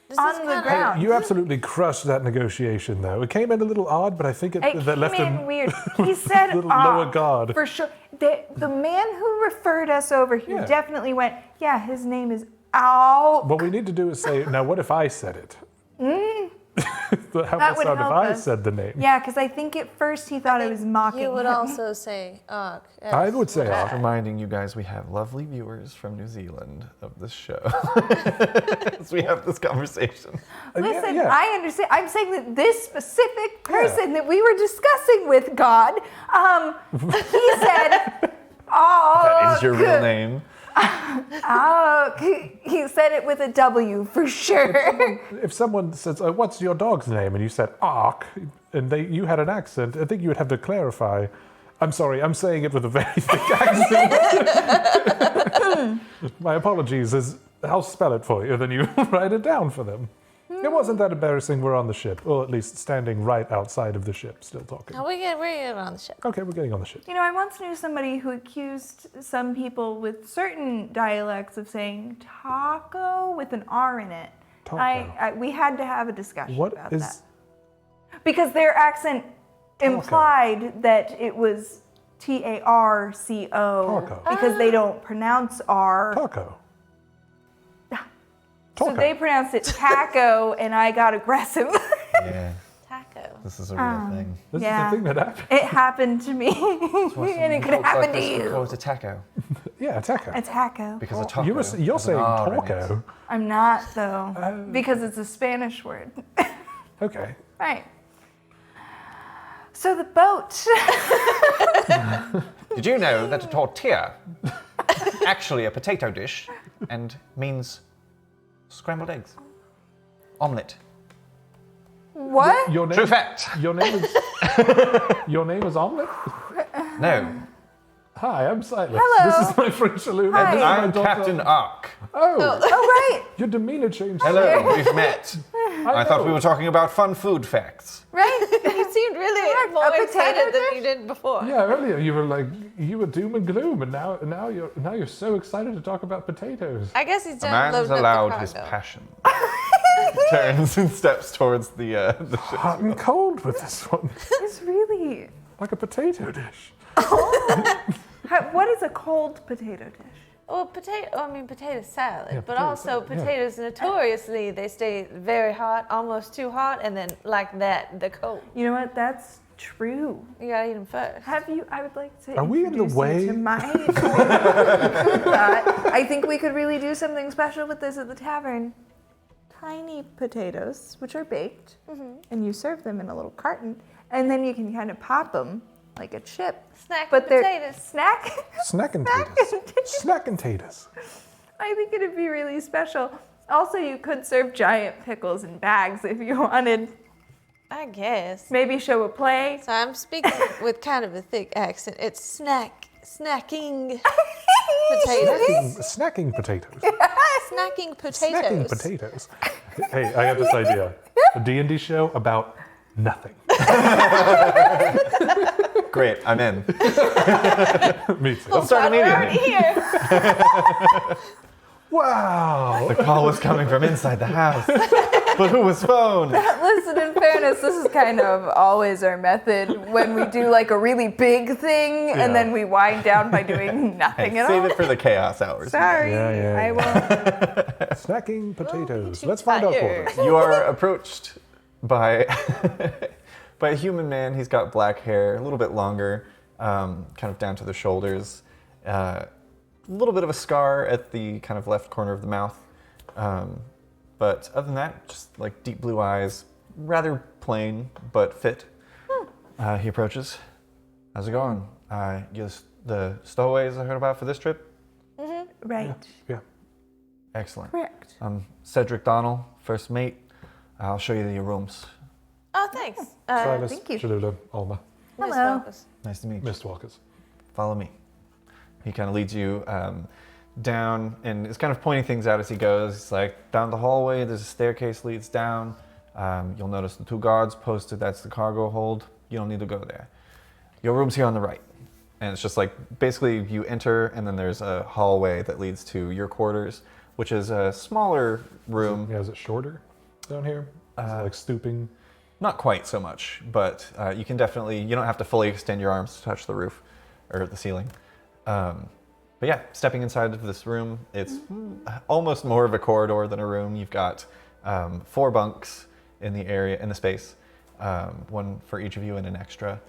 This is on the kinda- ground. You absolutely crushed that negotiation, though. It came in a little odd, but I think It that left came in him weird. He said a little lower "Ah," guard. for sure. The man who referred us over here Yeah. definitely went, yeah, his name is Al. What we need to do is say, now what if I said it? How That would would it sound if help I us. said the name? Yeah, because I think at first he thought I was mocking You would him. also say Ark. I would say Ark. Reminding you guys, we have lovely viewers from New Zealand of this show. As we have this conversation. Listen, yeah. I understand. I'm saying that this specific person that we were discussing with God, he said, "Oh, That is your real name. oh," he said it with a W for sure. If someone says, what's your dog's name? And you said Ark, and you had an accent, I think you would have to clarify. I'm sorry, I'm saying it with a very thick accent. My apologies. I'll spell it for you, then you write it down for them. It wasn't that embarrassing. We're on the ship, or at least standing right outside of the ship, still talking. We're getting on the ship. Okay, we're getting on the ship. You know, I once knew somebody who accused some people with certain dialects of saying taco with an R in it. Taco. We had to have a discussion What about is that. Because their accent implied that it was Tarco. Taco. Because they don't pronounce R. Taco? So Taco. they pronounced it taco, and I got aggressive. Yeah, Taco. this is a real thing. This Yeah. is the thing that happened. It happened to me, and it could happen to you. Oh, it's a taco. Yeah, taco. A taco. Because a taco. You're has saying an R in it. taco. I'm not, though, because it's a Spanish word. Okay. Right. So the boat. Did you know that a tortilla actually a potato dish and means scrambled eggs? Omelette. What? Your name, True fact. Your name is Your name is Omelette? No. Hi, I'm Silas. Hello. This is my French saloon. Hi. This is my I'm daughter. Captain Ark. Oh, Oh, right. your demeanor changed. Hello, we've met. I thought know. we were talking about fun food facts. Right. You seemed really more potato excited than dish? you did before. Yeah, earlier you were doom and gloom, and now you're so excited to talk about potatoes. I guess he's A done man's loading allowed up the his cargo. passion. Turns and steps towards the ship. Hot and cold with this one, It's really. like a potato dish. What is a cold potato dish? Well, potato salad, Yeah, but potato also salad, yeah. potatoes notoriously they stay very hot, almost too hot, and then like that, the cold. You know what? That's true. You gotta eat them first. Have you? I would like to. Are we in the introduce way? you to my food thought. I think we could really do something special with this at the tavern. Tiny potatoes, which are baked, and you serve them in a little carton, and then you can kind of pop them like a chip. Snack But with they're potatoes. snack. Snack and taters. Snack and taters. I think it'd be really special. Also, you could serve giant pickles in bags if you wanted. I guess. Maybe show a play. So I'm speaking with kind of a thick accent. It's snacking potatoes. Snacking potatoes. Snacking potatoes. Snacking potatoes. Hey, I got this idea. A D&D show about nothing. Great, I'm in. Me too. Let's start We're immediately. already here. Wow. The call was coming from inside the house. But who was phoned? Listen, in fairness, this is kind of always our method when we do like a really big thing and then we wind down by doing nothing at Save all. it for the chaos hours. Sorry, Yeah. I won't. Snacking potatoes. too Let's find out for tired. us. You are approached by by a human man. He's got black hair, a little bit longer, kind of down to the shoulders. A little bit of a scar at the kind of left corner of the mouth. But other than that, just like deep blue eyes, rather plain but fit. He approaches. How's it going? The stowaways I heard about for this trip? Right. Yeah. Excellent. Correct. I'm Cedric Donnell, first mate. I'll show you your rooms. Oh, thanks. Silas, thank you. Cholula, Alma, Miss Hello. Walkers. Nice to meet you. Mist Walkers. Follow me. He kind of leads you down and is kind of pointing things out as he goes. It's like, down the hallway, there's a staircase leads down. You'll notice the 2 guards posted, that's the cargo hold. You don't need to go there. Your room's here on the right. And it's just like, basically you enter and then there's a hallway that leads to your quarters, which is a smaller room. Yeah, is it shorter down here? Is it like stooping? Not quite so much, but you can definitely, you don't have to fully extend your arms to touch the roof or the ceiling. But yeah, stepping inside of this room, it's almost more of a corridor than a room. You've got 4 bunks in the area, in the space, 1 for each of you and an extra.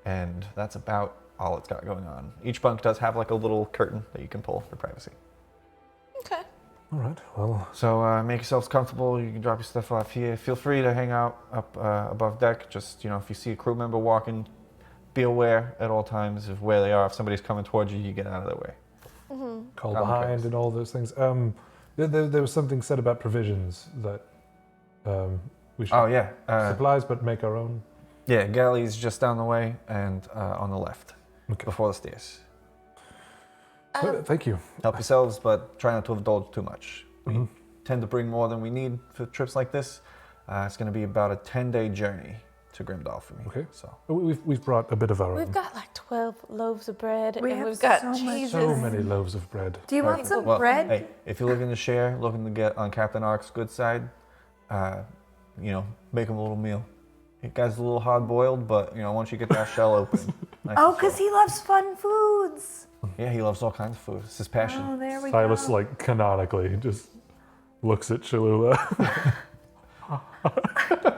And that's about all it's got going on. Each bunk does have like a little curtain that you can pull for privacy. Okay. All right, well, So make yourselves comfortable. You can drop your stuff off here. Feel free to hang out up above deck. Just, if you see a crew member walking, be aware at all times of where they are. If somebody's coming towards you, you get out of their way. call Common behind prayers. and all those things. There was something said about provisions that we should Oh yeah, supplies, but make our own. yeah. Galley's just down the way and on the left, Okay. before the stairs. Thank you. Help yourselves, but try not to indulge too much. We tend to bring more than we need for trips like this. It's going to be about a 10-day journey to Grimdahl for me. Okay. So We've brought a bit of our We've own. got like 12 loaves of bread, We and have we've got so much- cheeses. So many loaves of bread. Do you want some well, bread? hey, if you're looking to share, looking to get on Captain Ark's good side, make him a little meal. The guy's a little hard boiled, but once you get that shell open. Nice Oh, and because slow. he loves fun foods. Yeah, he loves all kinds of food. It's his passion. Oh, there we Silas, go. like canonically, just looks at Cholula.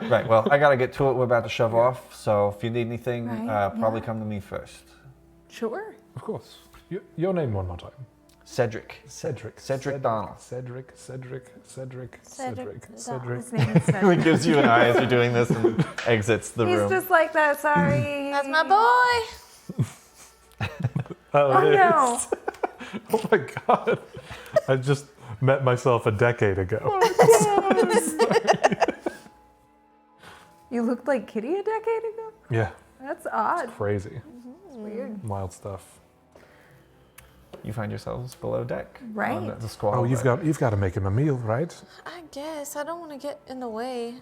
Right, well, I gotta get to it. We're about to shove off, so if you need anything, Right, probably come to me first. Sure. Of course. Your name one more time. Cedric. Cedric Donnell. Cedric. Cedric His name is Cedric. He gives you an eye as you're doing this and exits the He's room. just like that, sorry. That's my boy. Oh no. Oh my god. I just met myself a decade ago. You looked like Kitty a decade ago? Yeah, That's odd. crazy. It's weird. Wild stuff. You find yourselves below deck. Right. On the squall. Oh, you've got to make him a meal, right? I guess. I don't want to get in the way.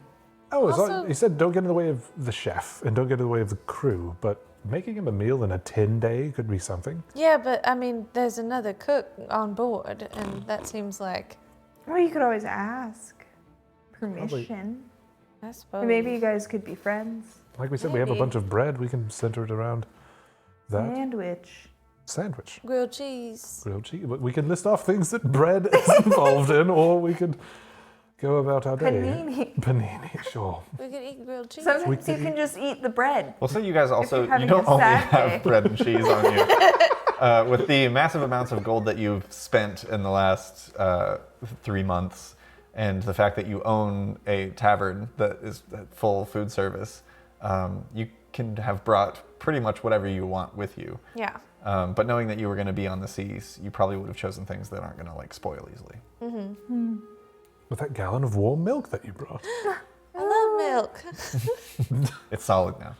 Oh, Also- he said don't get in the way of the chef and don't get in the way of the crew, but making him a meal in a 10-day could be something. Yeah, but I mean, there's another cook on board, and that seems like, Well, you could always ask permission. I suppose. Or maybe you guys could be friends. Like we said, we have a Maybe. bunch of bread. We can center it around that Sandwich. sandwich. Grilled cheese. Grilled cheese. We can list off things that bread is involved in, or we could go about our day. Panini. Panini, sure. We could eat grilled cheese. Sometimes you can just eat the bread. Well, so you guys also, you're having you don't a only sad have day. bread and cheese on you. With the massive amounts of gold that you've spent in the last 3 months, and the fact that you own a tavern that is full food service, you can have brought pretty much whatever you want with you. Yeah. But knowing that you were going to be on the seas, you probably would have chosen things that aren't going to like spoil easily. With that gallon of warm milk that you brought. I love milk. It's solid now.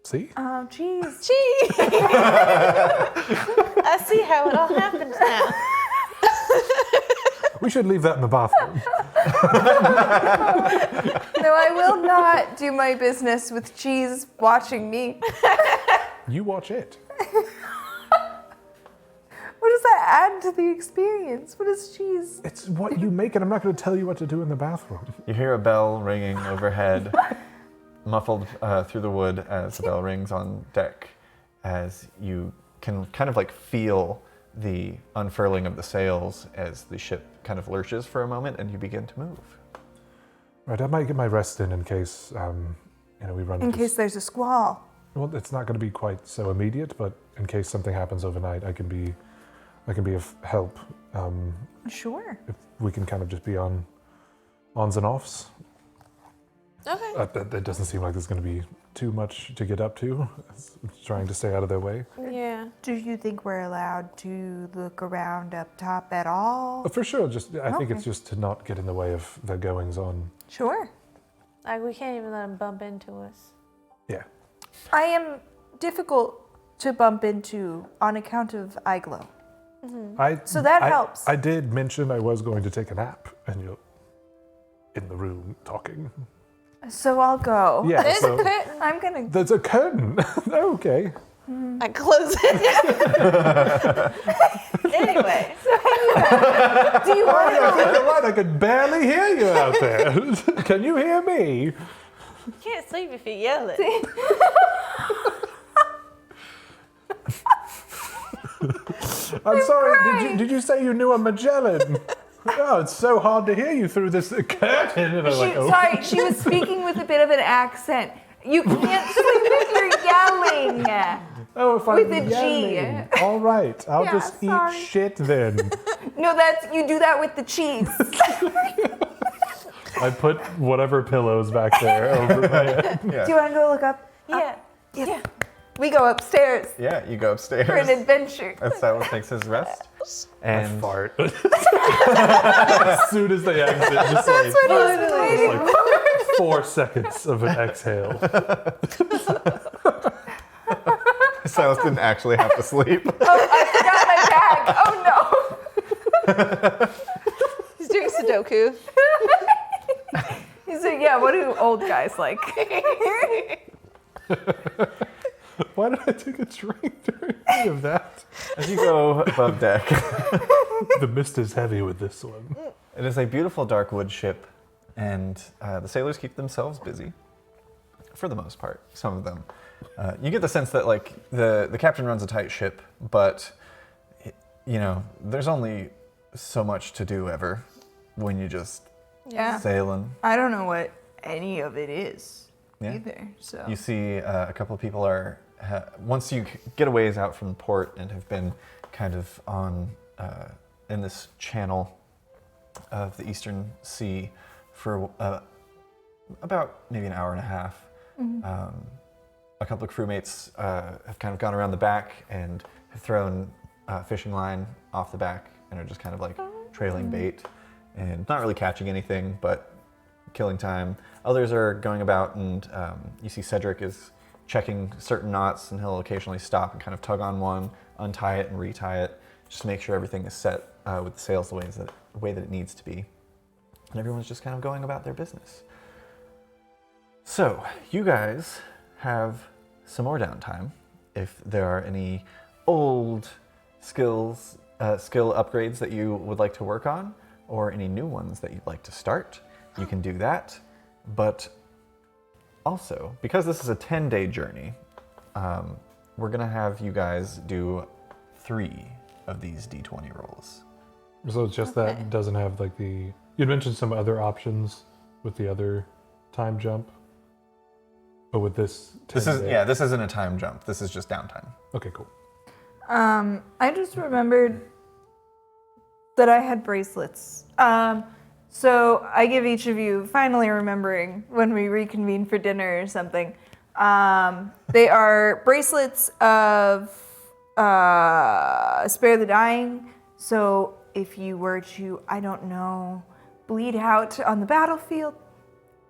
See? Oh, jeez. Gee. I see how it all happens now. We should leave that in the bathroom. No, I will not do my business with cheese watching me. You watch it. What does that add to the experience? What is cheese? It's what you make, and I'm not going to tell you what to do in the bathroom. You hear a bell ringing overhead, muffled through the wood as the bell rings on deck, as you can kind of like feel the unfurling of the sails as the ship kind of lurches for a moment and you begin to move. Right, I might get my rest in case, we run In case there's a squall. Well, it's not going to be quite so immediate, but in case something happens overnight, I can be of help. Sure. If we can kind of just be on ons and offs. Okay. That doesn't seem like there's going to be too much to get up to. Trying to stay out of their way. Yeah. Do you think we're allowed to look around up top at all? For sure. I think Okay. it's just to not get in the way of their goings on. Sure. Like, we can't even let them bump into us. Yeah. I am difficult to bump into on account of eye glow. So that helps. I did mention I was going to take a nap, and you're in the room talking. So I'll go. Yeah. There's so a curtain. I'm gonna. there's a curtain. Okay. I close it. Anyway. Do you want to? I think you're right. I could barely hear you out there. Can you hear me? You can't sleep if you yell it. I'm sorry. Did you say you knew a Magellan? Oh, it's so hard to hear you through this curtain. And I'm like, oh. Sorry, she was speaking with a bit of an accent. You can't sleep if you're yelling. Oh, if I'm with a G. yelling. All right, I'll Yeah, just sorry. eat shit then. No, you do that with the cheese. I put whatever pillows back there over my head. Do you want to go look up? Yeah. Yeah. We go upstairs Yeah, you go upstairs. for an adventure. As Silas takes his rest. And Fart. As soon as they exit, just like, That's what I was waiting like 4 seconds of an exhale. Silas didn't actually have to sleep. I forgot my bag. Oh no. He's doing Sudoku. He's like, yeah, what do old guys like? Why did I take a drink during any of that? As you go above deck, The mist is heavy with this one. it is a beautiful dark wood ship, and the sailors keep themselves busy, for the most part, some of them. You get the sense that like the captain runs a tight ship, but there's only so much to do ever when you just Yeah. sailing. I don't know what any of it is Yeah. either. So You see a couple of people are, once you get a ways out from port and have been kind of on, in this channel of the Eastern Sea for about maybe an hour and a half, a couple of crewmates have kind of gone around the back and have thrown fishing line off the back and are just kind of like trailing bait and not really catching anything, but killing time. Others are going about, and you see Cedric is checking certain knots, and he'll occasionally stop and kind of tug on one, untie it and retie it, just to make sure everything is set with the sails the way that it needs to be. And everyone's just kind of going about their business. So, you guys have some more downtime. If there are any old skill upgrades that you would like to work on, or any new ones that you'd like to start, you can do that. But also, because this is a 10-day journey, we're gonna have you guys do 3 of these D20 rolls. So it's just that doesn't have like the... You'd mentioned some other options with the other time jump. But with this... This isn't a time jump. This is just downtime. Okay, cool. I just remembered that I had bracelets. So I give each of you, finally remembering when we reconvene for dinner or something, they are bracelets of spare the dying. So if you were to, I don't know, bleed out on the battlefield,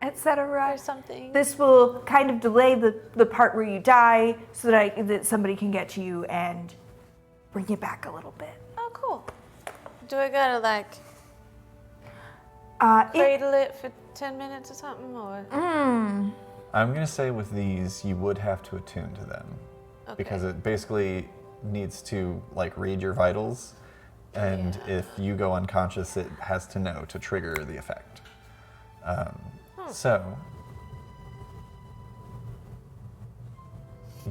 etc. Or something. This will kind of delay the part where you die so that somebody can get to you and bring you back a little bit. Oh, cool. Do I gotta like It, cradle it for 10 minutes or something, or? I'm gonna say with these, you would have to attune to them because it basically needs to like read your vitals, and if you go unconscious, it has to know to trigger the effect. So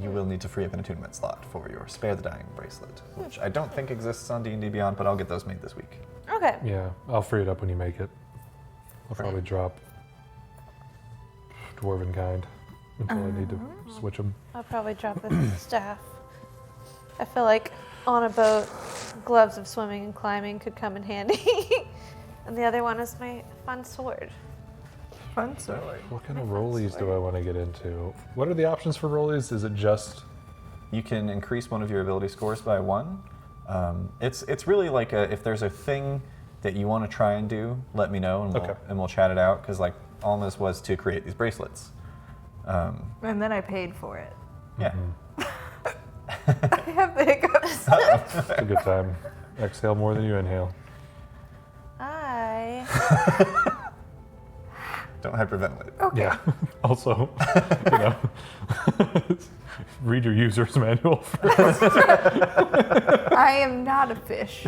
you will need to free up an attunement slot for your Spare the Dying bracelet, which I don't think exists on D&D Beyond, but I'll get those made this week. Okay. Yeah, I'll free it up when you make it. I'll probably drop Dwarven kind until I need to switch them. I'll probably drop the staff. I feel like on a boat, gloves of swimming and climbing could come in handy. And the other one is my fun sword. fun sword. What kind of rollies do I want to get into? What are the options for rollies? Is it just... You can increase one of your ability scores by 1. It's really like if there's a thing that you want to try and do, let me know and we'll chat it out, because like all this was to create these bracelets. And then I paid for it. Yeah. I have the hiccups. It's a good time. Exhale more than you inhale. Don't hyperventilate. Okay. Yeah. Also, read your user's manual first. I am not a fish.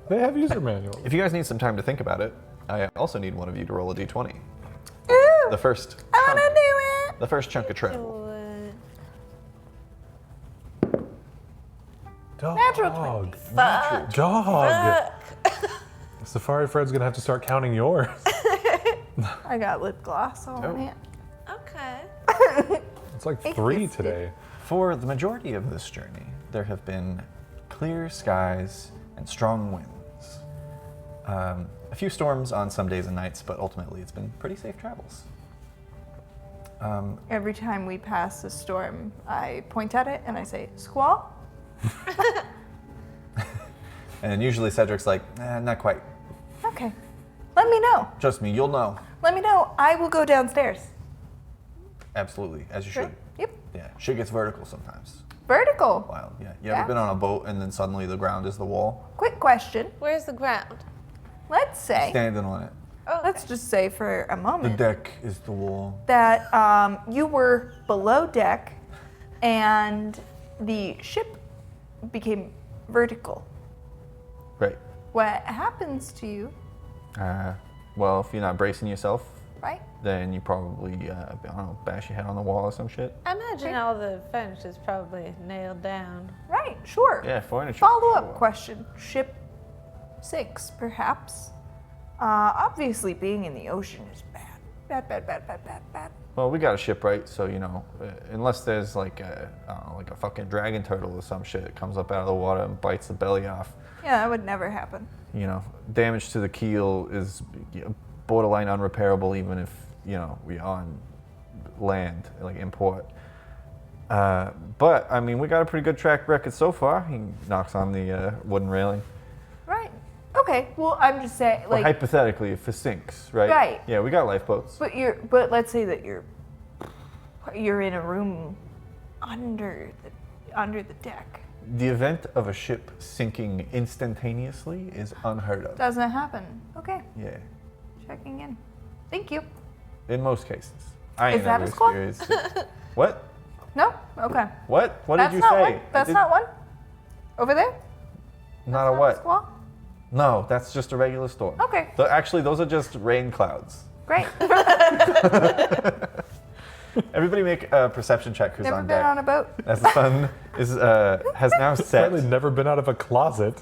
They have user manuals. If you guys need some time to think about it, I also need one of you to roll a d20. Ooh, The first I chunk, want to do it. the first chunk of travel. Dog. Natural 20. Dog. Safari Fred's gonna have to start counting yours. I got lip gloss on Oh. it. Okay. It's like 3 today. For the majority of this journey, there have been clear skies and strong winds. A few storms on some days and nights, but ultimately it's been pretty safe travels. Every time we pass a storm, I point at it and I say, squall? And usually Cedric's like, not quite. Okay. Let me know. Trust me, you'll know. Let me know. I will go downstairs. Absolutely, as you should. Yep. Yeah, shit gets vertical sometimes. Vertical. Wild, yeah. You Yeah. ever been on a boat and then suddenly the ground is the wall? Quick question. Where's the ground? Let's say, Standing on it. Oh, let's just say for a The moment deck is the wall. that you were below deck and the ship became vertical. Right. What happens to you, Well, if you're not bracing yourself, right? then you probably, I don't know, bash your head on the wall or some shit. I imagine all the furniture is probably nailed down. Right, sure. Yeah, furniture. Follow-up sure. question. Ship sinks, perhaps. Obviously, being in the ocean is bad. Bad. Well, we got a shipwright, so unless there's like a fucking dragon turtle or some shit that comes up out of the water and bites the belly off, Yeah, that would never happen. damage to the keel is borderline unrepairable, even if we on land, like in port. But I mean, we got a pretty good track record so far. He knocks on the wooden railing. Right. Okay. Well, I'm just saying, Well, like, hypothetically, if it sinks, right? Right. Yeah, we got lifeboats. but let's say that you're in a room under the deck. The event of a ship sinking instantaneously is unheard of. Doesn't happen. Okay. Yeah, Checking in. Thank you. in most cases. I Is ain't that never a squad? experienced it. What? No. Okay. What? What That's did you not say? one. That's not one. Over there. Not a Not what? squall? No, that's just a regular storm. Okay. Actually, those are just rain clouds. Great. Everybody make a perception check who's Never on been deck. on a boat. As the sun has now set. Apparently never been out of a closet.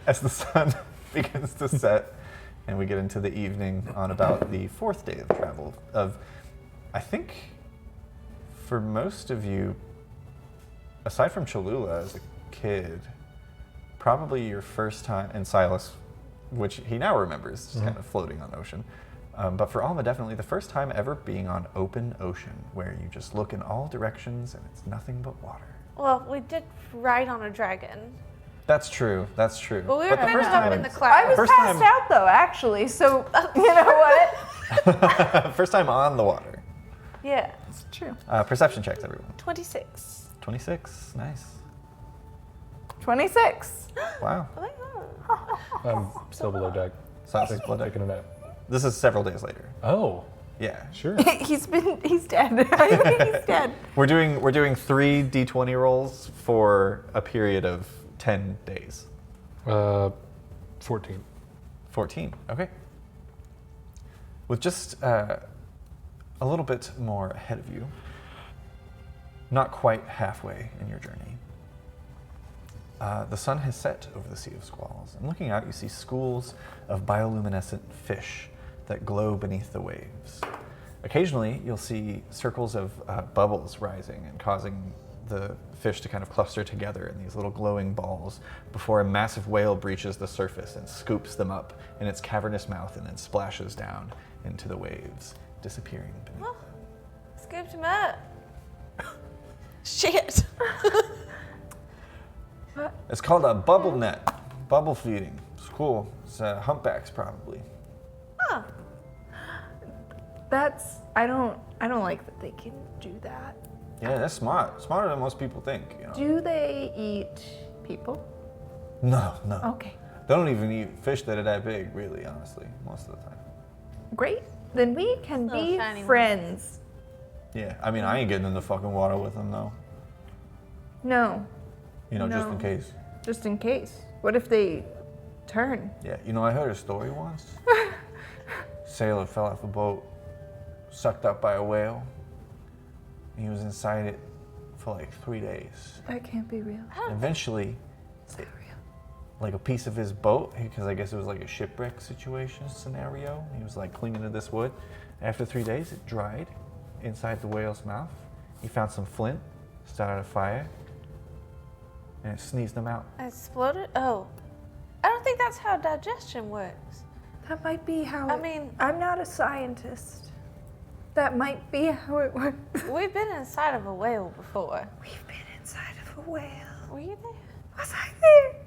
As the sun begins to set and we get into the evening on about the 4th day of travel I think for most of you, aside from Cholula as a kid, probably your first time, and Silas, which he now remembers, just kind of floating on ocean, But for Alma, definitely the first time ever being on open ocean, where you just look in all directions and it's nothing but water. Well, we did ride on a dragon. That's true. That's true. But we were the kind of up in the I clouds. was First passed time- out though, actually. So you know what? First time on the water. Yeah. It's true. Perception checks, everyone. 26. 26. Nice. 26. Wow. I'm still below deck. Sounds blood Taking a nap. This is several days later. Oh, Yeah. sure. He's dead. He's dead. We're doing 3 d20 rolls for a period of 10 days. 14. 14. Okay. With just a little bit more ahead of you, not quite halfway in your journey, the sun has set over the Sea of Squalls, and looking out, you see schools of bioluminescent fish that glow beneath the waves. Occasionally, you'll see circles of bubbles rising and causing the fish to kind of cluster together in these little glowing balls before a massive whale breaches the surface and scoops them up in its cavernous mouth and then splashes down into the waves, disappearing beneath them. Scooped him up. Shit. It's called a bubble net, bubble feeding. It's cool. It's humpbacks, probably. Huh. I don't like that they can do that. Yeah, that's smart. Smarter than most people think. You know. Do they eat people? No. Okay. They don't even eat fish that are that big, really, honestly, most of the time. Great. Then we can Little be shiny ones. friends. Yeah, I mean, I ain't getting in the fucking water with them, though. No, You know, just in No. case. just in case. What if they turn? Yeah, you know, I heard a story once. Sailor fell off a boat, sucked up by a whale. He was inside it for like 3 days. That can't be real. And eventually, It's not real. like a piece of his boat, because I guess it was like a shipwreck situation scenario. He was like clinging to this wood. After 3 days, it dried inside the whale's mouth. He found some flint, started a fire, and it sneezed him out. Exploded? Oh. I don't think that's how digestion works. That might be how. I mean- I'm not a scientist. That might be how it works. We've been inside of a whale before. We've been inside of a whale. Were you there? Was I there?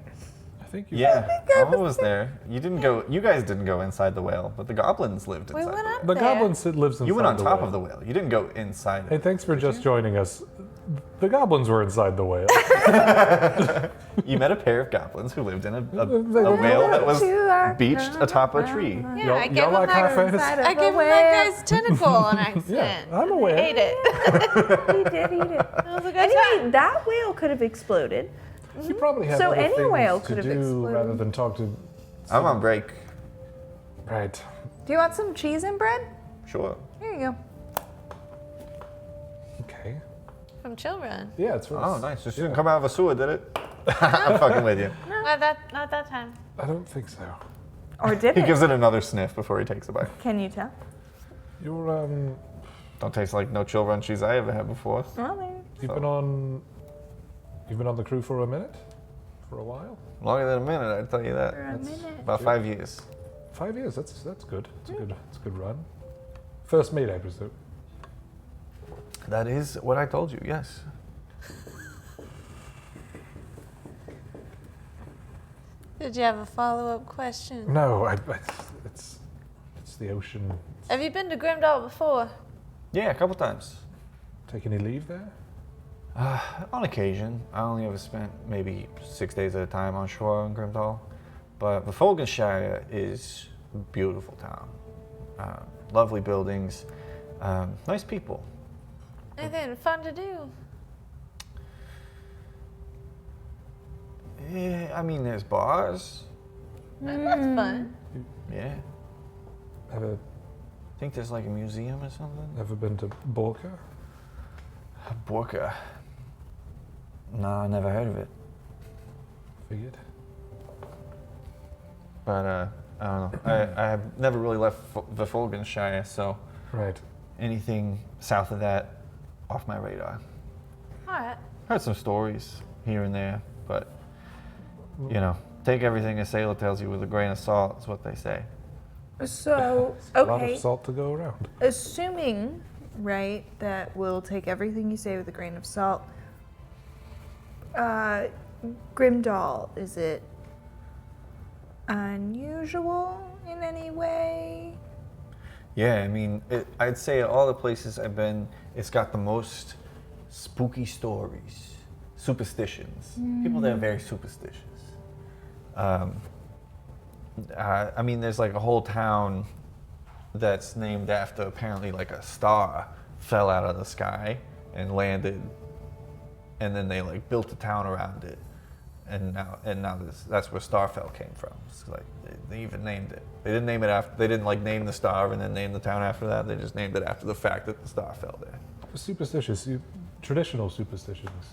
I think you. Yeah, think I Alma was there. You didn't go. You guys didn't go inside the whale, but the goblins lived We inside. went the up whale. The there. goblin lives inside You went on the top whale. of the whale. You didn't go inside. Hey, It. thanks for just joining us. The goblins were inside the whale. You met a pair of goblins who lived in a They- whale that was To our beached atop a tree. Yeah, Y'all- I gave y'all him like that. high fantasy? Inside of I a gave him whale. that guy's tentacle on accident. I'm aware. Ate it. He did eat it. It was a good Anyway, time. that whale could have exploded. You probably have So other any things whale to could have do exploded. rather than talk to. I'm on break. Right. Do you want some cheese and bread? Sure. Here you go. Okay. From Chillrun. Yeah, it's. Oh, nice. This didn't come out of a sewer, did it? I'm fucking with you. Not that time. I don't think so. Or did He it? gives it another sniff before he takes a bite. Can you tell? You're Don't taste like no Chillrun cheese I ever had before. Well, there. You've So- been on. You've been on the crew for a minute. For a while. Longer than a minute, I'd tell you that. For a minute. About 5 years. 5 years. That's good. It's a good run. First meet, I presume. That is what I told you, yes. Did you have a follow-up question? No, it's the ocean. Have you been to Grimdahl before? Yeah, a couple times. Take any leave there? On occasion. I only ever spent maybe 6 days at a time on shore in Grimdahl. But Befolgenshire is a beautiful town. Lovely buildings, nice people. Anything fun to do? Yeah, I mean, there's bars. That's fun. Yeah. Ever I think there's like a museum or something. been to Borka? Borka. No, I never heard of it. Figured. But I don't know. I have never really left Befolgenshire, so Right. anything south of that, off my radar. All right. Heard some stories here and there, but you know, take everything a sailor tells you with a grain of salt, is what they say. So, A lot okay. of salt to go around. Assuming, right, that we'll take everything you say with a grain of salt. Grimdahl, is it unusual in any way? Yeah, I mean, I'd say all the places I've been, it's got the most spooky stories, superstitions. People that are very superstitious. I mean, there's like a whole town that's named after apparently like a star fell out of the sky and landed, and then they like built a town around it, and now that's where Starfell came from. It's like they even named it. They didn't name it after. They didn't like name the star and then name the town after that. They just named it after the fact that the star fell there. Superstitious, traditional superstitions,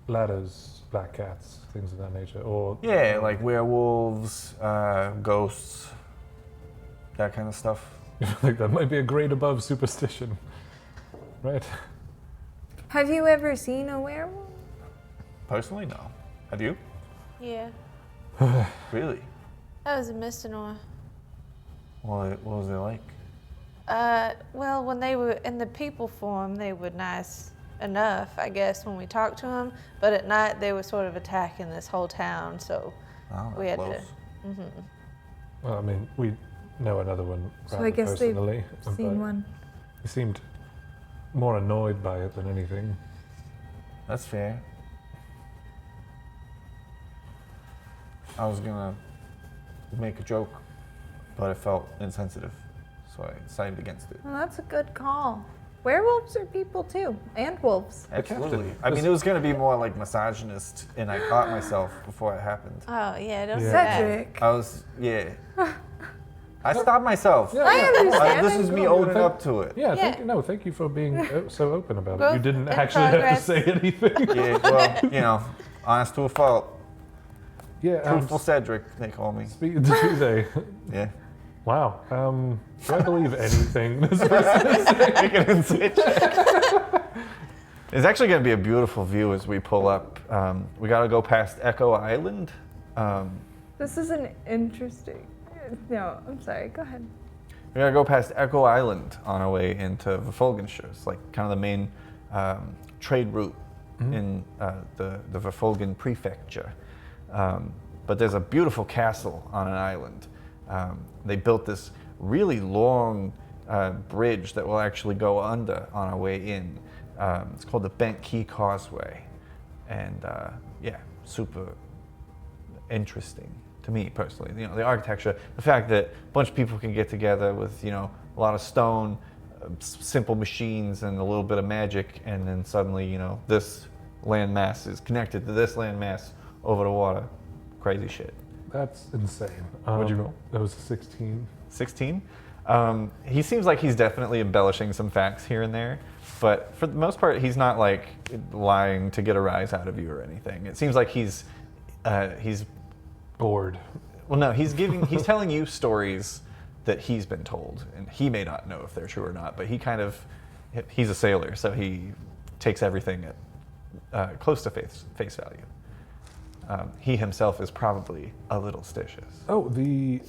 ladders, black cats, things of that nature, or Yeah, like werewolves, ghosts, that kind of stuff. I think that might be a grade above superstition, right? Have you ever seen a werewolf? Personally, no. Have you? Yeah. Really? That was a misnomer. What was it like? Well, when they were in the people form, they were nice enough, I guess, when we talked to them. But at night, they were sort of attacking this whole town, so Oh, we had close. to. Well, I mean, we know another one So rather I guess they've personally. seen but one. He seemed more annoyed by it than anything. That's fair. I was gonna make a joke, but it felt insensitive, so I decided against it. Well, that's a good call. Werewolves are people too, and wolves. Absolutely. captain. I mean, it was gonna be more like misogynist, and I caught myself before it happened. Oh, yeah, don't Yeah. say that. Cedric. I was, yeah. I stopped myself. Yeah, I understand. This is me owning up to it. Yeah, Yeah. thank you for being so open about it. Growth You didn't in actually have to progress. say anything. Yeah, well, you know, honest to a fault. Yeah, Truthful Cedric, they call me. speaking to you, they. Yeah. Wow. Do I believe anything? It's actually going to be a beautiful view as we pull up. We got to go past Echo Island. This is an interesting. No, I'm sorry. Go ahead. We got to go past Echo Island on our way into Verfolgenshire. It's like kind of the main trade route in the Verfolgen prefecture. But there's a beautiful castle on an island. They built this really long bridge that will actually go under on our way in. It's called the Bent Key Causeway. And yeah, super interesting to me personally. You know, the architecture, the fact that a bunch of people can get together with, you know, a lot of stone, simple machines and a little bit of magic, and then suddenly, you know, this landmass is connected to this landmass over the water. Crazy shit. That's insane. What'd you roll? That was a 16. 16. He seems like he's definitely embellishing some facts here and there, but for the most part, he's not like lying to get a rise out of you or anything. It seems like he's Bored. well, no, he's telling you stories that he's been told, and he may not know if they're true or not, but he's a sailor, so he takes everything at close to face value. He himself is probably a little stitious. Oh, the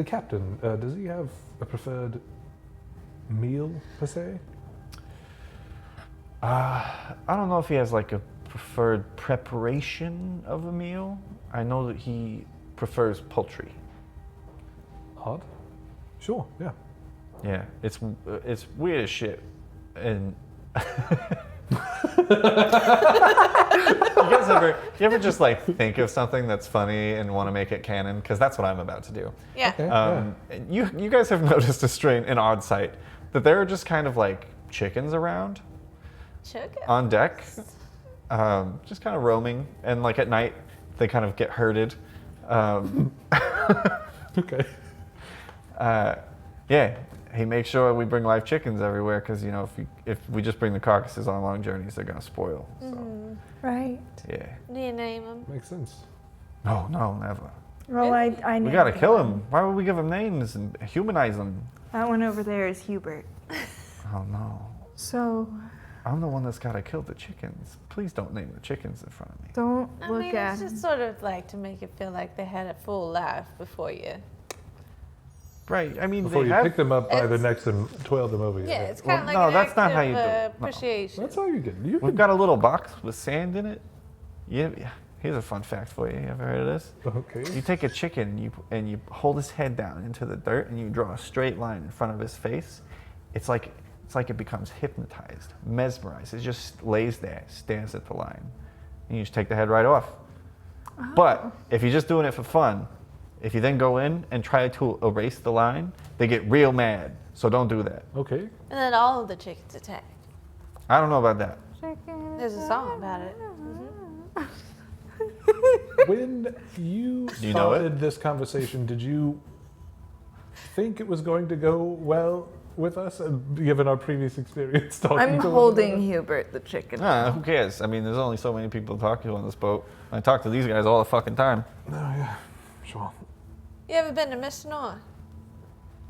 captain. Does he have a preferred meal per se? I don't know if he has like a preferred preparation of a meal. I know that he prefers poultry. Odd. Sure. Yeah. Yeah, it's weird as shit. And you ever just like think of something that's funny and want to make it canon? Because that's what I'm about to do. Yeah. Okay. And you guys have noticed an odd sight that there are just kind of like chickens around Chicken. on deck, just kind of roaming, and like at night they kind of get herded. Okay. Yeah, he makes sure we bring live chickens everywhere because, you know, if we just bring the carcasses on long journeys, they're gonna spoil. So Right. yeah. Do you name them? Makes sense. No, never. Well, I We know gotta kill him. Why would we give him names and humanize them? That one over there is Hubert. Oh no. So, I'm the one that's got to kill the chickens. Please don't name the chickens in front of me. Don't I look mean, at it's him. just sort of like to make it feel like they had a full life before you. Right. I mean, Before they you have... pick them up by the It's- necks and twirl them over your Yeah, head. it's kind of Well, like no, an that's act not how of, you do it. No. appreciation. That's all you get. You We've got a little box with sand in it. Yeah. Here's a fun fact for you. You ever heard of this? Okay. You take a chicken and you hold his head down into the dirt and you draw a straight line in front of his face. It's like it becomes hypnotized, mesmerized. It just lays there, stares at the line. And you just take the head right off. Oh. But if you're just doing it for fun, if you then go in and try to erase the line, they get real mad. So don't do that. Okay. And then all of the chickens attack. I don't know about that. There's a song about it. When you Do you know it? started this conversation, did you think it was going to go well with us, given our previous experience talking I'm to one holding another? Hubert the chicken. Who cares? I mean, there's only so many people to talk to on this boat. I talk to these guys all the fucking time. Oh, yeah. Sure. You ever been to Mr. Noir?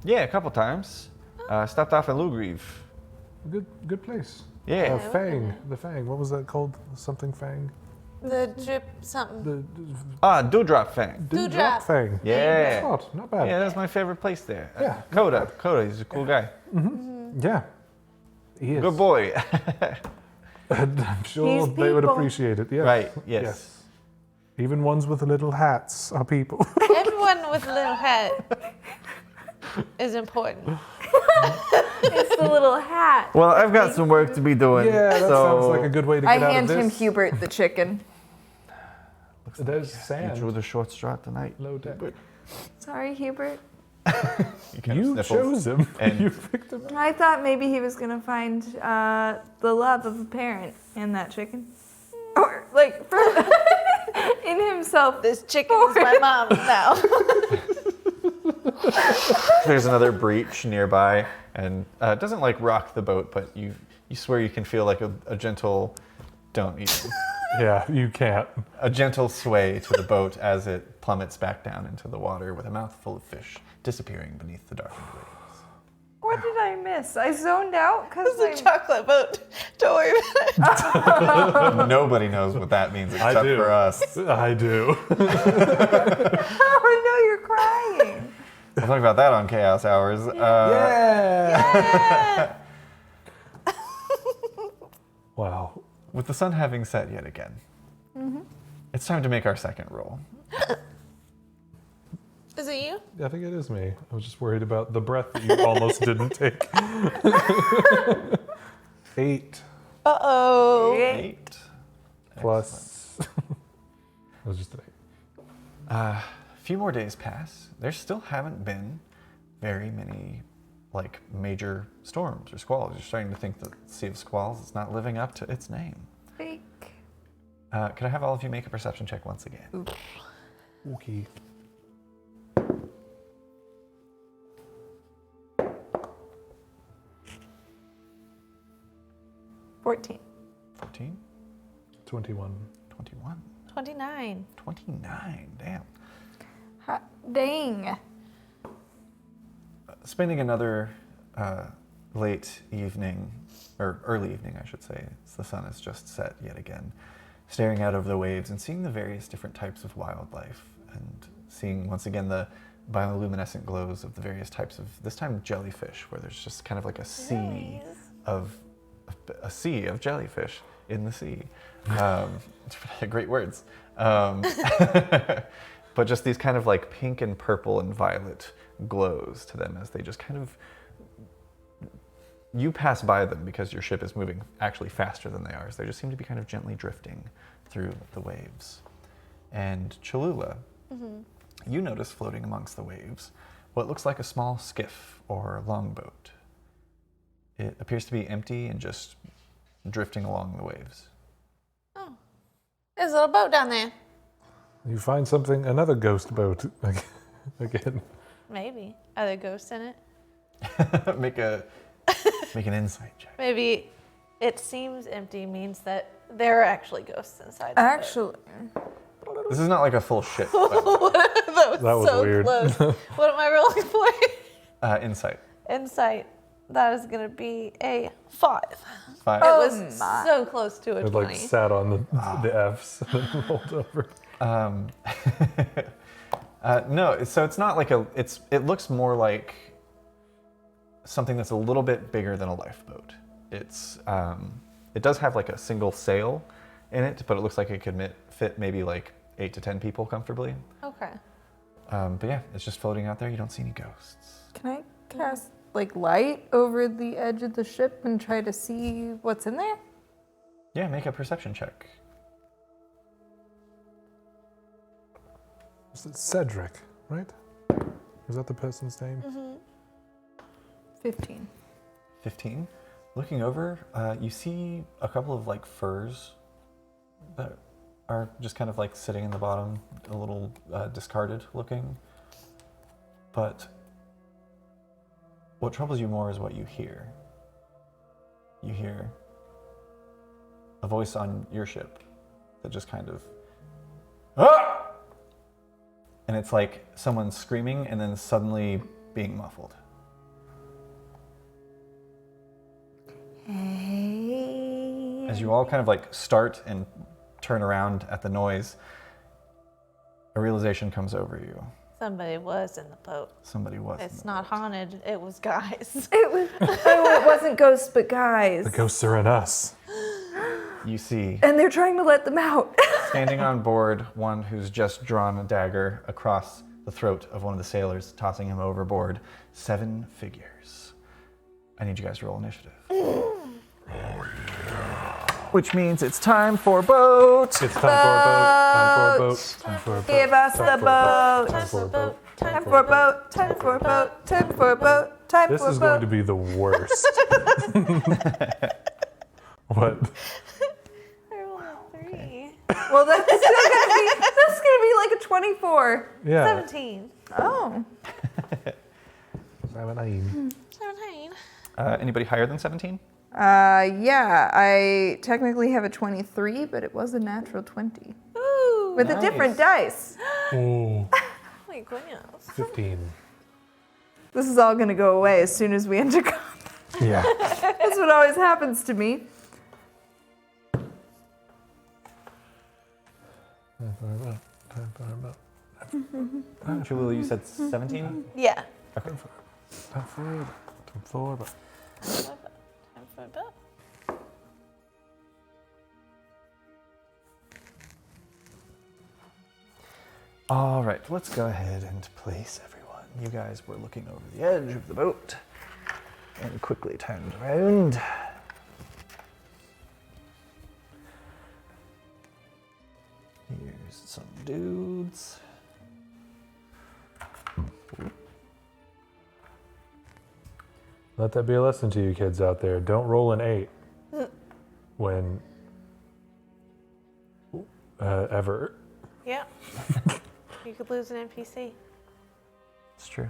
Yeah, a couple times. Stopped off in Lugrieve. Good place. Yeah. Fang. The Fang. What was that called? Something Fang? The drip something. The Dewdrop Fang. Dewdrop. Fang. Yeah. Not bad. Yeah, that's my favorite place there. Yeah. Coda, he's a cool guy. Yeah. He is. Good boy. I'm sure He's they would people. appreciate it. Yeah. Right, yes. Even ones with little hats are people. Everyone with a little hat is important. It's the little hat. Well, I've got some work to be doing. Yeah, that so sounds like a good way to I get out of hand this. him Hubert the chicken. There's You sand. drew the short straw tonight. Low deck. Sorry, Hubert. kind of You sniffles. chose him. And- You picked him. I thought maybe he was gonna find the love of a parent in that chicken, or like for in himself. This chicken is my mom now. There's another breach nearby, and it doesn't like rock the boat, but you swear you can feel like a gentle, don't eat, Yeah, you can't. a gentle sway to the boat as it plummets back down into the water with a mouthful of fish disappearing beneath the darkened waves. What did I miss? I zoned out because It's a chocolate boat. Don't worry about it. Nobody knows what that means I except do. for us. I do. Oh no, you're crying. We'll talk about that on Chaos Hours. Yeah. Wow. With the sun having set yet again, it's time to make our second roll. Is it you? I think it is me. I was just worried about the breath that you almost didn't take. 8 Uh-oh. 8. plus. It was just an 8. A few more days pass. There still haven't been very many like major storms or squalls. You're starting to think that the Sea of Squalls is not living up to its name. Fake. Could I have all of you make a perception check once again? Okay. $14. 14, 21. 21, 29. 29. Damn. Dang. Spending another late evening, or early evening, I should say, as the sun has just set yet again, staring out over the waves and seeing the various different types of wildlife, and seeing once again the bioluminescent glows of the various types of, this time, jellyfish, where there's just kind of like a sea of jellyfish in the sea. Great words. But just these kind of like pink and purple and violet glows to them as they just kind of, you pass by them because your ship is moving actually faster than they are. So they just seem to be kind of gently drifting through the waves. And Cholula, you notice floating amongst the waves what looks like a small skiff or longboat. It appears to be empty and just drifting along the waves. Oh. There's a little boat down there. You find something, another ghost boat again. Maybe. Are there ghosts in it? Make an insight check. Maybe it seems empty means that there are actually ghosts inside. of it. Actually, This is not like a full ship. But, that was That was so weird. close. What am I rolling for? insight. Insight. That is going to be a 5. 5. It was so close to a It 20. like sat on the F's and then rolled over. No, so it's not like it looks more like something that's a little bit bigger than a lifeboat. It does have like a single sail in it, but it looks like it could fit maybe like 8 to 10 people comfortably. Okay. But yeah, it's just floating out there. You don't see any ghosts. Can I cast like light over the edge of the ship and try to see what's in there? Yeah, make a perception check. Is it Cedric, right? Is that the person's name? 15. 15. Looking over, you see a couple of like furs that are just kind of like sitting in the bottom, a little discarded looking. But what troubles you more is what you hear. You hear a voice on your ship that just kind of, ah! And it's like someone screaming and then suddenly being muffled. Hey. As you all kind of like start and turn around at the noise, a realization comes over you. Somebody was in the boat. Somebody was. It's not haunted. It was guys. It wasn't ghosts, but guys. The ghosts are in us. You see, And they're trying to let them out. standing on board, one who's just drawn a dagger across the throat of one of the sailors, tossing him overboard. 7 figures. I need you guys to roll initiative. Which means it's time for boat. It's time for a boat. Time for a boat. Give us the boat. Time for a boat. Time for a boat. Time for a boat. Time for a boat. Time This for a is going to boat. be the worst. What? I rolled a 3. Well, that's gonna be like a 24. Yeah. 17. Oh. 17. 17. Anybody higher than 17? Yeah, I technically have a 23, but it was a natural 20. Ooh. With a different dice. Oh, Oh my goodness. 15. This is all gonna go away as soon as we enter combat. Yeah. That's what always happens to me. Time for a boat. Julie, you said 17? Yeah. Okay. Time for a boat. Time for a boat. All right, let's go ahead and place everyone. You guys were looking over the edge of the boat and quickly turned around. Here's some dudes. Let that be a lesson to you kids out there. Don't roll an 8 when ever. Yeah. You could lose an NPC. It's true.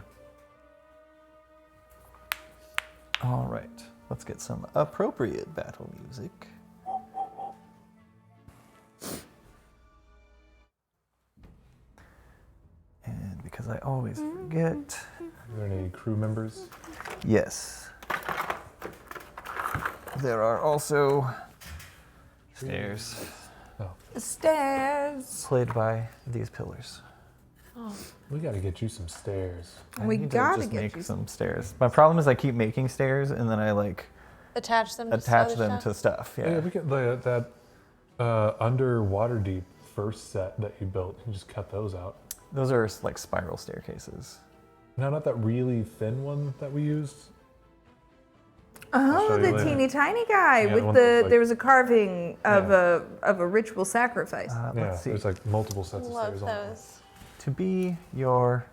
All right, let's get some appropriate battle music. And because I always forget. Are there any crew members? Yes. There are also stairs The stairs. played by these pillars. We got to get you some stairs. I We need gotta to just get make you some stairs. My problem is I keep making stairs and then I like Attach them to attach other them stuff. to stuff. Yeah, Yeah. we get that underwater deep first set that you built. You just cut those out. Those are like spiral staircases. No, not that really thin one that we used. Oh, show you the later. teeny tiny guy Yeah, the with one the that was like- there was a carving of a ritual sacrifice. Yeah, Let's see. there's like multiple sets of Love stairs on that one. those. To be your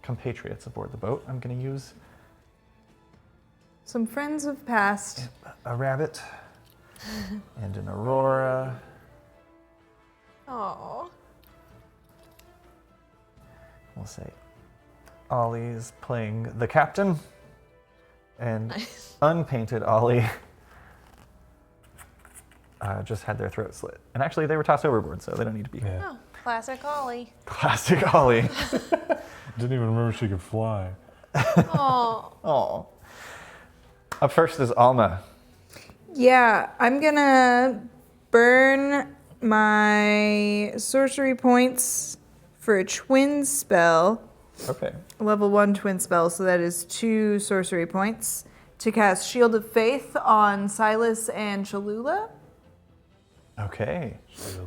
compatriots aboard the boat, I'm going to use Some friends have passed. a rabbit and an aurora. Oh. We'll say Ollie's playing the captain, and Nice. unpainted Ollie just had their throat slit. And actually, they were tossed overboard, so they don't need to be here. Yeah. Oh, classic Ollie. Classic Ollie. Didn't even remember she could fly. Oh. Oh. Up first is Alma. Yeah, I'm gonna burn my sorcery points for a twin spell, Okay. a level 1 twin spell, so that is 2 sorcery points, to cast Shield of Faith on Silas and Cholula. Okay.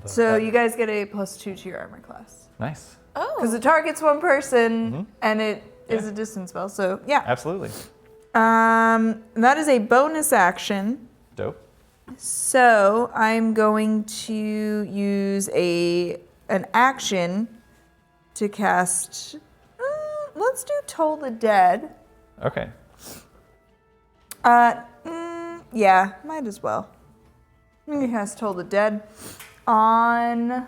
So you guys get a +2 to your armor class. Nice. Because it targets one person, and it is a distance spell, so yeah. Absolutely. That is a bonus action. Dope. So I'm going to use an action to cast. Let's do Toll the Dead. Okay. Yeah, might as well. I'm gonna cast Toll the Dead on.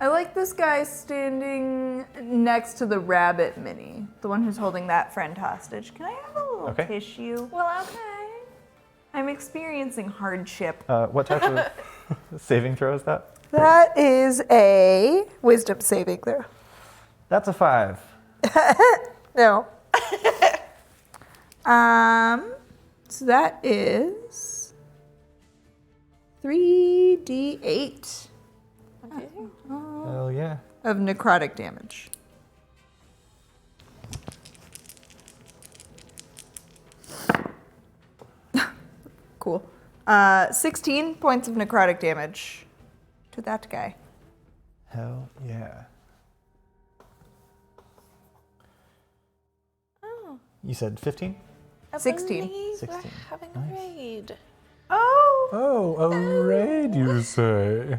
I like this guy standing next to the rabbit mini, the one who's holding that friend hostage. Can I have a little Okay. tissue? Well, okay. I'm experiencing hardship. What type of saving throw is that? That is a wisdom saving throw. That's a 5. No. So that is 3d8 Hell yeah. of necrotic damage. Cool. 16 points of necrotic damage to that guy. Hell yeah. Oh. You said 15? 16. We're 16. having a raid. Oh! Oh, a raid, you say?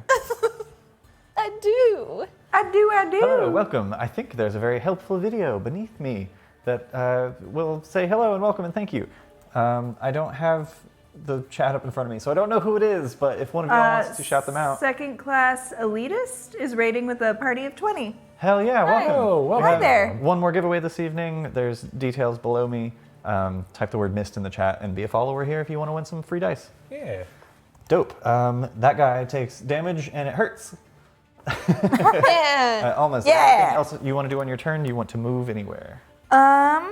I do. I do. Hello, welcome. I think there's a very helpful video beneath me that will say hello and welcome and thank you. I don't have the chat up in front of me, so I don't know who it is, but if one of you wants to shout them out. Second class elitist is raiding with a party of 20. Hell yeah, welcome. Oh, We welcome. Hi have there. One more giveaway this evening. There's details below me. Type the word mist in the chat and be a follower here if you want to win some free dice. Yeah. Dope. That guy takes damage and it hurts. Yeah. Almost. Yeah. Anything else you want to do on your turn? Do you want to move anywhere? I'm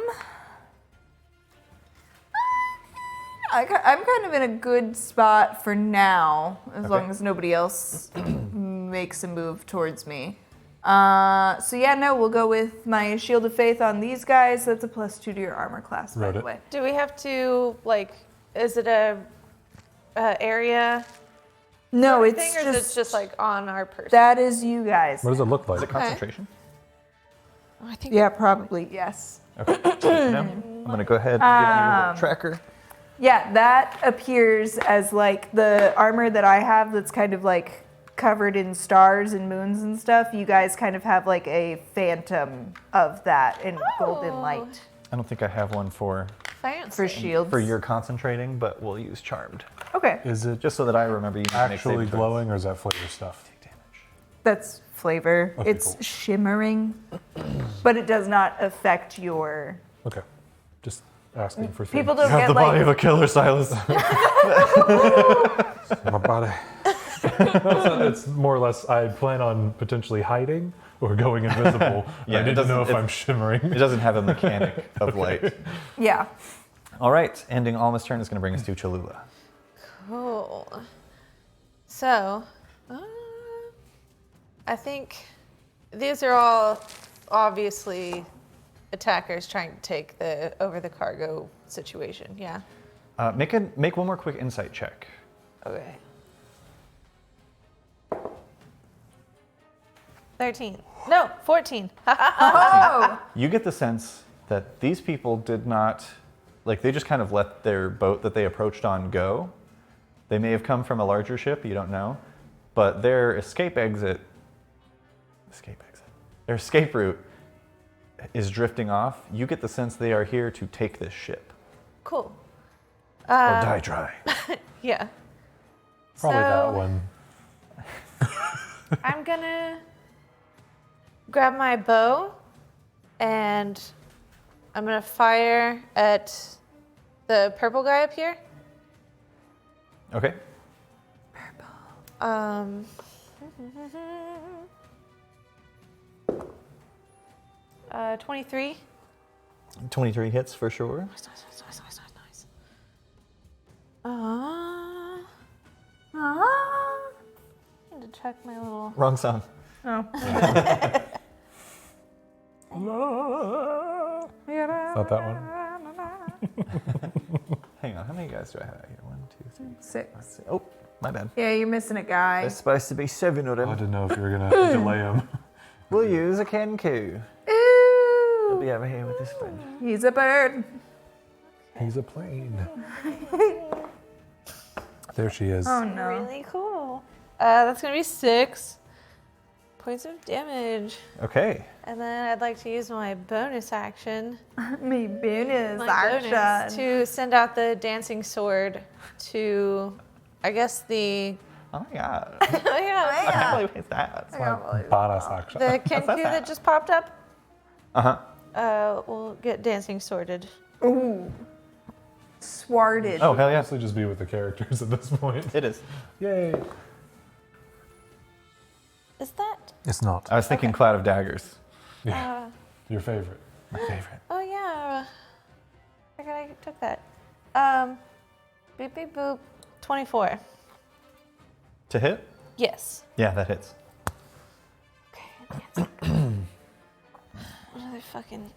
kind of in a good spot for now, as Okay. long as nobody else makes a move towards me. So yeah, no, we'll go with my Shield of Faith on these guys. That's a +2 to your armor class, by Wrote the it. way. Do we have to is it a area No, it's thing, or is it just like on our person? that is you guys. What does it look like? Is it concentration? Oh, I think Yeah, probably yes. Okay. Good to know. I'm going to go ahead and give you a little tracker. Yeah, that appears as like the armor that I have that's kind of like covered in stars and moons and stuff. You guys kind of have like a phantom of that in golden light I don't think I have one for fancy. for shields. your concentrating, but we'll use charmed. Okay, Is it Just so that I remember you need to make actually saving throws. glowing, or is that flavor stuff? Take damage. that's flavor. Okay, It's cool. shimmering, but it does not affect your. Okay. Just asking for things. People don't get like. a killer, Silas. My body. It's more or less, I plan on potentially hiding or going invisible. Yeah, I it need to know if doesn't- I'm shimmering. It doesn't have a mechanic of light. Yeah. All right, ending Alma's turn is going to bring us to Cholula. Cool. So, I think these are all obviously attackers trying to take over the cargo situation. Yeah. Make one more quick insight check. Okay. 13. No, 14. Oh. You get the sense that these people did not, they just kind of let their boat that they approached on go. They may have come from a larger ship, you don't know, but their escape route is drifting off. You get the sense they are here to take this ship Cool. or die trying. Yeah. Probably So, that one. I'm gonna grab my bow and I'm gonna fire at the purple guy up here. Okay. 23. 23 hits for sure. Nice. I need to check my little. Wrong song. Oh. Not that one. Hang on, how many guys do I have out here? 1, 2, 3. 6. Oh, my bad. Yeah, you're missing a guy. There's supposed to be 7 of I them. didn't know if you were gonna delay him. We'll use a Kenku. He'll be Ooh. over here with his friend. He's a bird. He's a plane. There she is. Oh no. Really cool. That's gonna be 6 points of damage. Okay. And then I'd like to use my bonus action. Me bonus My bonus action. to send out the dancing sword to, I guess the. Oh my god. Oh yeah. I can't believe it's that. I can't believe it. Bonus action. The Kenku that just popped up. Uh-huh. Will get dancing sworded. Ooh. Swarded. Oh, hell yeah. Honestly, just be with the characters at this point. It is. Yay. Is that? It's not. I was thinking Cloud of Daggers. Yeah. Your favorite. My favorite. Oh yeah. I forgot I took that. Beep beep boop. 24. To hit? Yes. Yeah, that hits. Okay. Another fucking.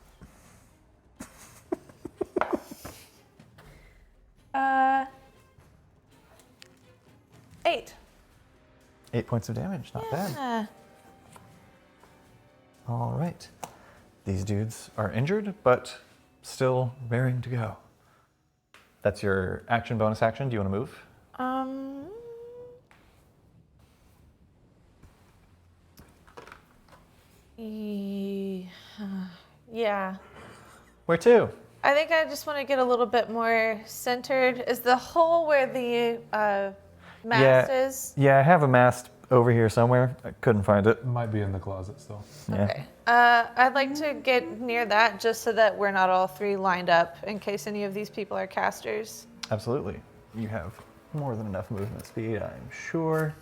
8. 8 points of damage, not bad. Yeah. All right. These dudes are injured, but still raring to go. That's your action, bonus action. Do you want to move? Yeah. Where to? I think I just want to get a little bit more centered. Is the hole where the mast is? Yeah, I have a mast over here somewhere. I couldn't find it. Might be in the closet still. Yeah. Okay. I'd like to get near that just so that we're not all 3 lined up in case any of these people are casters. Absolutely. You have more than enough movement speed, I'm sure.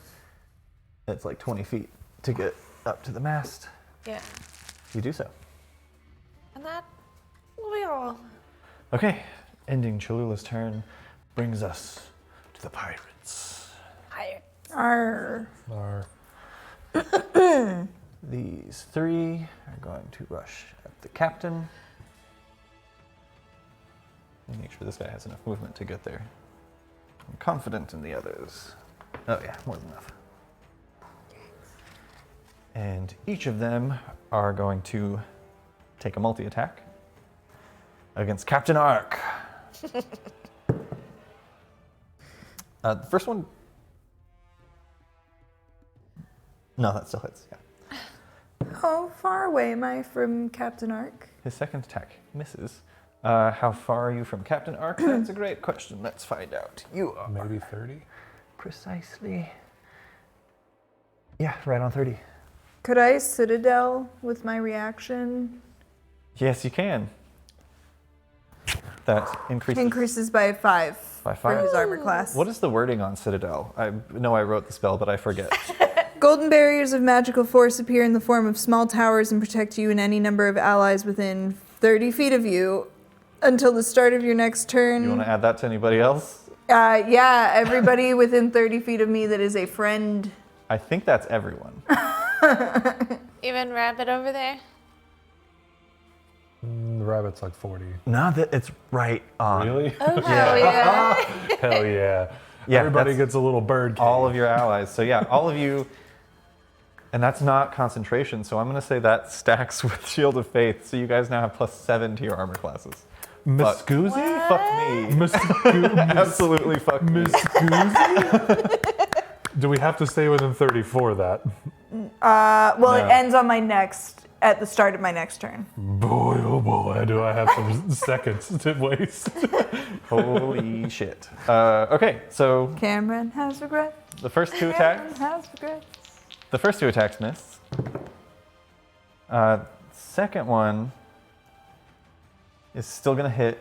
It's like 20 feet to get up to the mast. Yeah. You do so. And that will be all. Okay, ending Cholula's turn brings us to the pirates. Arr. Or These 3 are going to rush at the captain. Let me make sure this guy has enough movement to get there. I'm confident in the others. Oh yeah, more than enough. And each of them are going to take a multi-attack against Captain Ark. The first one... No, that still hits, yeah. How far away am I from Captain Ark? His second attack misses. How far are you from Captain Ark? That's a great question. Let's find out. You are maybe 30? precisely... Yeah, right on 30. Could I Citadel with my reaction? Yes, you can. That increases... Increases by 5. By For 5? his armor class. What is the wording on Citadel? I know I wrote the spell, but I forget. Golden barriers of magical force appear in the form of small towers and protect you and any number of allies within 30 feet of you until the start of your next turn. You want to add that to anybody else? Yeah, everybody within 30 feet of me that is a friend. I think that's everyone. Even Rabbit over there? The rabbit's like 40. No, that it's right on. Really? Oh, hell yeah. Hell yeah. Yeah, Everybody that's gets a little bird. all of your allies. So yeah, all of you, and that's not concentration. So I'm going to say that stacks with Shield of Faith. So you guys now have +7 to your armor classes. Miss Fuck. Scoozy? Fuck me. Miss Absolutely fuck me. Miss Scoozy? Do we have to stay within 30 for that? Well, No. it ends on at the start of my next turn. Boy, oh boy, do I have some seconds to waste. Holy shit. Okay, so Cameron has regrets. the first 2 Cameron attacks. has regrets. The first 2 attacks miss. Second one is still going to hit,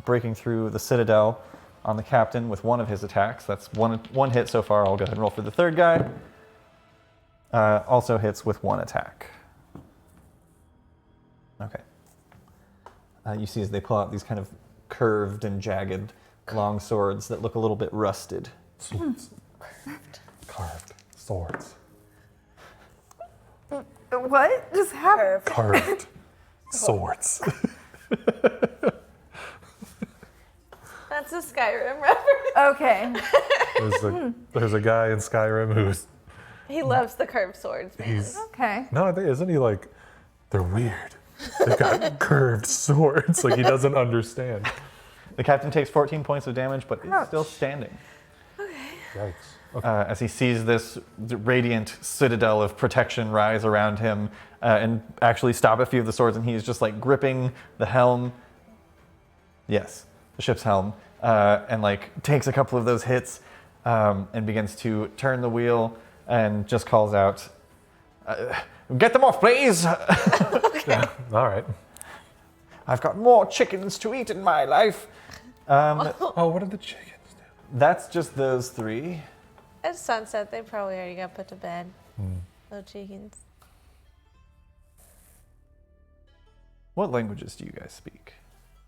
breaking through the Citadel on the captain with one of his attacks. That's one hit so far. I'll go ahead and roll for the third guy. Also hits with 1 attack. Okay. You see as they pull out these kind of curved and jagged long swords that look a little bit rusted. Swords. Carved swords. What just happened? Carved swords. That's a Skyrim reference. Okay. There's a guy in Skyrim who's He loves the curved swords, man. Okay. no, I think isn't he like they're weird. They've got curved swords. Like he doesn't understand. The captain takes 14 points of damage, but is still standing. Yikes. Okay. As he sees this radiant citadel of protection rise around him and actually stop a few of the swords, and he is just like gripping the helm. Yes, the ship's helm, and like takes a couple of those hits and begins to turn the wheel and just calls out, "Get them off, please! Yeah, all right. I've got more chickens to eat in my life." Oh, what did the chickens do? That's just those three. At sunset, they probably already got put to bed. Little chickens. What languages do you guys speak?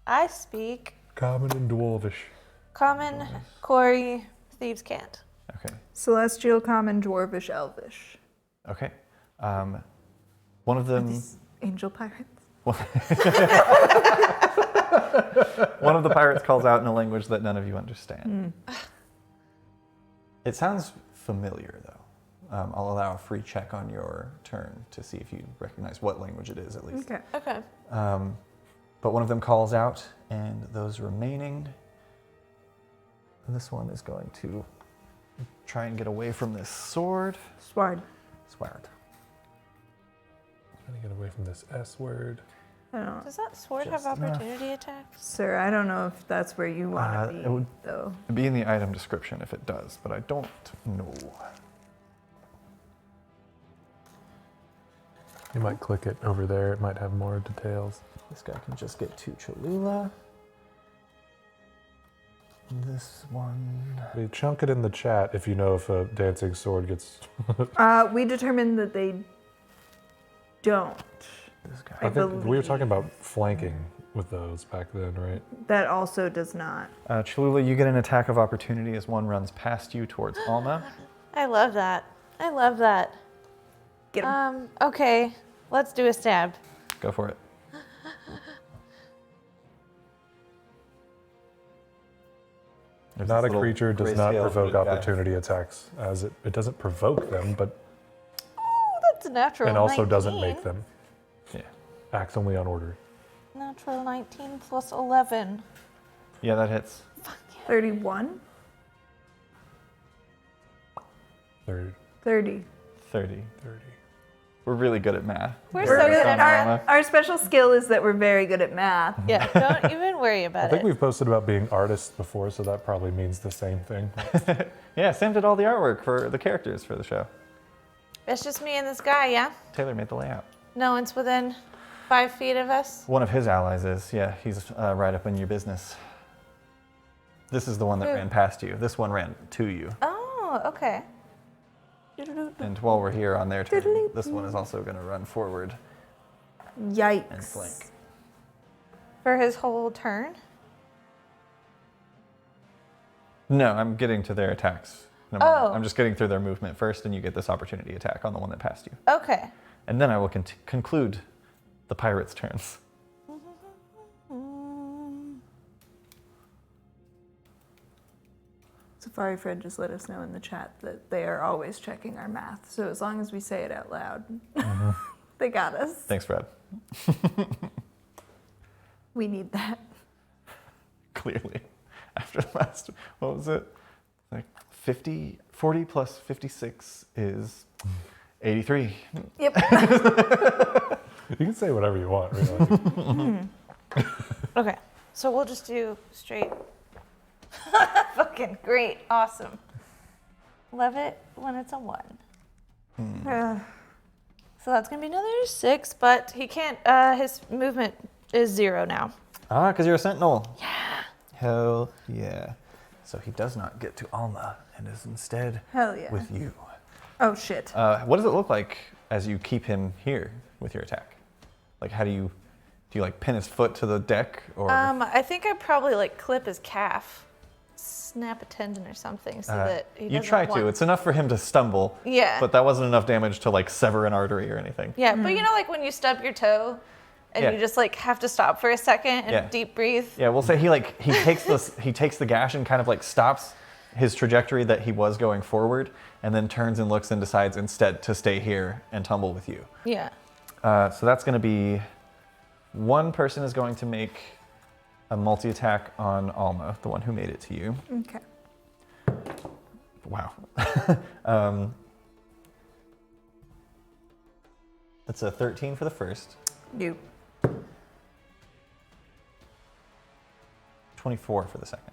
I speak Common and Dwarvish. Common, Corey, Thieves can't. Okay. Celestial, Common, Dwarvish, Elvish. Okay. One of them. Angel pirates. One of the pirates calls out in a language that none of you understand. It sounds familiar, though. I'll allow a free check on your turn to see if you recognize what language it is, at least. Okay. Okay. But one of them calls out, and those remaining, this one is going to try and get away from this sword. Sword. Sword. Trying to get away from this S word. I don't know. Does that sword Just have opportunity attacks? Sir, I don't know if that's where you want to be, it would- though. It'd be in the item description if it does, but I don't know. You might click it over there. It might have more details. This guy can just get to Cholula. This one. Hey, chunk it in the chat if you know if a dancing sword gets. We determined that they don't. This guy. I think we were believe. talking about flanking with those back then, right? That also does not. Cholula, you get an attack of opportunity as one runs past you towards Alma. I love that. I love that. Get 'em. Okay, let's do a stab. Go for it. There's Not this a little creature does gray not scale provoke hooded guy. opportunity attacks, as it doesn't provoke them, but Oh, that's a natural and also 19. doesn't make them. Yeah. Acts only on order. Natural 19 plus 11. Yeah, that hits. 31? 30. 30. 30. 30. We're really good at math. We're Here so at good at Arcanarama. Our special skill is that we're very good at math. Yeah, don't even worry about I think it. we've posted about being artists before, so that probably means the same thing. Yeah, Sam did all the artwork for the characters for the show. It's just me and this guy, yeah? Taylor made the layout. No one's within 5 feet of us. One of his allies is, yeah, he's right up in your business. This is the one that Who? ran past you. This one ran to you. Oh, okay. And while we're here on their turn, this one is also going to run forward and Yikes. flank. For his whole turn? No, I'm getting to their attacks in a moment. Oh. I'm just getting through their movement first, and you get this opportunity attack on the one that passed you. Okay. And then I will conclude the pirates' turns. Safari Fred just let us know in the chat that they are always checking our math. So as long as we say it out loud, they got us. Thanks, Fred. We need that. Clearly. After the last, what was it? Like 40 plus 56 is 83. Yep. You can say whatever you want, really. Okay. So we'll just do straight. Fucking great. Awesome. Love it when it's a 1. So that's going to be another 6, but he can't, his movement is 0 now. Ah, because you're a sentinel. Yeah. Hell yeah. So he does not get to Alma and is instead Hell yeah. with you. Oh shit. What does it look like as you keep him here with your attack? Like, how do you Do you like pin his foot to the deck, or? I think I'd probably like clip his calf, snap a tendon or something, so that he doesn't you try to. It's enough for him to stumble. Yeah. But that wasn't enough damage to like sever an artery or anything. Yeah, but you know, like when you stub your toe, and Yeah. you just like have to stop for a second and deep breathe. Yeah, we'll say he takes the gash and kind of like stops his trajectory that he was going forward, and then turns and looks and decides instead to stay here and tumble with you. Yeah. So that's going to be one person is going to make a multi-attack on Alma, the one who made it to you. Okay. Wow. That's a 13 for the first. Nope. 24 for the second.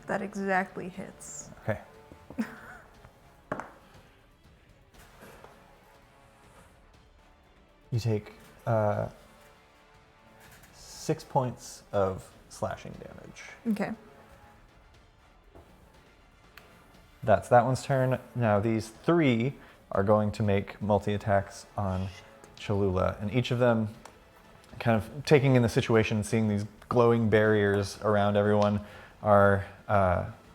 That exactly hits. Okay. You take 6 points of slashing damage. Okay. That's that one's turn. Now these three are going to make multi-attacks on Cholula, and each of them kind of taking in the situation and seeing these glowing barriers around everyone are,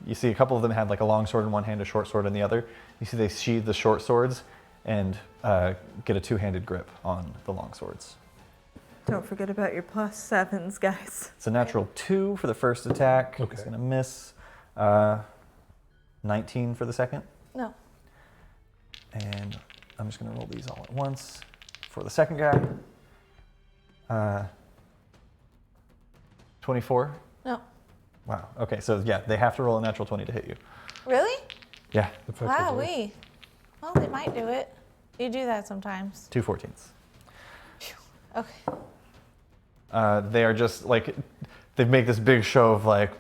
you see a couple of them had like a long sword in one hand, a short sword in the other. You see they sheathe the short swords and get a two-handed grip on the long swords. Don't forget about your +7s, guys. It's a natural 2 for the first attack. Okay. It's going to miss. 19 for the second. No. And I'm just going to roll these all at once. For the second guy, 24. No. Wow. Okay, so yeah, they have to roll a natural 20 to hit you. Really? Yeah, Wow, well, they might do it. You do that sometimes. 2 14s. Okay. They are just like, they make this big show of like,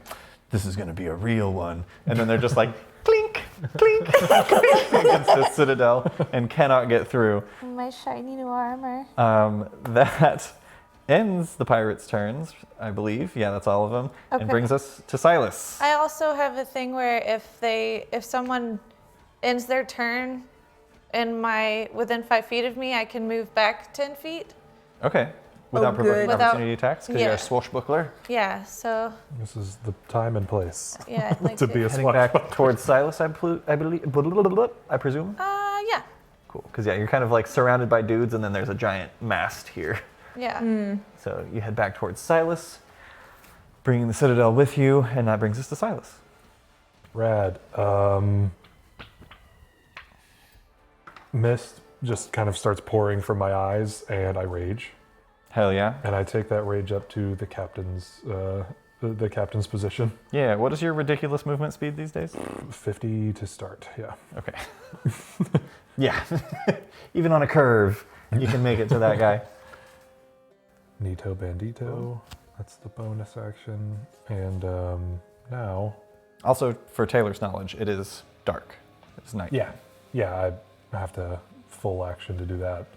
this is going to be a real one. And then they're just like, clink, clink, clink against the citadel and cannot get through. My shiny new armor. That ends the pirates' turns, I believe. Yeah, that's all of them. Okay. And brings us to Silas. I also have a thing where if someone ends their turn within 5 feet of me, I can move back 10 feet. Okay. Without provoking good. opportunity attacks, because you're a swashbuckler. Yeah, so This is the time and place yeah, I'd like to be a Heading swashbuckler. back towards Silas, I believe, I presume. yeah. Cool, because yeah, you're kind of like surrounded by dudes, and then there's a giant mast here. Yeah. So you head back towards Silas, bringing the citadel with you, and that brings us to Silas. Rad. Mist just kind of starts pouring from my eyes, and I rage. Hell yeah. And I take that rage up to the captain's position. Yeah, what is your ridiculous movement speed these days? 50 to start. Yeah. Okay. Yeah. Even on a curve, you can make it to that guy. Nito Bandito. That's the bonus action. And now. Also, for Taylor's knowledge, it is dark. It's night. Yeah. Yeah, I have to full action to do that.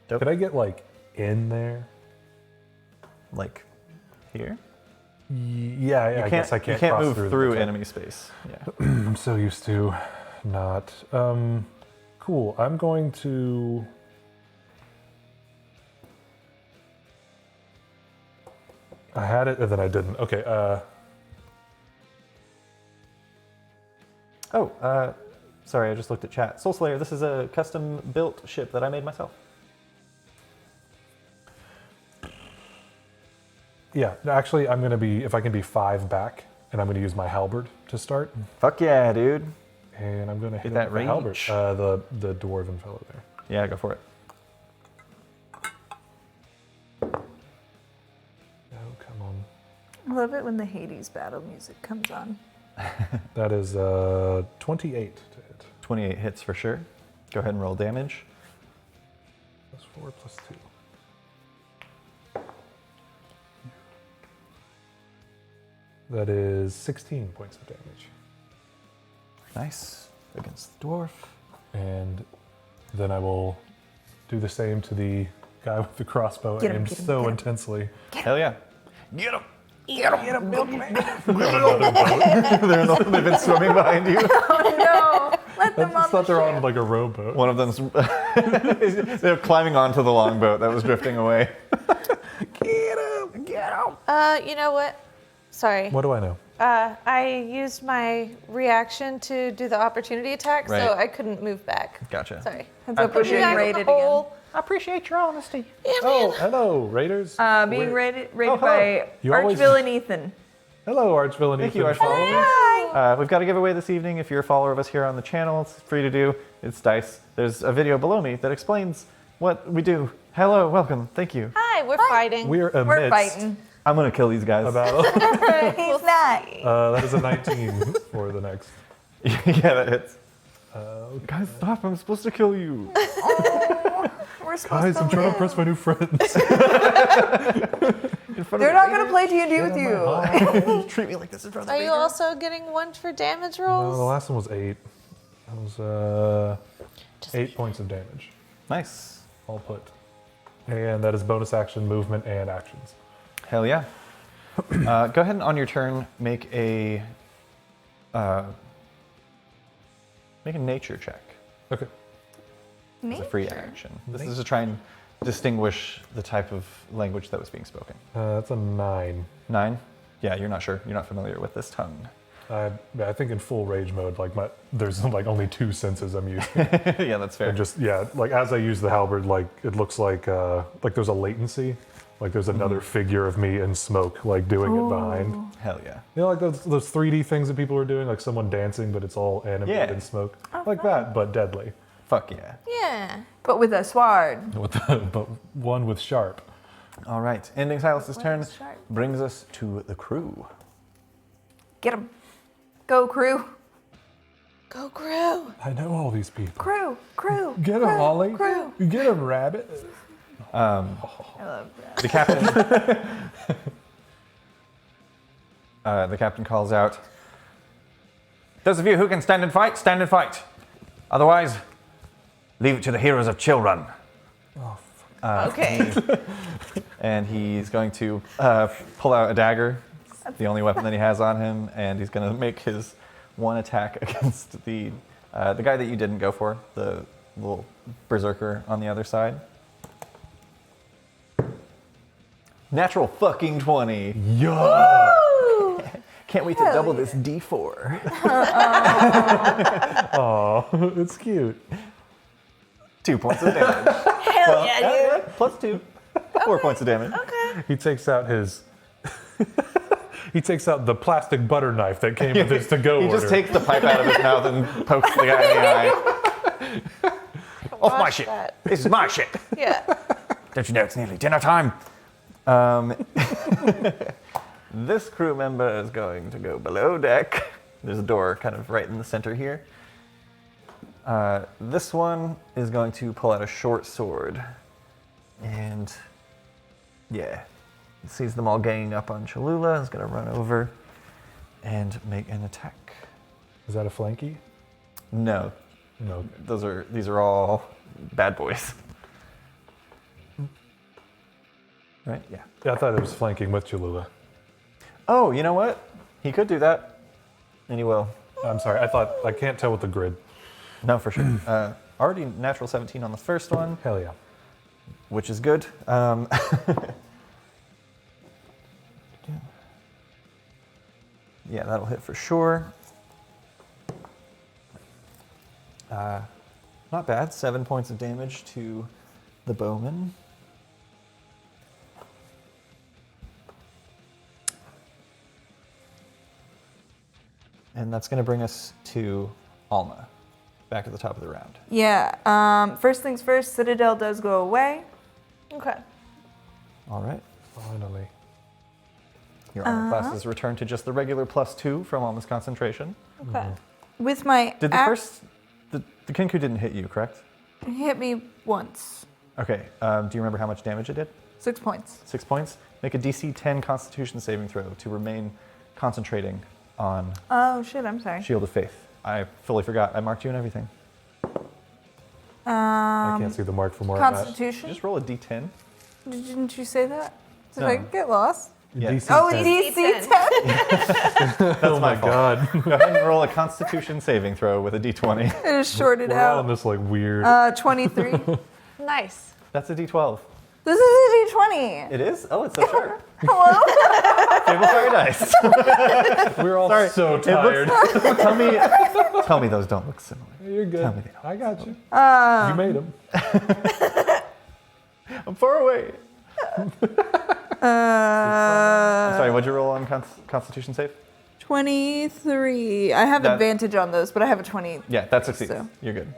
Dope. Could I get like in there? Like here? Yeah, I guess I can't You can't cross move through, through the enemy space. Yeah. I'm so used to not. Cool. I'm going to. I had it and then I didn't. Okay. Sorry, I just looked at chat. Soul Slayer, this is a custom-built ship that I made myself. Yeah. Actually, I'm gonna be. If I can be 5 back, and I'm gonna use my halberd to start, Fuck yeah, dude. and I'm gonna hit that him with the halberd. range. The dwarven fellow there. Yeah, go for it. Oh, come on. I love it when the Hades battle music comes on. That is 28 to hit. 28 hits for sure. Go ahead and roll damage. +4 +2. That is 16 points of damage. Nice. Against the dwarf. And then I will do the same to the guy with the crossbow Get him, aimed get him, so get him. intensely. Hell yeah. Get him. Get him, milkman! They've been swimming behind you. Oh no! Let them I on thought the they're on like a rowboat. One of them's they're climbing onto the longboat that was drifting away. Get him! Get him! You know what? Sorry. What do I know? I used my reaction to do the opportunity attack, Right. so I couldn't move back. Gotcha. Sorry. Heads up, we're Put you being guys in raided the again. hole. I appreciate your honesty. Oh, hello, Raiders. Being raided hello. by You always- Archvillain Ethan. Hello, Archvillain. Thank you, Ethan. Archvillain. We've got a giveaway this evening. If you're a follower of us here on the channel, it's free to do. It's dice. There's a video below me that explains what we do. Hello, welcome. Thank you. Hi, we're fighting. We're amidst We're fighting. I'm gonna kill these guys. a battle. He's not. That is a 19 for the next. Yeah, that hits. Guys, stop! I'm supposed to kill you. We're supposed Guys, to I'm trying to live. impress my new friends. They're not going to play D&D with you. You treat me like this in front of Are the you also getting 1 for damage rolls? No, the last one was 8. That was 8 points of damage. Nice. All put. And that is bonus action, movement, and actions. Hell yeah. Go ahead and on your turn make a nature check. Okay. It's a free action. This is to try and distinguish the type of language that was being spoken. That's a 9. 9? Yeah, you're not sure. You're not familiar with this tongue. I think in full rage mode, like there's like only 2 senses I'm using. Yeah, that's fair. And just like as I use the halberd, like it looks like there's a latency, like there's another figure of me in smoke, like doing it behind. Hell yeah. You know, like those 3D things that people are doing, like someone dancing, but it's all animated Yeah. in smoke, like that, but deadly. Fuck yeah. Yeah. But with a sword. But one with sharp. All right. Ending Silas's turn sharp. brings us to the crew. Get him. Go, crew. Go, crew. I know all these people. Crew. Crew. Get him, crew, Ollie. Crew. Get him, Rabbit. I love that. The captain. The captain calls out, "Those of you who can stand and fight, stand and fight. Otherwise, leave it to the heroes of Chillrun." Okay. And he's going to pull out a dagger, the only weapon that he has on him, and he's going to make his one attack against the guy that you didn't go for, the little berserker on the other side. Natural fucking 20. Yeah. Can't wait to double this D4. Aw, it's cute. 2 points of damage. Hell yeah, dude. Plus 2. 4 points of damage. He takes out his. He takes out the plastic butter knife that came with his to-go He order. just takes the pipe out of his mouth and pokes the guy in the eye. Off my Watch shit. that. This is my shit. Yeah. Don't you know it's nearly dinner time? This crew member is going to go below deck. There's a door kind of right in the center here. This one is going to pull out a short sword. And yeah, he sees them all ganging up on Cholula. Is going to run over and make an attack. Is that a flanky? No, No. these are all bad boys. Right? Yeah. Yeah, I thought it was flanking with Cholula. Oh, you know what? He could do that. And he will. I'm sorry, I can't tell with the grid. No, for sure. Already natural 17 on the first one, Hell yeah. which is good. Yeah, that'll hit for sure. Not bad. 7 points of damage to the bowman. And that's going to bring us to Alma, back at the top of the round. Yeah. First things first, Citadel does go away. Okay. All right. Finally. Your armor classes return to just the regular +2 from Alma's concentration. Okay. With my Did the axe, first... The Kinku didn't hit you, correct? it hit me once. Okay. Do you remember how much damage it did? 6 points. 6 points. Make a DC 10 Constitution saving throw to remain concentrating on Oh shit! I'm sorry. Shield of Faith. I fully forgot. I marked you and everything. I can't see the mark from where I'm at. Constitution. Just roll a D10. Didn't you say that? Did No. I get lost? Yeah. DC Oh, 10. DC 10. Oh my fault. god. Go ahead and roll a Constitution saving throw with a D20. It just shorted We're all in out. this like weird. 23. Nice. That's a D12. This is a D20. It is? Oh, it's so sharp. Hello? Table fire dice. We're all so It tired. Tell me those don't look similar. You're good. Tell me they don't. I got you. You made them. I'm far away. Sorry, what'd you roll on Constitution save? 23. I have advantage on those, but I have a 20. Yeah, that succeeds. So. You're good.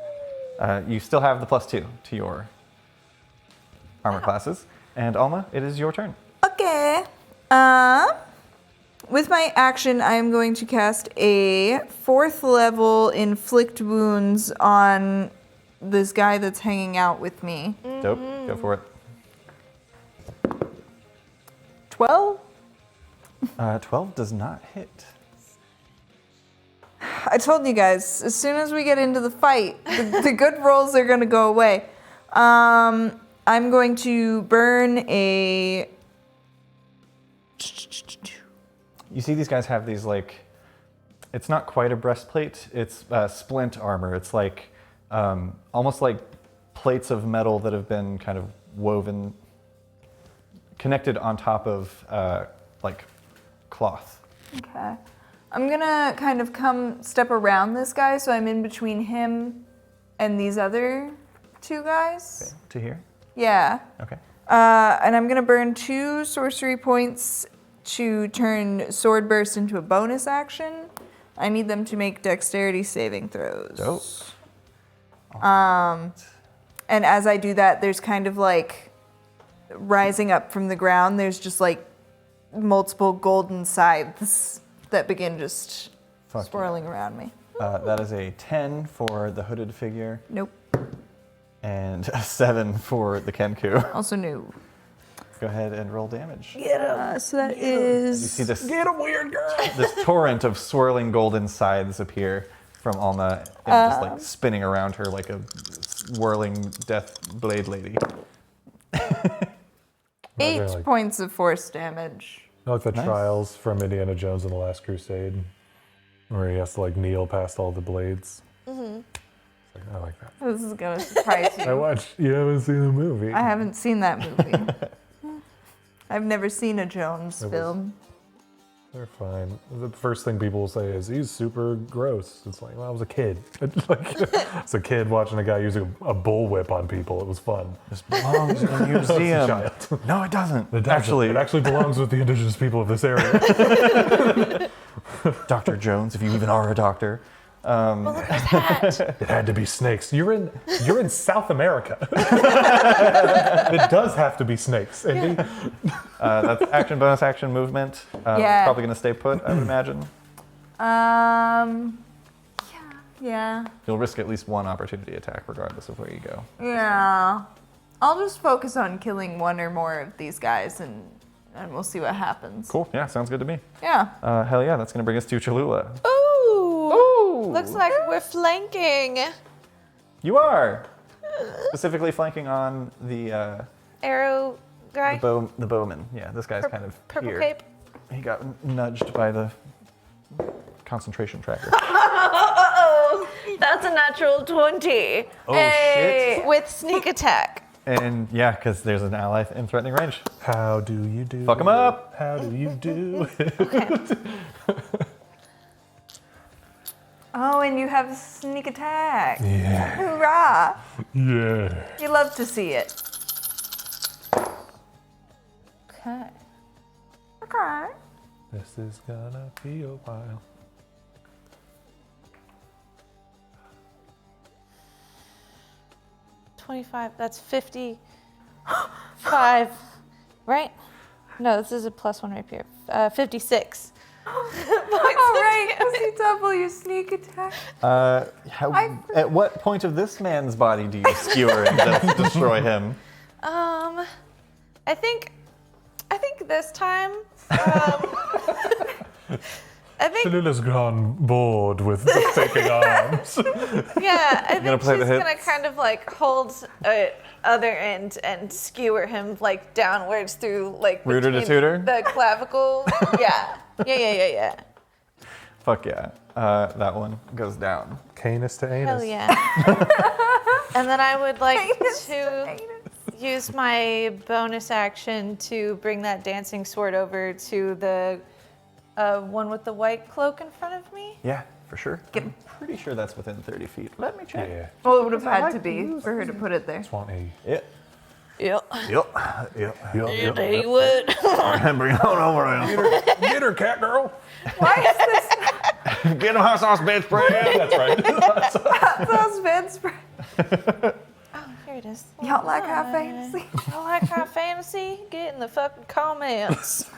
You still have the +2 to your armor classes. And Alma, it is your turn. Okay. With my action, I am going to cast a 4th level inflict wounds on this guy that's hanging out with me. Dope. Go for it. 12? 12 does not hit. I told you guys, as soon as we get into the fight, the good rolls are going to go away. I'm going to burn a... You see these guys have these, like, it's not quite a breastplate, it's splint armor. It's like, almost like plates of metal that have been kind of woven, connected on top of, like, cloth. Okay. I'm gonna kind of step around this guy, so I'm in between him and these other 2 guys. Okay. To here? Yeah. Okay. And I'm gonna burn 2 sorcery points to turn Sword Burst into a bonus action. I need them to make dexterity saving throws. Dope. And as I do that, there's kind of like rising up from the ground, there's just like multiple golden scythes that begin just Fuck swirling around me. That is a 10 for the hooded figure Nope. and a 7 for the Kenku. Also no. Go ahead and roll damage. So that is... You see this, Get a weird girl. this torrent of swirling golden scythes appear from Alma and just like spinning around her like a whirling death blade lady. 8 like- points of force damage. I like the Nice. trials from Indiana Jones and the Last Crusade, where he has to like kneel past all the blades. Like, I like that. This is gonna surprise I you. watched. You haven't seen the movie. I haven't seen that movie. I've never seen a Jones It was- film. They're fine. The first thing people will say is he's super gross. It's like, well, I was a kid. Like, it's a kid watching a guy using a bullwhip on people. It was fun. This belongs in a I was a museum. child. No, it doesn't. It Actually, actually belongs with the indigenous people of this area. Dr. Jones, if you even are a doctor. It had to be snakes. You're in South America. It does have to be snakes. Indy. That's action, bonus action, movement. Yeah. Probably going to stay put, I would imagine. Yeah. You'll risk at least 1 opportunity attack regardless of where you go. Yeah. I'll just focus on killing 1 or more of these guys and we'll see what happens. Cool. Yeah, sounds good to me. Yeah. Hell yeah, that's going to bring us to Cholula. Ooh. Looks like we're flanking. You are! Specifically flanking on the Arrow guy. the bowman. Yeah, this guy's kind of Purple here. cape. He got nudged by the concentration tracker. Uh-oh. That's a natural 20. Oh, shit. With sneak attack. And yeah, because there's an ally in threatening range. How do you do? Fuck him up. How do you do? Oh, and you have sneak attack. Yeah. Hoorah! Yeah. You love to see it. Okay. Okay. This is gonna be a while. $25. That's 55. Right? No, this is a +1 right here. 56. All right, because you double your sneak attack. At what point of this man's body do you skewer and destroy him? I think this time. I think Cholula's gone bored with taking arms. yeah. I think play the she's gonna hits? kind of like hold other end and skewer him like downwards through like Rooter to between tutor? the clavicle. Yeah. Fuck yeah. That one goes down. Canis to anus. Hell yeah. And then I would like to use my bonus action to bring that dancing sword over to the one with the white cloak in front of me. Yeah, for sure. I'm pretty sure that's within 30 feet. Let me check. Yeah. Well, it would have had to be for her to put it there. Just want a. Yeah. Yep. Yep. They would. Bring it on over here. Get her, cat girl. Why is this Get him hot sauce bedspread. That's right. hot sauce bedspread? Oh, here it is. Y'all like high fantasy? Y'all like high fantasy? Get in the fucking comments.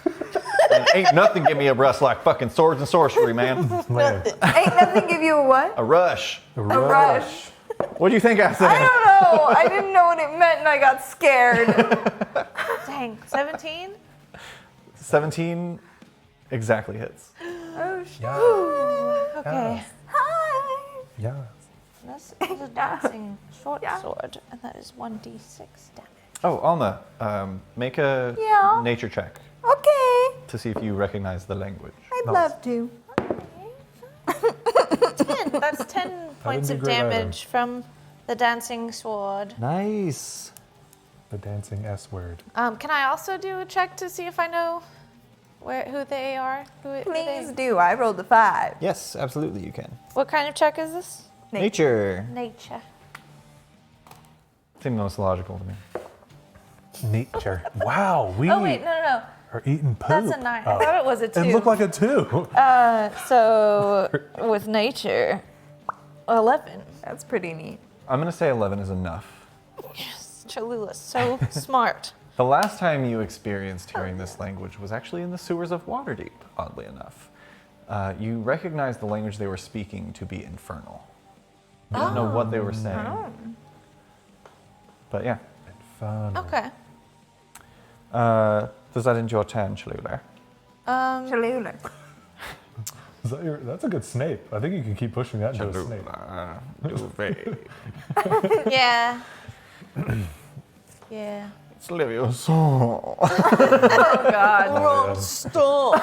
And ain't nothing give me a rush like fucking swords and sorcery, man. Man. Ain't nothing give you a what? A rush. A rush. What do you think I said? I don't know. I didn't know what it meant and I got scared. Dang, 17? 17 exactly hits. Oh, shit. Okay. Hi. Yeah. This is a dancing short sword, and that is 1d6 damage. Oh, Alma, make a Yeah. nature check Okay. to see if you recognize the language. I'd love to. 10. That's 10 points be of great damage from the dancing sword. Nice. The dancing S word. Can I also do a check to see if I know who they are? Who Please do. I rolled a 5. Yes, absolutely you can. What kind of check is this? Nature. Nature. Seemed most logical to me. Nature. Wow, we Oh wait, no. are eating poop. That's a 9. I Oh. thought it was a 2. It looked like a 2. So with nature, 11. That's pretty neat. I'm going to say 11 is enough. Yes, Cholula's so smart. The last time you experienced hearing this language was actually in the sewers of Waterdeep, oddly enough. You recognized the language they were speaking to be infernal. You didn't know what they were saying. But yeah. Fun. Okay. Does that end your turn, Cholula? Cholula. Is that that's a good Snape. I think you can keep pushing that into a Snape. Yeah. Yeah. It's Leviosa. Oh, God. Stop.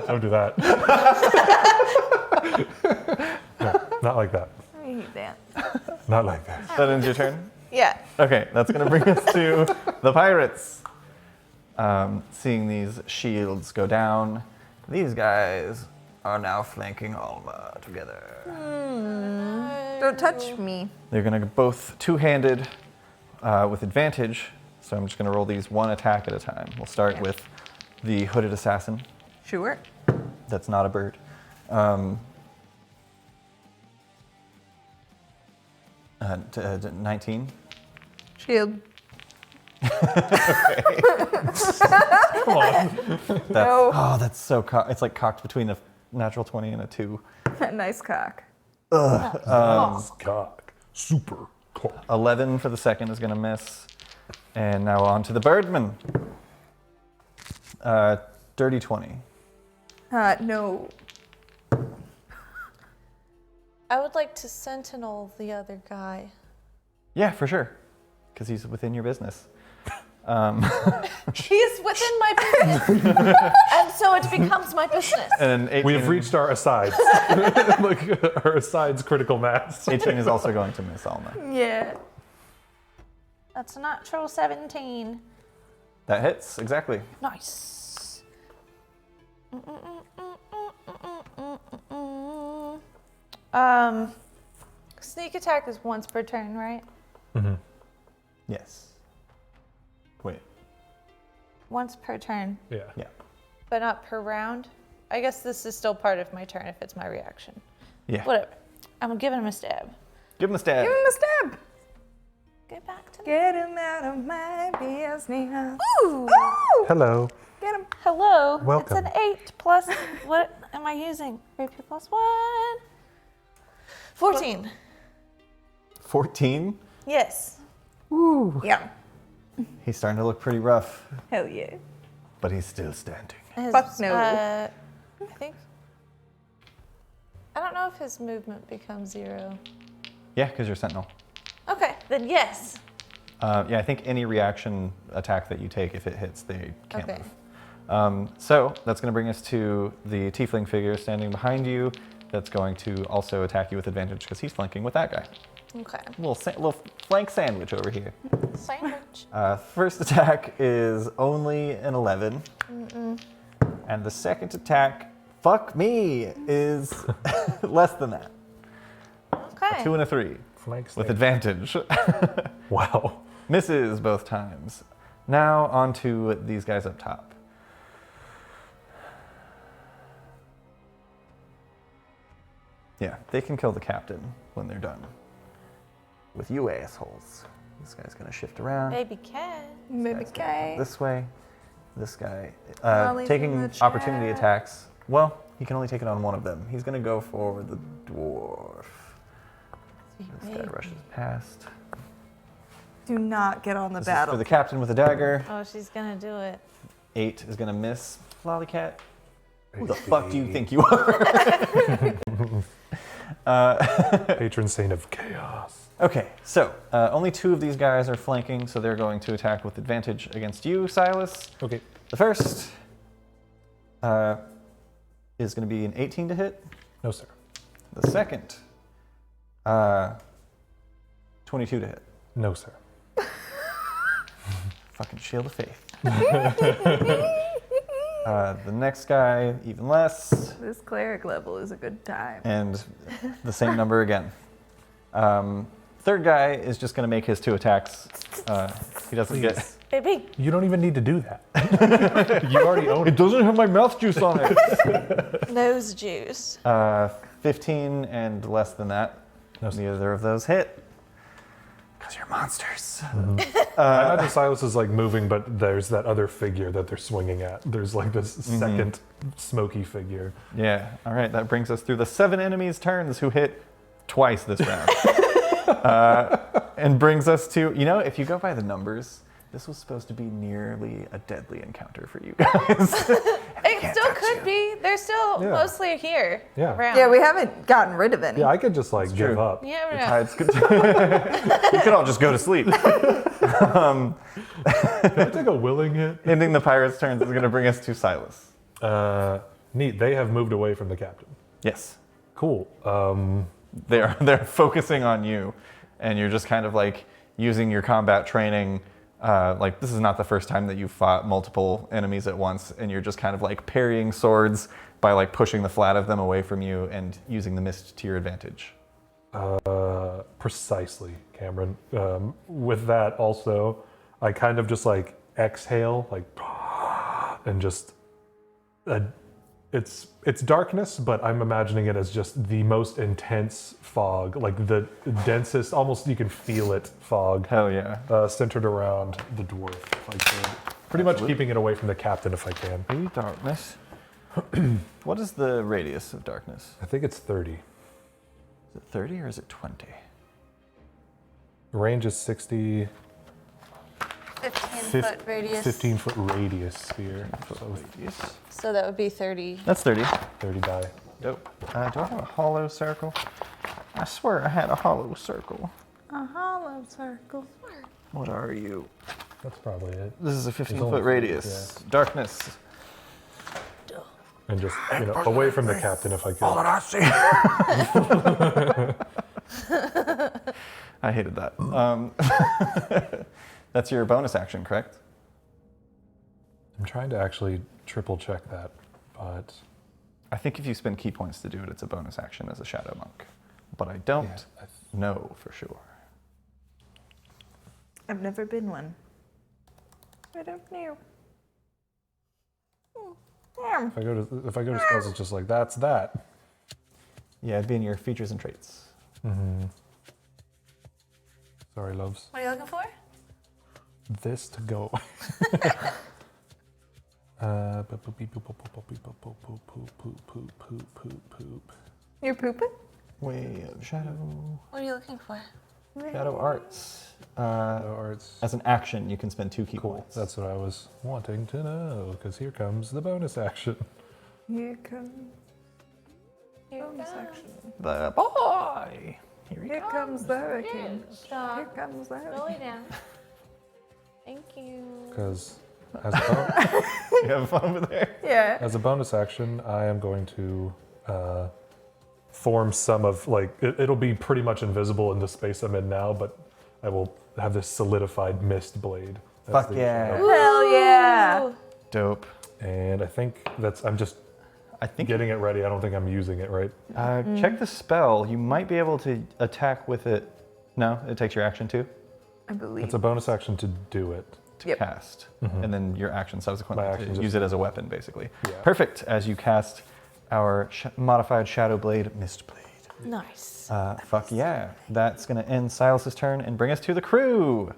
Don't do that. No, not like that. I hate that. Not like that. That ends your turn? Yeah. Okay, that's going to bring us to the pirates. Seeing these shields go down, these guys are now flanking Alma together. Don't touch me. They're going to go both two-handed with advantage, so I'm just going to roll these one attack at a time. We'll start with the hooded assassin. Sure. That's not a bird. 19. Shield. Come on. No. Oh, that's so it's like cocked between a natural 20 and a 2. Nice cock. Cock. Super cock. 11 for the second is going to miss. And now on to the birdman. Dirty 20. No. I would like to sentinel the other guy. Yeah, for sure. Because he's within your business. He is within my business. And so it becomes my business. And 18, We have reached our asides. Like our asides critical mass. 18 is also going to miss Alma. Yeah. That's a natural 17. That hits, exactly. Nice. Sneak attack is once per turn, right? Yes. Wait. Once per turn, Yeah. Yeah. but not per round. I guess this is still part of my turn if it's my reaction. Yeah. Whatever. I'm giving him a stab. Give him a stab. Give him a stab. Get back to me. Get him out of my business. Ooh. Ooh. Hello. Get him. Hello. Welcome. It's an 8 plus. What am I using? Repeat plus 1. 14. 14. Yes. Yeah. He's starting to look pretty rough, Hell yeah. but he's still standing. Fuck no. I think. I don't know if his movement becomes 0. Yeah, because you're sentinel. Okay, then yes. Yeah, I think any reaction attack that you take, if it hits, they can't Okay. move. So that's going to bring us to the tiefling figure standing behind you. that's going to also attack you with advantage because he's flanking with that guy. Okay. Little flank sandwich over here. Sandwich. First attack is only an 11. And the second attack, fuck me, is less than that. Okay. 2 and a 3 Flanks with there. advantage. Wow. Misses both times. Now on to these guys up top. Yeah, they can kill the captain when they're done. With you assholes. This guy's gonna shift around. Baby cat. Maybe This guy's gonna go this way. This guy Molly from taking the opportunity chat. attacks. Well, he can only take it on one of them. He's gonna go for the dwarf. This guy rushes past. Do not get on the This is battle. for the captain with a dagger. Oh, she's gonna do it. 8 is gonna miss. Lollycat. Who the fuck do you think you are? Patron saint of chaos. Okay, so only 2 of these guys are flanking, so they're going to attack with advantage against you, Silas. Okay. The first is going to be an 18 to hit. No, sir. The second, 22 to hit. No, sir. Fucking shield of faith. The next guy, even less, This cleric level is a good time. and the same number again. Third guy is just going to make his 2 attacks. He doesn't get. Baby. You don't even need to do that. You already own it. Doesn't have my mouth juice on it. Nose juice. 15 and less than that. No, sir. Neither of those hit. Because you're monsters. I imagine Silas is like moving, but there's that other figure that they're swinging at. There's like this second smoky figure. Yeah. All right. That brings us through the 7 enemies' turns who hit twice this round. And brings us to, if you go by the numbers, this was supposed to be nearly a deadly encounter for you guys. It still could be. They're still Yeah. mostly here. Yeah. Around. Yeah, we haven't gotten rid of any. Yeah, I could just like give true. up. Yeah, The no. tides could. You could all just go to sleep. Can I take a willing hit? Ending the pirates' turns is going to bring us to Silas. Neat. They have moved away from the captain. Yes. Cool. They're focusing on you, and you're just kind of like using your combat training. Like this is not the first time that you've fought multiple enemies at once, and you're just kind of like parrying swords by like pushing the flat of them away from you and using the mist to your advantage. Precisely, Cameron. With that, also, I kind of just like exhale, like, and just it's darkness, but I'm imagining it as just the most intense fog, like the densest, almost you can feel it fog, Hell yeah. centered around the dwarf, if I could. Pretty much keeping it away from the captain if I can. Be darkness. What is the radius of darkness? I think it's 30. Is it 30 or is it 20? Range is 60, 15-foot radius. 15-foot radius sphere. So Radius. So that would be 30. That's 30. 30 die. Dope. Do I have a hollow circle? I swear I had a hollow circle. A hollow circle. What are you? That's probably it. This is a only 15-foot radius. Darkness. And just, away from the captain if I could. All that I see. I hated that. That's your bonus action, correct? I'm trying to actually triple check that, but I think if you spend key points to do it, it's a bonus action as a shadow monk. But I don't know for sure. I've never been one. I don't know. if I go to spells, it's just like that's that. Yeah, it'd be in your features and traits. Sorry, loves. What are you looking for? This to go. You're pooping? Way of shadow. What are you looking for? Shadow arts. Arts. As an action, you can spend 2 key Cool. points. That's what I was wanting to know, because here comes the bonus action. Here comes Here bonus comes. action. the boy. Here he Here comes the hurricane. Stop. Here comes the hurricane. Slowly down. Thank you. Because You have fun over there. Yeah. as a bonus action, I am going to form some of like it'll be pretty much invisible in the space I'm in now, but I will have this solidified mist blade. Fuck yeah. Hell yeah. Dope. And I think I'm just I think getting it ready. I don't think I'm using it right. check the spell. You might be able to attack with it. No, it takes your action too. I believe. It's a bonus action to do it. Yep. Cast, and then your action subsequently My action to just- use it as a weapon, basically. Yeah. Perfect. As you cast our modified Shadow Blade, Mist Blade. Nice. Fuck yeah. That's going to end Silas's turn and bring us to the crew.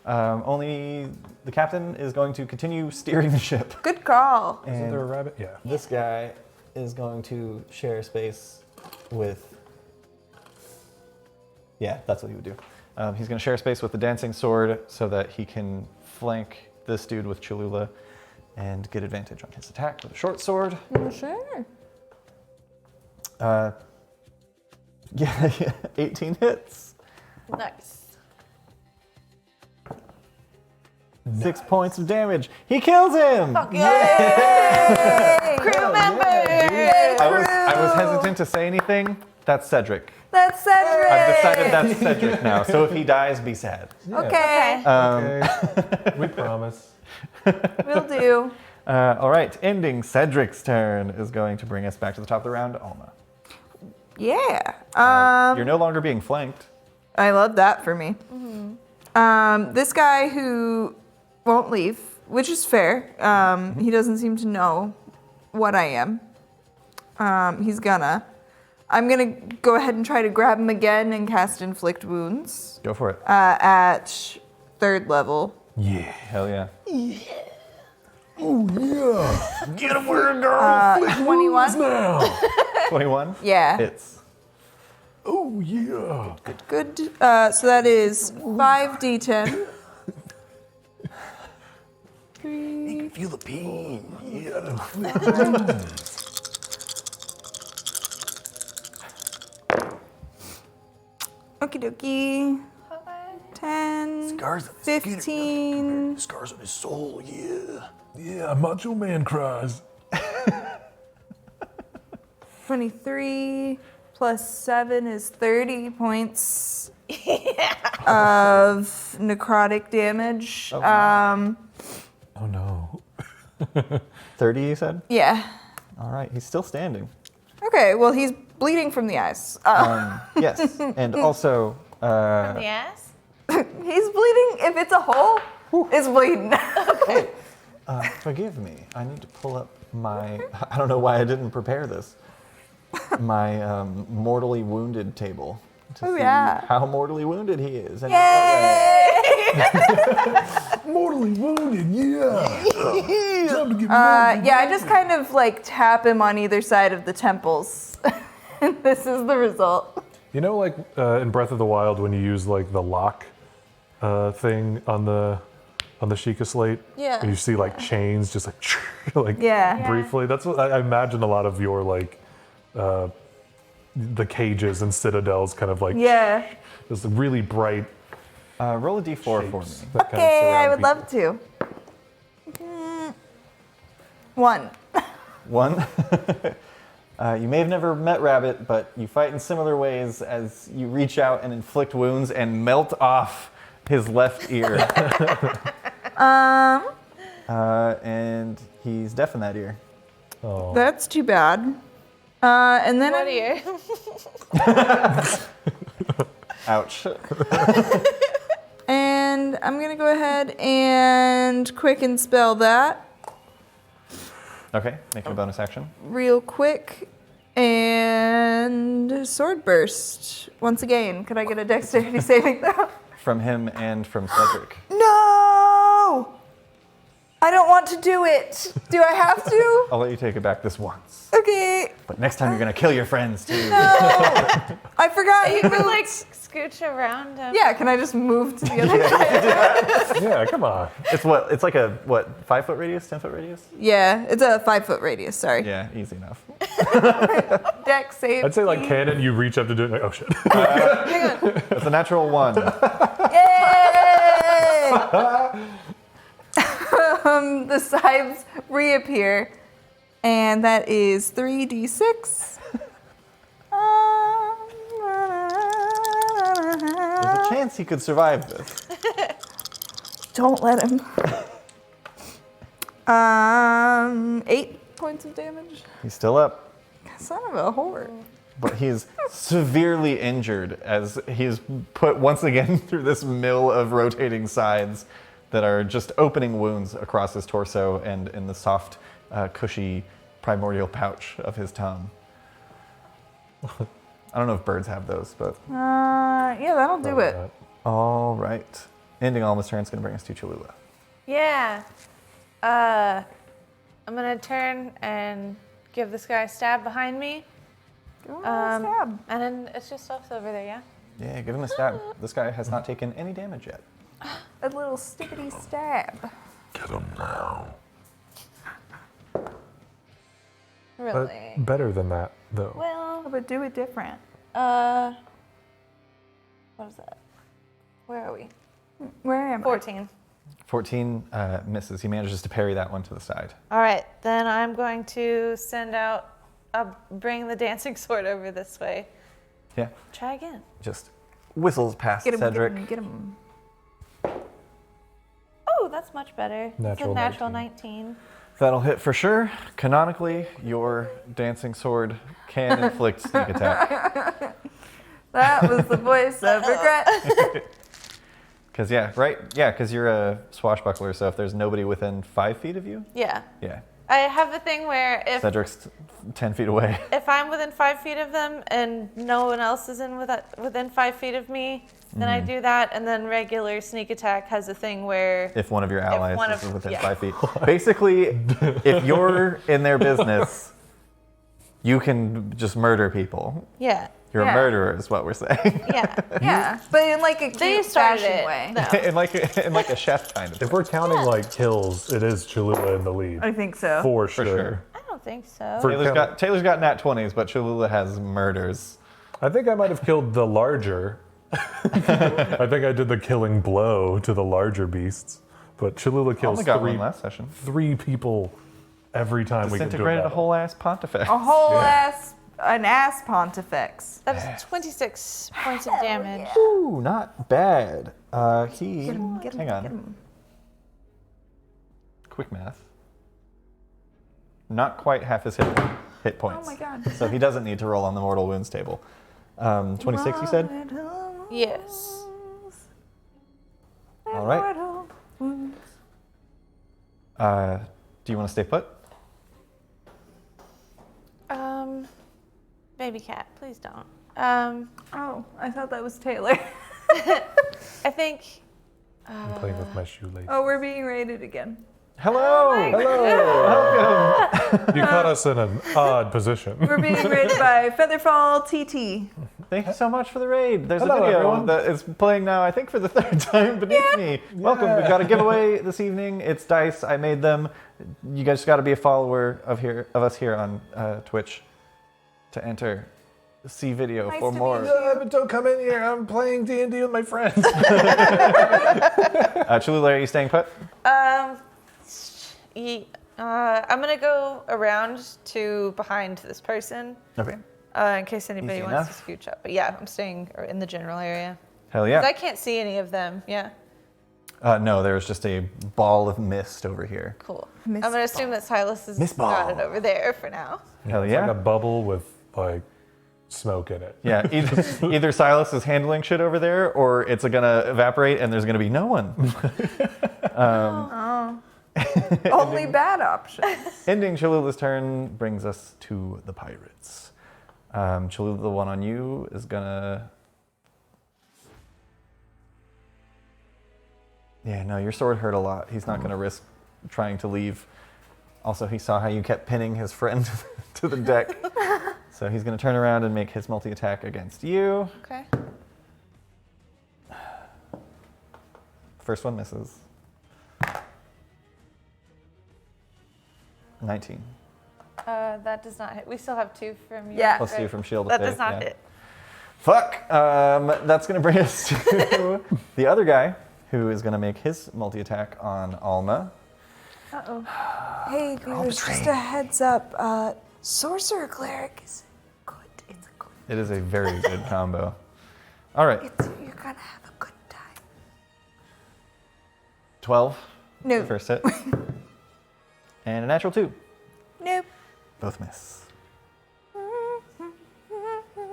Only the captain is going to continue steering the ship. Good call. Isn't there a And rabbit? Yeah. this guy is going to share space with... Yeah, that's what he would do. He's going to share space with the dancing sword so that he can flank this dude with Cholula and get advantage on his attack with a short sword. Sure. Yeah, 18 hits. Nice. 6 points of damage. He kills him! Fuck yeah! Crew member! I was hesitant to say anything. That's Cedric. That's Cedric. I've decided that's Cedric now. So if he dies, be sad. Okay. Okay. We promise. Will do. All right, ending Cedric's turn is going to bring us back to the top of the round, Alma. Yeah. You're no longer being flanked. I love that for me. This guy who won't leave, which is fair. He doesn't seem to know what I am. I'm gonna go ahead and try to grab him again and cast Inflict Wounds Go for it. at 3rd level. Yeah. Hell yeah. Oh yeah! Get him where it goes! 21. Now. 21? Yeah. Hits. Oh yeah! Good. So that is 5d10. 3. Feel the pain. Yeah. Okie dokie. 10. Scars on his skin. 15. Scars on his soul. Yeah. Yeah, Macho Man cries. 23 plus 7 is 30 points of necrotic damage. Oh no. 30, you said? Yeah. All right, he's still standing. Okay, well, he's bleeding from the eyes. Yes, and also... From the ass? He's bleeding. If it's a hole, it's bleeding. forgive me, I need to pull up my... I don't know why I didn't prepare this. My mortally wounded table. To see how mortally wounded he is. And Mortally wounded. Yeah. Time to get Yeah, I just kind of like tap him on either side of the temples. And this is the result. You know, like in Breath of the Wild, when you use like the lock thing on the Sheikah slate, Yeah. and you see like chains just like Yeah. briefly. That's what I imagine a lot of your like the cages and citadels kind of like Yeah. this really bright. roll a d4 for me. shapes that kind of Okay, I surround would people. love to. 1. 1. You may have never met Rabbit, but you fight in similar ways as you reach out and inflict wounds and melt off his left ear. And he's deaf in that ear. Oh. That's too bad. And then What ear? Ouch. And I'm gonna go ahead and quicken spell that Okay, make it a bonus action. real quick. And sword burst. Once again, could I get a dexterity saving throw? From him and from Cedric. No! I don't want to do it. Do I have to? I'll let you take it back this once. Okay. But next time you're gonna kill your friends too. I forgot You he could moved. like scooch around him. Yeah, can I just move to the other side? Yeah, come on. It's like a 5-foot radius, 10-foot radius? Yeah, it's a 5-foot radius, sorry. Yeah, easy enough. Dex save. I'd say like canon, you reach up to do it, like, oh shit. It's a natural 1. Yay! The sides reappear, and that is 3d6. a chance he could survive this. Don't let him. 8 points of damage. He's still up. Son of a whore. But he's severely injured as he's put once again through this mill of rotating sides that are just opening wounds across his torso and in the soft, cushy primordial pouch of his tongue. I don't know if birds have those, but... Yeah, that'll do it. All right. Ending Alma's turn is going to bring us to Cholula. Yeah. I'm gonna turn and give this guy a stab behind me. Go on, stab. And then it's just us over there, yeah? Yeah, give him a stab. This guy has not taken any damage yet. A little stickety stab. Get him now. Really? Better than that, though. Well, But do it different. what is that? Where are we? Where am 14. 14 misses. He manages to parry that one to the side. All right, then I'm going to bring the dancing sword over this way. Yeah, Try again. just whistles past Get him, Cedric. get him. Oh, that's much better. It's Natural a natural 19. That'll hit for sure. Canonically, your dancing sword can inflict sneak attack. That was the voice of regret. Because, yeah, right? Yeah, because you're a swashbuckler, so if there's nobody within 5 feet of you, Yeah. yeah. I have the thing where Cedric's 10 feet away. if I'm within 5 feet of them and no one else is within 5 feet of me, then I do that, and then regular sneak attack has a thing where If one of your allies one is of- within yeah. 5 feet. Basically, if you're in their business, you can just murder people. yeah, You're Yeah. a murderer, is what we're saying. yeah. Yeah, but in like a They cute started fashion it. way. No. in like a chef kind of. If we're counting like kills, it is Cholula in the lead. I think so. For For sure. sure. I don't think so. For- Taylor's got nat 20s, but Cholula has murders. I think I might have killed the larger. I think I did the killing blow to the larger beasts. But Cholula kills Only got one last session. 3 people every time we can do Disintegrated it. a whole ass pontifex. A whole an ass pontifex. That's 26 points of damage. Ooh, not bad. Get Hang him, on. get him. Quick math. Not quite half his hit points. Oh my god. So he doesn't need to roll on the mortal wounds table. 26, you said? Yes. All right. Do you want to stay put? Baby cat, please don't. Oh, I thought that was Taylor. I think. I'm playing with my shoelace. Oh, we're being raided again. Hello! You caught us in an odd position. We're being raided by Featherfall TT. Thank you so much for the raid. There's Hello, a video everyone. that is playing now, I think for the 3rd time beneath me. Welcome. We've got a giveaway this evening. It's dice. I made them. You guys got to be a follower of us here on Twitch to enter. See video Nice for to more. meet you. But don't come in here. I'm playing D&D with my friends. Cholula, are you staying put? I'm gonna go around to behind this person Okay. in case anybody Easy wants enough. to scooch up. But yeah, I'm staying in the general area. Hell 'Cause yeah. I can't see any of them. Yeah, No, there's just a ball of mist over here. cool. Mist I'm gonna assume that Silas has Mist got it ball. over there for now. Hell It's yeah. like a bubble with like smoke in it. Yeah, either Silas is handling shit over there, or it's gonna evaporate and there's gonna be no one. Only bad options. Ending Cholula's turn brings us to the pirates. Cholula, the one on you is gonna. Yeah, no, your sword hurt a lot. He's not gonna risk trying to leave. Also, he saw how you kept pinning his friend to the deck. So he's gonna turn around and make his multi-attack against you. Okay. First one misses. 19. That does not hit. We still have 2 from you. Yeah. Plus 2 from shield. That to does not yeah. hit. Fuck. That's gonna bring us to the other guy, who is gonna make his multi-attack on Alma. Uh-oh. Hey, all viewers, just betrayed. a heads up. Sorcerer Cleric is good. It's a good. It is a very good combo. All right. You're gonna have a 12. No. First hit. And a natural 2. Nope. Both miss.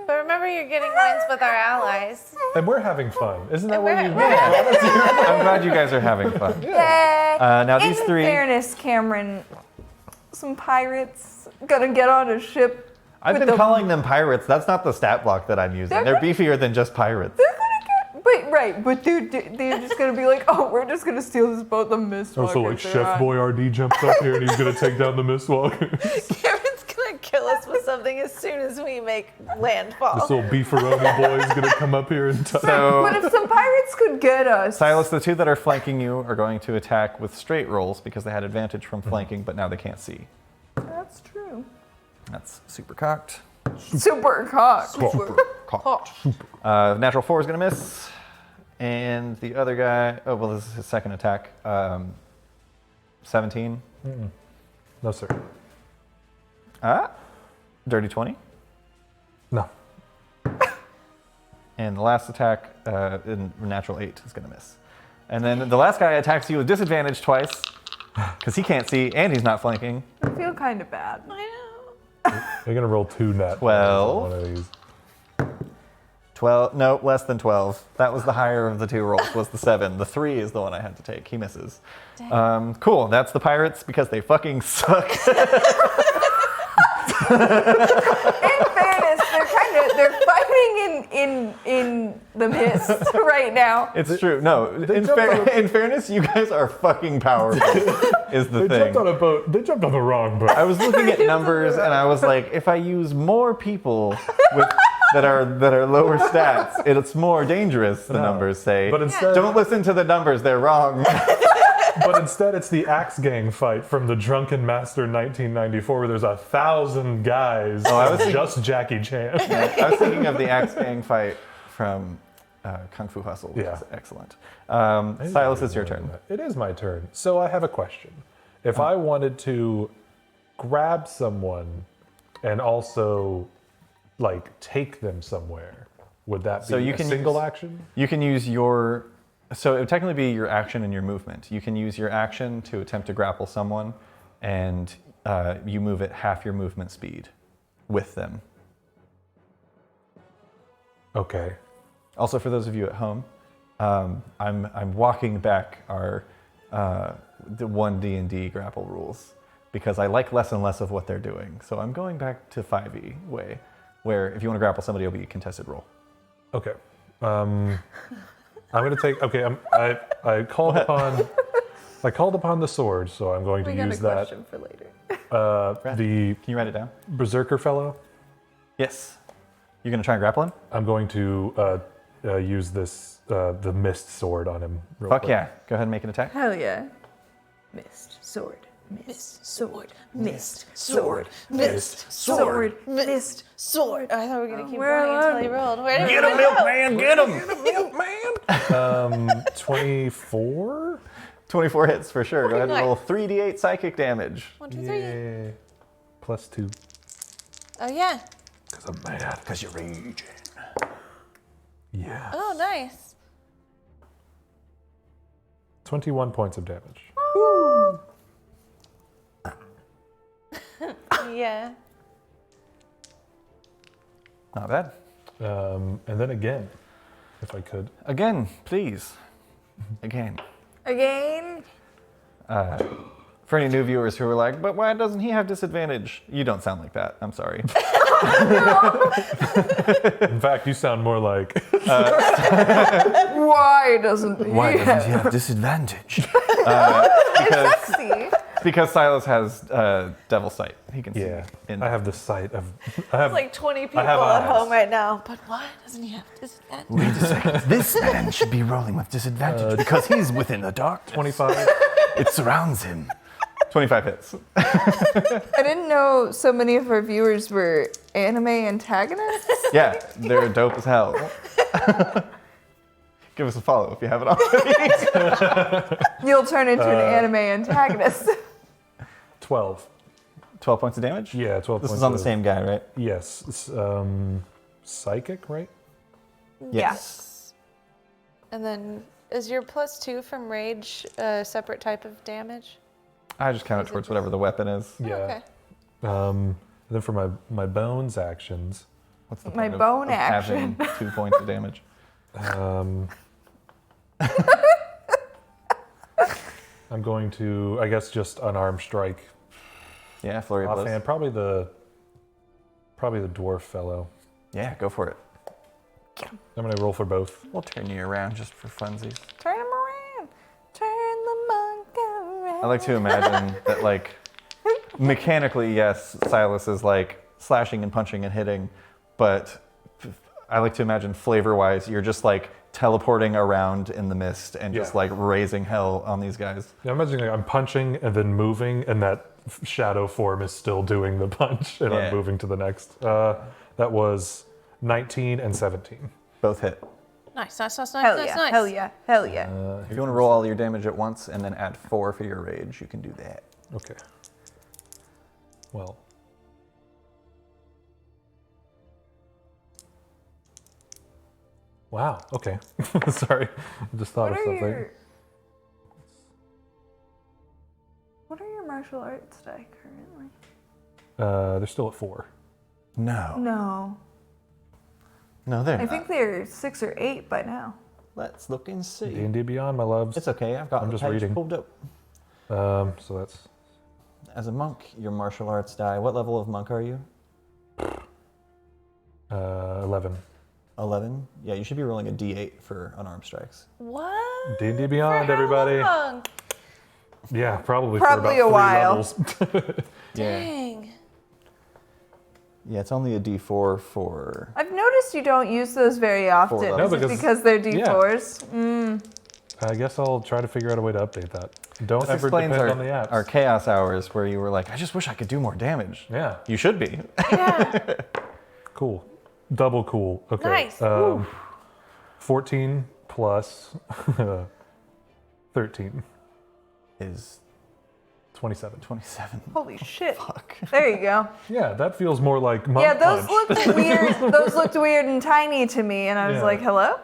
But remember, you're getting wins with our allies. And we're having fun. Isn't that what you I'm glad you guys are having fun. Yay! Now these In three. fairness, Cameron, some pirates gonna get on a ship. I've with been calling them pirates. That's not the stat block that I'm using. They're beefier than just pirates. They're gonna get, but they're just gonna be like, oh, we're just gonna steal this boat, the Mistwalkers. Also, like Chef Boyardee jumps up here and he's gonna take down the Mistwalkers. Cameron's gonna kill us with something as soon as we make landfall. This little beefaroni boy is gonna come up here and But if some pirates could get us. Silas, the two that are flanking you are going to attack with straight rolls because they had advantage from flanking, but now they can't see. That's true. That's super cocked. Super cocked. Super cocked. Natural 4 is going to miss. And the other guy, oh, well, this is his second attack. 17. No, sir. Dirty 20. No. And the last attack, in natural 8, is going to miss. And then the last guy attacks you with disadvantage twice because he can't see and he's not flanking. I feel kind of bad. I know. You're gonna roll 2 net. 12. One of these. 12, no, less than 12. That was the higher of the two rolls, was the 7. The 3 is the one I had to take. He misses. Cool, that's the pirates because they fucking suck. In fairness, they're fighting in the mist right now. It's true. No, in fairness, you guys are fucking powerful, is the They thing. jumped on a boat. They jumped on the wrong boat. I was looking at numbers and I was like, if I use more people that are lower stats, it's more dangerous, the numbers say. But instead, Don't listen to the numbers, they're wrong. But instead, it's the Axe Gang fight from the Drunken Master 1994, where there's 1,000 guys. I was and just Jackie Chan. I was thinking of the Axe Gang fight from Kung Fu Hustle, which is excellent. Silas, it's your turn. It is my turn. So I have a question. If I wanted to grab someone and also, like, take them somewhere, would that be a single action? You can use your... So it would technically be your action and your movement. You can use your action to attempt to grapple someone, and you move at half your movement speed with them. Okay. Also, for those of you at home, I'm walking back our the 1 D&D grapple rules because I like less and less of what they're doing. So I'm going back to 5e way, where if you want to grapple somebody, it'll be a contested roll. Okay. I'm going to take. Okay. I called upon. I called upon the sword, so I'm going to use that. Question for later. The Can you write it down? berserker fellow. Yes. You're going to try and grapple him? I'm going to use this the mist sword on him. Real Fuck quick. yeah. Go ahead and make an attack. Hell yeah. Mist, sword, mist, sword, mist, sword, mist, sword, mist, sword. Oh, I thought we were gonna keep Where rolling until he rolled. Where did Get we him, go? milkman, get him! 24. 24 hits for sure. Go ahead and nice. roll 3d8 psychic damage. 1, 2, 3. Yay. Plus 2. Oh yeah. Because I'm mad. Because you're raging. Yeah. Oh nice. 21 points of damage. Yeah. Not bad. And then again, if I could. Again, please. Again. Again? For any new viewers who are like, but why doesn't he have disadvantage? You don't sound like that. I'm sorry. In fact, you sound more like. Why doesn't he? have disadvantage? Sexy. Because Silas has devil sight. He can see. Yeah. in- I have the sight of. I have. Like 20 people have at eyes. home right now. But why doesn't he have disadvantage? Wait a second. This man should be rolling with disadvantage because he's within the dark. 25. It surrounds him. 25 hits. I didn't know so many of our viewers were anime antagonists. Yeah, they're dope as hell. Give us a follow if you haven't already. You'll turn into an anime antagonist. 12. 12 points of damage? Yeah, 12 This points. is on the of- same guy, right? Yes. It's, psychic, right? Yes. And then, is your +2 from rage a separate type of damage? I just count it towards whatever the weapon is. Yeah. Okay. Then for my bones actions, What's the My point bone of action. having 2 points of damage? I'm going to, I guess, just unarmed strike Yeah, flurry of blows. offhand. Probably the dwarf fellow. Yeah, go for it. I'm gonna roll for both. We'll turn you around just for funsies. Turn him around. Turn the monk around. I like to imagine that, like, mechanically, yes, Silas is like slashing and punching and hitting, but I like to imagine flavor-wise, you're just like teleporting around in the mist and just like raising hell on these guys. Yeah, I'm imagining like I'm punching and then moving, and that shadow form is still doing the punch, and Yeah. I'm moving to the next. That was 19 and 17. Both hit. Nice, nice, nice, Hell nice, yeah, nice. hell yeah, hell yeah. If you want to roll all your damage at once and then add 4 for your rage, you can do that. Okay. Well. Wow. Okay. Sorry. I just thought What of are something. your martial arts die currently? They're still at 4. No. No, they're I not. think they're 6 or 8 by now. Let's look and see. D&D Beyond, my loves. It's okay, I've got I'm the just page reading. pulled up. So that's As a monk, your martial arts die. What level of monk are you? 11. 11? Yeah, you should be rolling a d8 for unarmed strikes. What? D&D Beyond, For how everybody. long? Yeah, probably Probably for a about while. 3 levels. Dang. Yeah, it's only a d4 for... I've noticed you don't use those very often. levels. No, Is it because- because they're yeah. D4s? I guess I'll try to figure out a way to update that. Don't This ever explains depend on the apps. our chaos hours where you were like, I just wish I could do more damage. Yeah, You should be. Yeah. cool. Double cool. Okay. Nice. 14 plus 13. Is 27. 27. Holy shit. Fuck. There you go. Yeah, that feels more like monk Yeah, those punch. looked weird. Those looked weird and tiny to me, and I was Yeah. like, hello?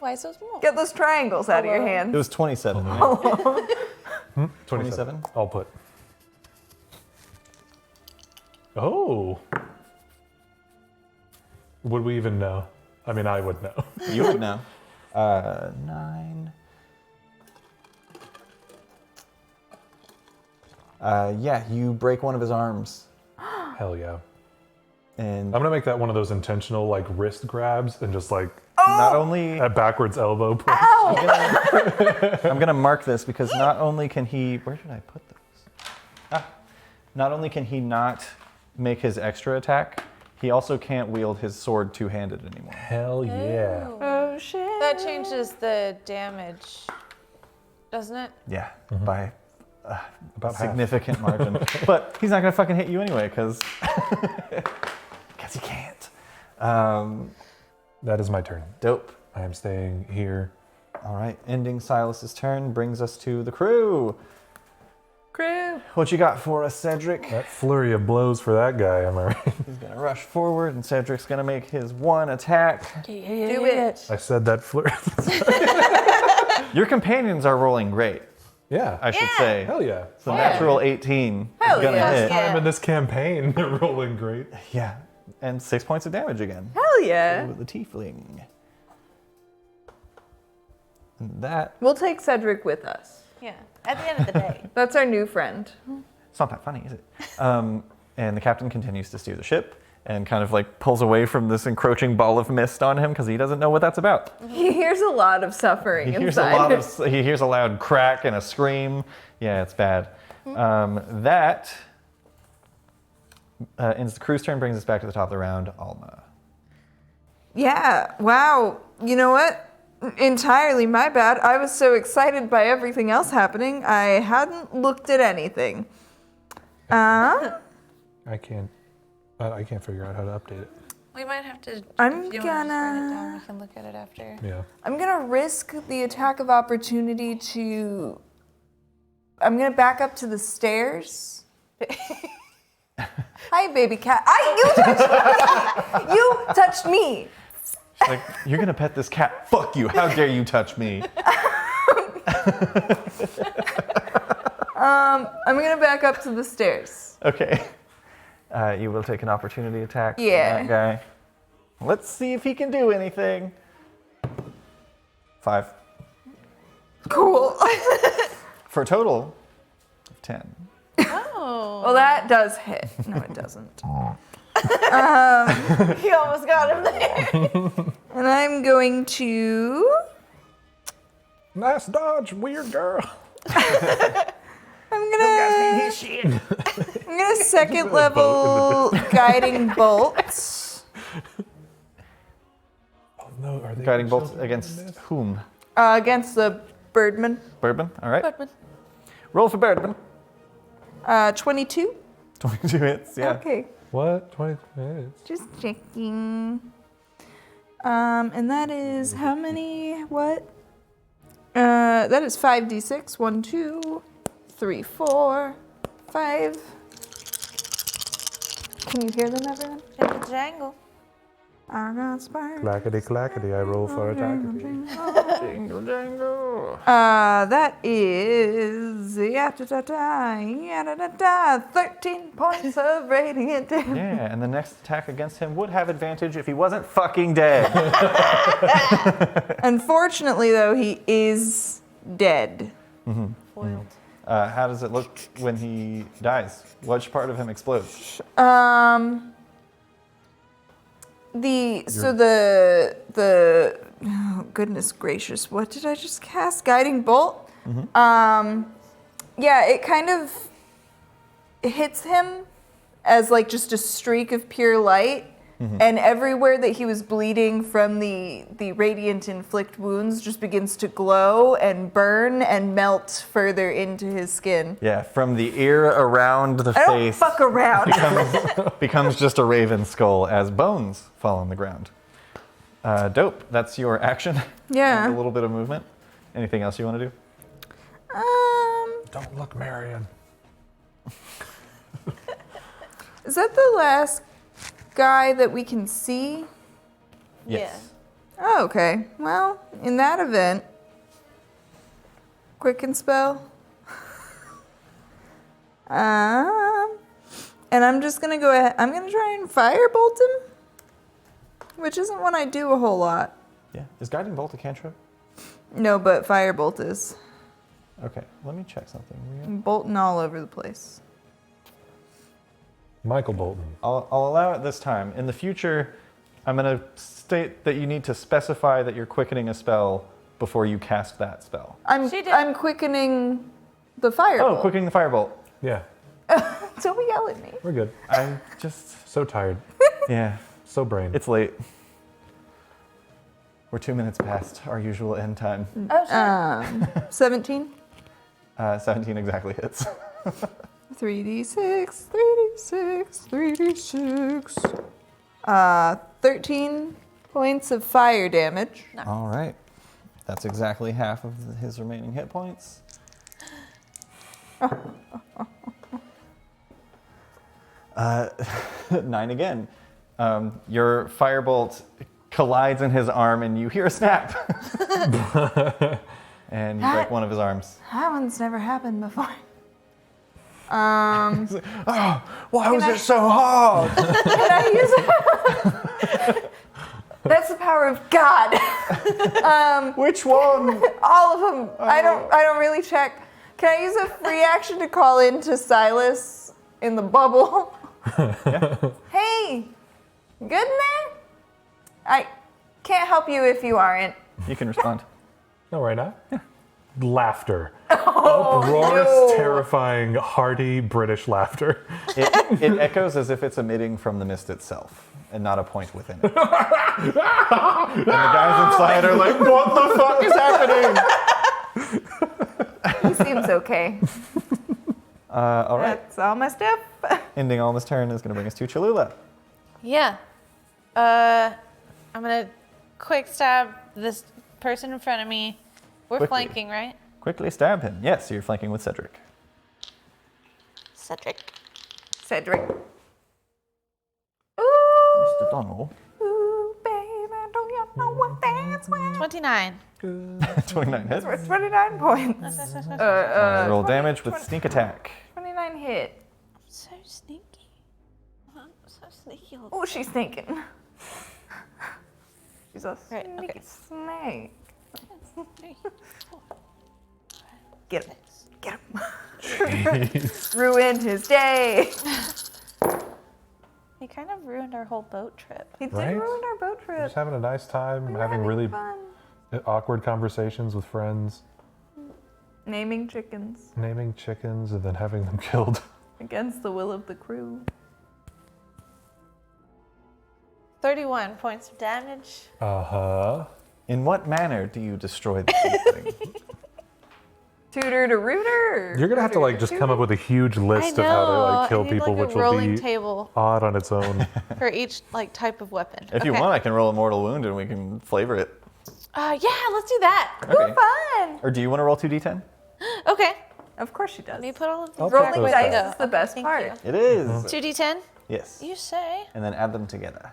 Why so small? Get those triangles out of your Hello. It hand. was 27, right? 27. I'll put. Oh. Would we even know? I mean, I would know. You would know. 9. Yeah, you break one of his arms. Hell yeah. And I'm gonna make that one of those intentional like wrist grabs and just like not only... a backwards elbow push. I'm gonna mark this because not only can he... Where did I put those? Not only can he not make his extra attack, he also can't wield his sword two-handed anymore. Hell yeah. Oh, shit. That changes the damage, doesn't it? Yeah, by About half. significant margin. But he's not gonna fucking hit you anyway because he can't. That is my turn. Dope. I am staying here. All right, ending Silas's turn brings us to the crew. Crew. What you got for us, Cedric? That flurry of blows for that guy, am I right? He's gonna rush forward, and Cedric's gonna make his one attack. Do it. I said that flurry. Your companions are rolling great, Yeah. I should say. Hell yeah. So natural 18 Hell is gonna yeah. hit. Time in this campaign, they're rolling great. Yeah, and 6 points of damage again. Hell yeah. With the tiefling. And that, We'll take Cedric with us. Yeah. At the end of the day. That's our new friend. it's not that funny, is it? And the captain continues to steer the ship and kind of like pulls away from this encroaching ball of mist on him because he doesn't know what that's about. He hears a lot of suffering He hears inside. he hears a loud crack and a scream. Yeah, it's bad. That ends the crew's turn, brings us back to the top of the round. Alma. Yeah, wow. You know what? Entirely my bad. I was so excited by everything else happening, I hadn't looked at anything. I can't figure out how to update it. We might have to. I'm if you want to just write it gonna- down, we can look at it after. Yeah. I'm gonna risk the attack of opportunity to. I'm gonna back up to the stairs. Hi, baby cat. You touched me. You touched me. She's like, you're gonna pet this cat. Fuck you. How dare you touch me? I'm gonna back up to the stairs. Okay. You will take an opportunity attack from Yeah. that guy. Let's see if he can do anything. 5. Cool. For a total of 10. Oh. Well, that does hit. No, it doesn't. He almost got him there. And I'm going to. Nice dodge, weird girl. I'm gonna second level guiding bolt. Oh no, are they Guiding bolts children in against this? whom? Against the birdman. Birdman? All right. Birdman. Roll for Birdman. 22. 22 hits, yeah. Okay. What? 20 minutes? Just checking. And that is how many? What? That is 5d6. 1, 2, 3, 4, 5. Can you hear them, everyone? Jingle jangle. I got sparks. Clackety clackety, I roll for attack. Jingle, jangle. That is 13 points of radiant damage. Yeah, and the next attack against him would have advantage if he wasn't fucking dead. Unfortunately, though, he is dead. Foiled. How does it look when he dies? Which part of him explodes? The oh, goodness gracious, what did I just cast? Guiding bolt? Yeah, it kind of hits him as like just a streak of pure light. And everywhere that he was bleeding from the radiant inflict wounds just begins to glow and burn and melt further into his skin. Yeah, from the ear around the I don't face fuck around. becomes just a raven skull as bones fall on the ground. Dope. That's your action. Yeah. And a little bit of movement. Anything else you want to do? Don't look, Marion. Is that the last guy that we can see? Yes. Oh, okay. Well, in that event, quicken spell. And I'm just gonna go ahead. I'm gonna try and firebolt him, which isn't what I do a whole lot. Yeah. Is Guiding Bolt a cantrip? No, but firebolt is. Okay, let me check something. I'm bolting all over the place. Michael Bolton. I'll allow it this time. In the future, I'm going to state that you need to specify that you're quickening a spell before you cast that spell. She did. I'm quickening the firebolt. Oh, quickening the firebolt. Yeah, Don't yell at me. we're good. I'm just, So tired. yeah, So brain. it's late. We're 2 minutes past our usual end time. Oh, shit. 17. 17 exactly hits. 3d6, 3d6, 3d6. 13 points of fire damage. All right. That's exactly half of his remaining hit points. 9 again. Your firebolt collides in his arm and you hear a snap. And you break one of his arms. That one's never happened before. He's like, oh, why was it so hard? Can I use it? That's the power of God. Which one? All of them. I don't really check. Can I use a free action to call in to Silas in the bubble? Yeah. Hey, good in there? I can't help you if you aren't. You can respond. No, right now? Yeah. Laughter. Uproarious, terrifying, hearty British laughter. It echoes as if it's emitting from the mist itself and not a point within it. And the guys inside are like, what the fuck is happening? He seems okay. All right. That's all my stuff. Ending Alma's turn is going to bring us to Cholula. Yeah. I'm gonna quick stab this person in front of me. We're Quickly. flanking, right? Quickly stab him. Yes, you're flanking with Cedric. Cedric. Cedric. Ooh, Mr. Donald. ooh, baby, don't you 29. 29 hits. We're at 29 points. Roll damage with sneak attack. 29 hit. So sneaky. I'm so sneaky. Oh, she's sneaking. She's a Right, sneaky okay. snake. Get him. Get him. Ruined his day. He kind of ruined our whole boat trip. He did Right? ruin our boat trip. Just having a nice time, We were having really fun. awkward conversations with friends, Naming chickens naming chickens, and then having them killed. against the will of the crew. 31 points of damage. Uh-huh. In what manner do you destroy the tiefling? Tutor to rooter. You're gonna have to like just come up with a huge list of how to like kill I need, people, like, which a will rolling be table odd on its own. for each like type of weapon. If you want, I can roll a mortal wound and we can flavor it. Yeah, let's do that. Okay. Fun. Or do you want to roll 2d10? Okay. Of course she does. Let me put all of these. I'll Rolling take those dice back. is the best Thank part. you. It is. 2d10. Yes. You say. And then add them together.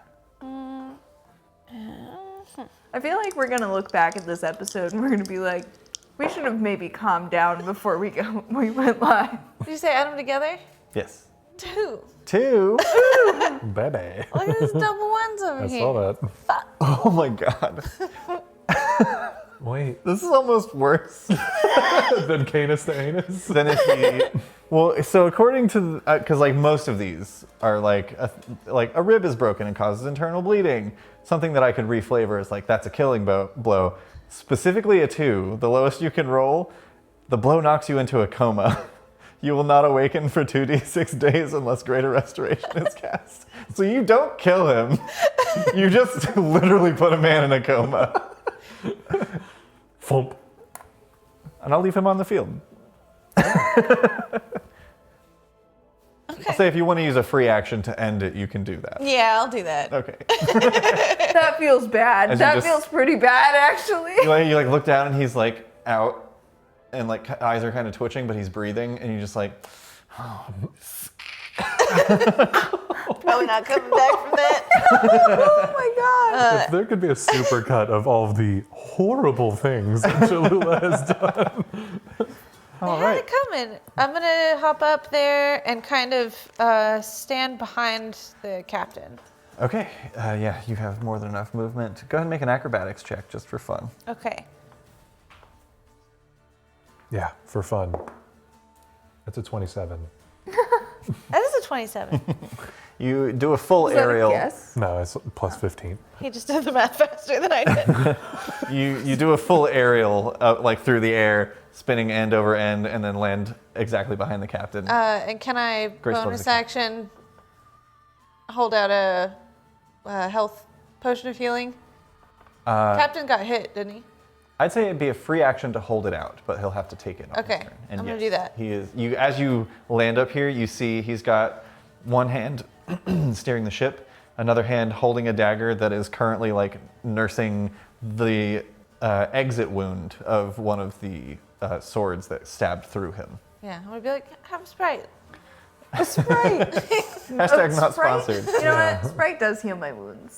I feel like we're gonna look back at this episode and we're gonna be like, we should have maybe calmed down before we went live. Did you say add them together? Yes. 2. 2. Baby. Look at these double ones over I here. saw that. Oh my god. Wait. This is almost worse Then Canis to Anus? than if he. Well, so according to, because like most of these are like a rib is broken and causes internal bleeding. Something that I could reflavor is like that's a killing blow. Specifically a 2, the lowest you can roll. The blow knocks you into a coma. You will not awaken for 2d6 days unless Greater Restoration is cast. So you don't kill him. You just literally put a man in a coma. Thump. And I'll leave him on the field. I'll say if you want to use a free action to end it, you can do that. Yeah, I'll do that. Okay. That feels bad. As you That just- feels pretty bad, actually. You like look down and he's like out, and like eyes are kind of twitching, but he's breathing, and you just like. Probably not coming back from that. Oh my god. If there could be a super cut of all of the horrible things that Cholula has done. All I had right. it coming. I'm gonna hop up there and kind of stand behind the captain. Okay. Yeah, you have more than enough movement. Go ahead and make an acrobatics check just for fun. Okay. Yeah, for fun. That's a 27. That is a 27. You do a full Is that a aerial. guess? No, it's plus 15. He just did the math faster than I did. You do a full aerial like through the air, spinning end over end, and then land exactly behind the captain. And can I Grace loves bonus the cat. action hold out a health potion of healing? Captain got hit, didn't he? I'd say it'd be a free action to hold it out, but he'll have to take it on Okay, his turn. And I'm gonna yes, do that. He is. You as you land up here, you see he's got one hand steering the ship, another hand holding a dagger that is currently like nursing the exit wound of one of the swords that stabbed through him. Yeah, I'm gonna be like, have a Sprite. A Sprite. Hashtag not Sprite? sponsored. You know what? Sprite does heal my wounds.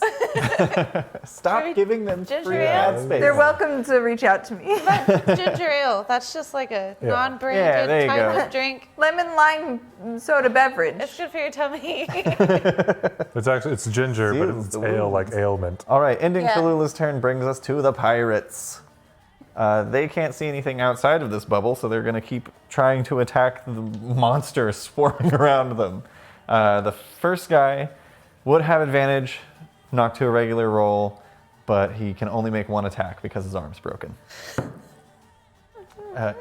Stop Maybe giving them ginger free ale? ad space. They're welcome to reach out to me. Ginger ale. That's just like a Yeah. non-branded Yeah, there you type go. of drink. Lemon lime soda beverage. It's good for your tummy. It's ginger, but Soothes it's the ale wounds. like ailment. All right, ending Yeah. Cholula's turn brings us to the pirates. They can't see anything outside of this bubble, so they're going to keep trying to attack the monsters swarming around them. The first guy would have advantage, knocked to a regular roll, but he can only make one attack because his arm's broken.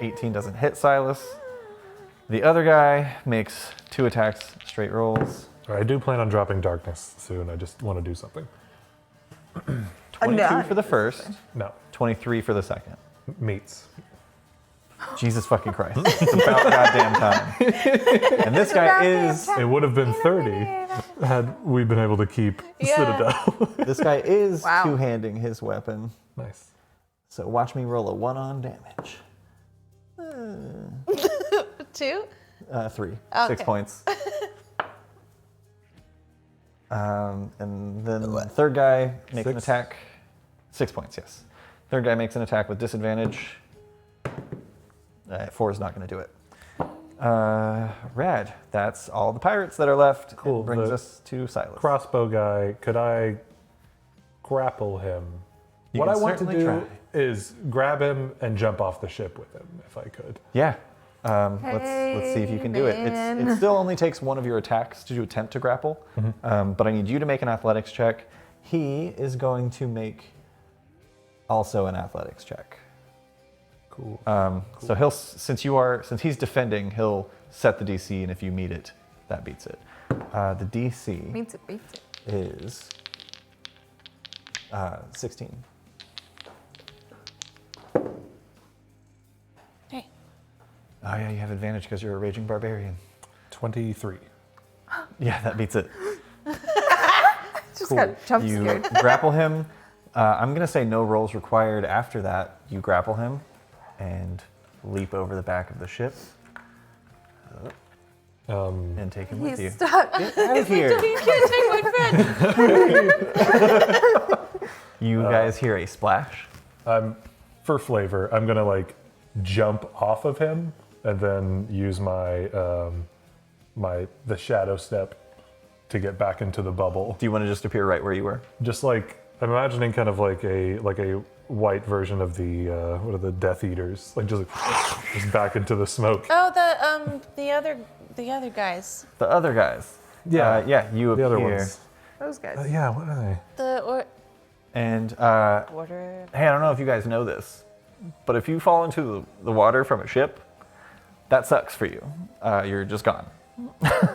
18 doesn't hit Silas. The other guy makes 2 attacks, straight rolls. I do plan on dropping darkness soon. I just want to do something. 22 for the first, No, 23 for the second. meats. Jesus fucking Christ. It's about goddamn time. And this guy is It would have been 30 had we been able to keep Yeah. Citadel. this guy is Wow. two-handing his weapon. Nice. So watch me roll a 1 on damage. 2? 3. Okay. 6 points. And then the third guy makes an 6. attack. 6 points, yes. Third guy makes an attack with disadvantage. 4 is not going to do it. Rad. That's all the pirates that are left. Cool. It brings us to Silas. Crossbow guy, could I grapple him? You What I can want to certainly do try. is grab him and jump off the ship with him, if I could. Yeah. Let's see if you can do it. It still only takes one of your attacks to attempt to grapple, but I need you to make an athletics check. He is going to make also an athletics check. Cool. So since he's defending, he'll set the DC, and if you meet it, that beats it. The DC Beats it. is 16. Hey. Oh yeah, you have advantage because you're a raging barbarian. 23. Yeah, that beats it. Just got jump You scared. grapple him. I'm gonna say no rolls required. After that, you grapple him and leap over the back of the ship and take him with you. He's stuck. Get out of here! You can't take my friend. You guys hear a splash. For flavor, I'm gonna like jump off of him and then use my the shadow step to get back into the bubble. Do you want to just appear right where you were? Just like I'm imagining, kind of like a white version of the what are the Death Eaters? Like just back into the smoke. Oh, the other guys. The other guys. Yeah. Yeah. You appear. The other ones. Those guys. Yeah, what are they? And Order. hey, I don't know if you guys know this, but if you fall into the water from a ship, that sucks for you. You're just gone.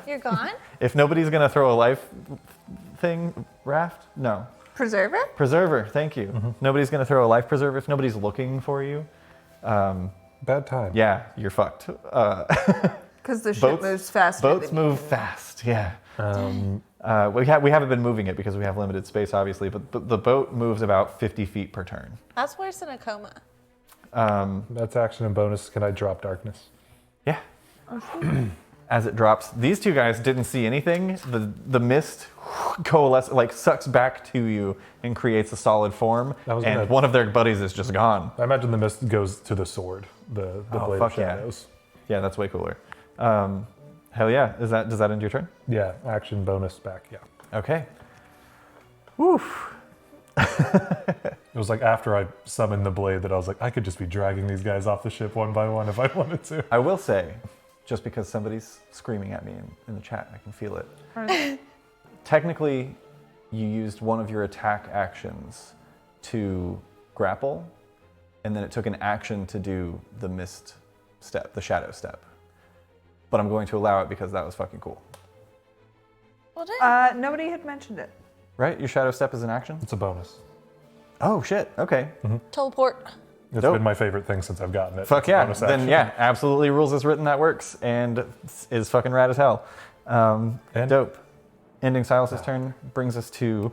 You're gone? If nobody's gonna throw a life raft, no. Preserver? Preserver, thank you. Nobody's gonna throw a life preserver if nobody's looking for you. Bad time. Yeah, you're fucked. Because the ship moves faster. Boats than move fast. Yeah. We haven't been moving it because we have limited space, obviously. But the boat moves about 50 feet per turn. That's worse than a coma. That's action and bonus. Can I drop darkness? Yeah. As it drops, these two guys didn't see anything. The mist coalesces, like sucks back to you and creates a solid form. And one of their buddies is just gone. I imagine the mist goes to the sword, the blade of fuck yeah. shadows. Yeah, that's way cooler. Hell yeah. Does that end your turn? Yeah, action bonus back. Yeah. Okay. Woof. It was like after I summoned the blade that I was like, I could just be dragging these guys off the ship one by one if I wanted to. I will say, just because somebody's screaming at me in the chat, I can feel it. Technically, you used one of your attack actions to grapple, and then it took an action to do the mist step, the shadow step. But I'm going to allow it because that was fucking cool. Well done. Nobody had mentioned it. Right? Your shadow step is an action? It's a bonus. Oh, shit. Okay. Teleport. It's Dope. been my favorite thing since I've gotten it. Fuck It's a yeah. bonus Then action. yeah, absolutely rules as written that works and is fucking rad as hell. And? Dope. Ending Silas's turn brings us to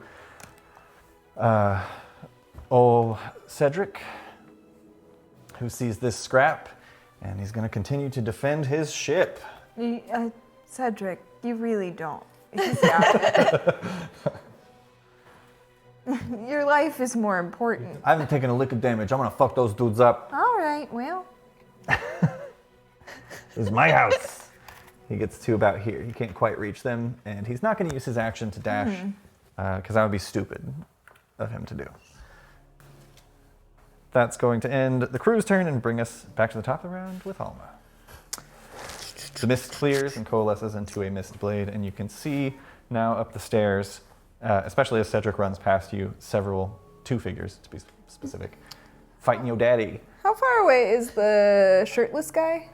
old Cedric, who sees this scrap, and he's going to continue to defend his ship. Cedric, you really don't. He's got it. Your life is more important. I haven't taken a lick of damage. I'm going to fuck those dudes up. All right, well. This is my house. He gets to about here. He can't quite reach them, and he's not going to use his action to dash, because that would be stupid of him to do. That's going to end the crew's turn and bring us back to the top of the round with Alma. The mist clears and coalesces into a mist blade, and you can see now up the stairs, especially as Cedric runs past you, two figures to be specific, fighting your daddy. How far away is the shirtless guy?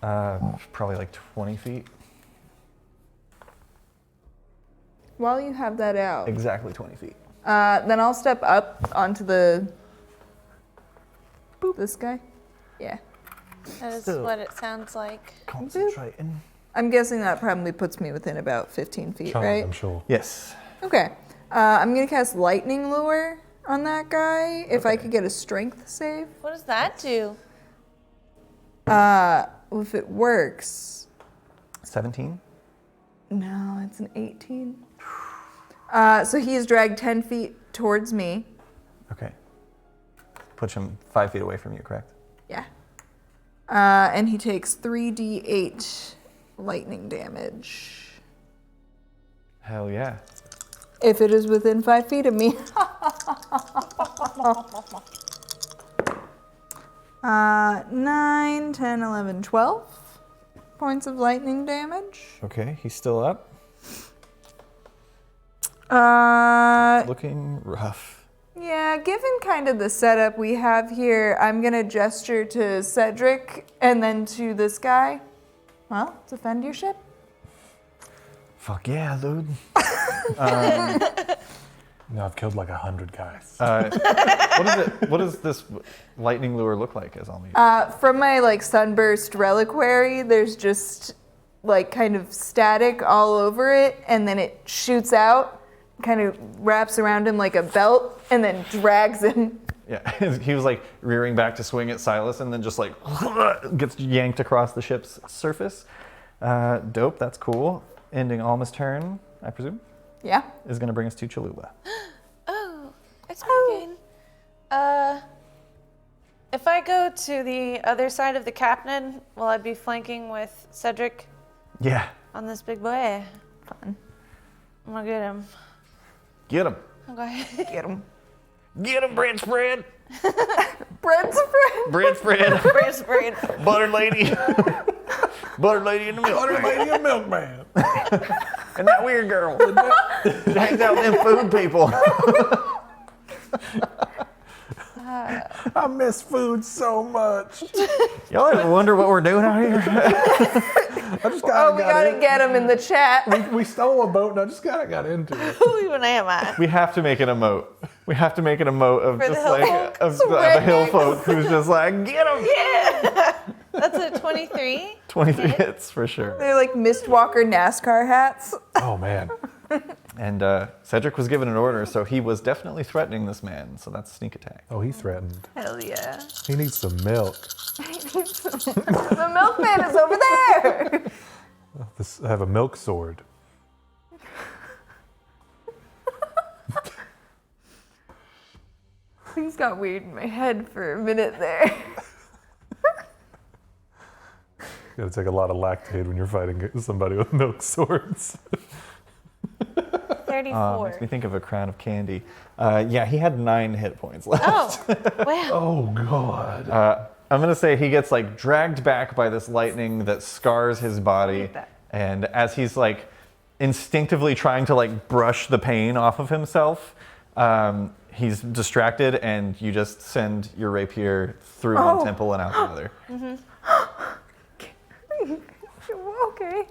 Probably like 20 feet. While you have that out, Exactly 20 feet. then I'll step up onto the. This guy? Yeah. That is Still. what it sounds like. Concentrating. I'm guessing that probably puts me within about 15 feet, Charmed, right? I'm sure. Yes. Okay. I'm going to cast Lightning Lure on that guy if I could get a strength save. What does that do? If it works. 17? No, it's an 18. So he is dragged 10 feet towards me. Okay. Push him 5 feet away from you, correct? Yeah. And he takes 3d8 lightning damage. Hell yeah. If it is within 5 feet of me. 9, 10, 11, 12 points of lightning damage. Okay, he's still up. Looking rough. Yeah, given kind of the setup we have here, I'm gonna gesture to Cedric and then to this guy. Well, defend your ship. Fuck yeah, dude. No, I've killed like 100 guys. What does this lightning lure look like as Almi? From my like sunburst reliquary, there's just like kind of static all over it, and then it shoots out, kind of wraps around him like a belt, and then drags him. Yeah, he was like rearing back to swing at Silas, and then just like gets yanked across the ship's surface. Dope, that's cool. Ending Alma's turn, I presume, Yeah. is going to bring us to Cholula. Oh, it's my gain. If I go to the other side of the captain, will I be flanking with Cedric Yeah, on this big boy? Fun. I'm gonna get him. get him. Okay. Get him. Get him, bread spread. Bread's a friend. Bread spread. First brain. Butter lady. Butter lady in the milk. Butter lady and milkman. And that weird girl. Hangs out with them food people. I miss food so much. Y'all ever wonder what we're doing out here? I just Oh, we gotta get him in the chat. We stole a boat and I just got into it. Who even am I? We have to make an emote. We have to make an emote of For the just hill like folk? of the hill folk who's just like, get him. Yeah. That's a 23. 23 hits for sure. They're like Mistwalker NASCAR hats. Oh man. And Cedric was given an order, so he was definitely threatening this man. So that's sneak attack. Oh, he threatened. Hell yeah. He needs some milk. The milkman is over there. I have a milk sword. Things got weird in my head for a minute there. You gotta take a lot of lactate when you're fighting somebody with milk swords. 34. Makes me think of a crown of candy. Yeah, he had 9 hit points left. Oh, wow. Oh god. I'm gonna say he gets like dragged back by this lightning that scars his body, and as he's like instinctively trying to like brush the pain off of himself, he's distracted, and you just send your rapier through one temple and out the other. Okay.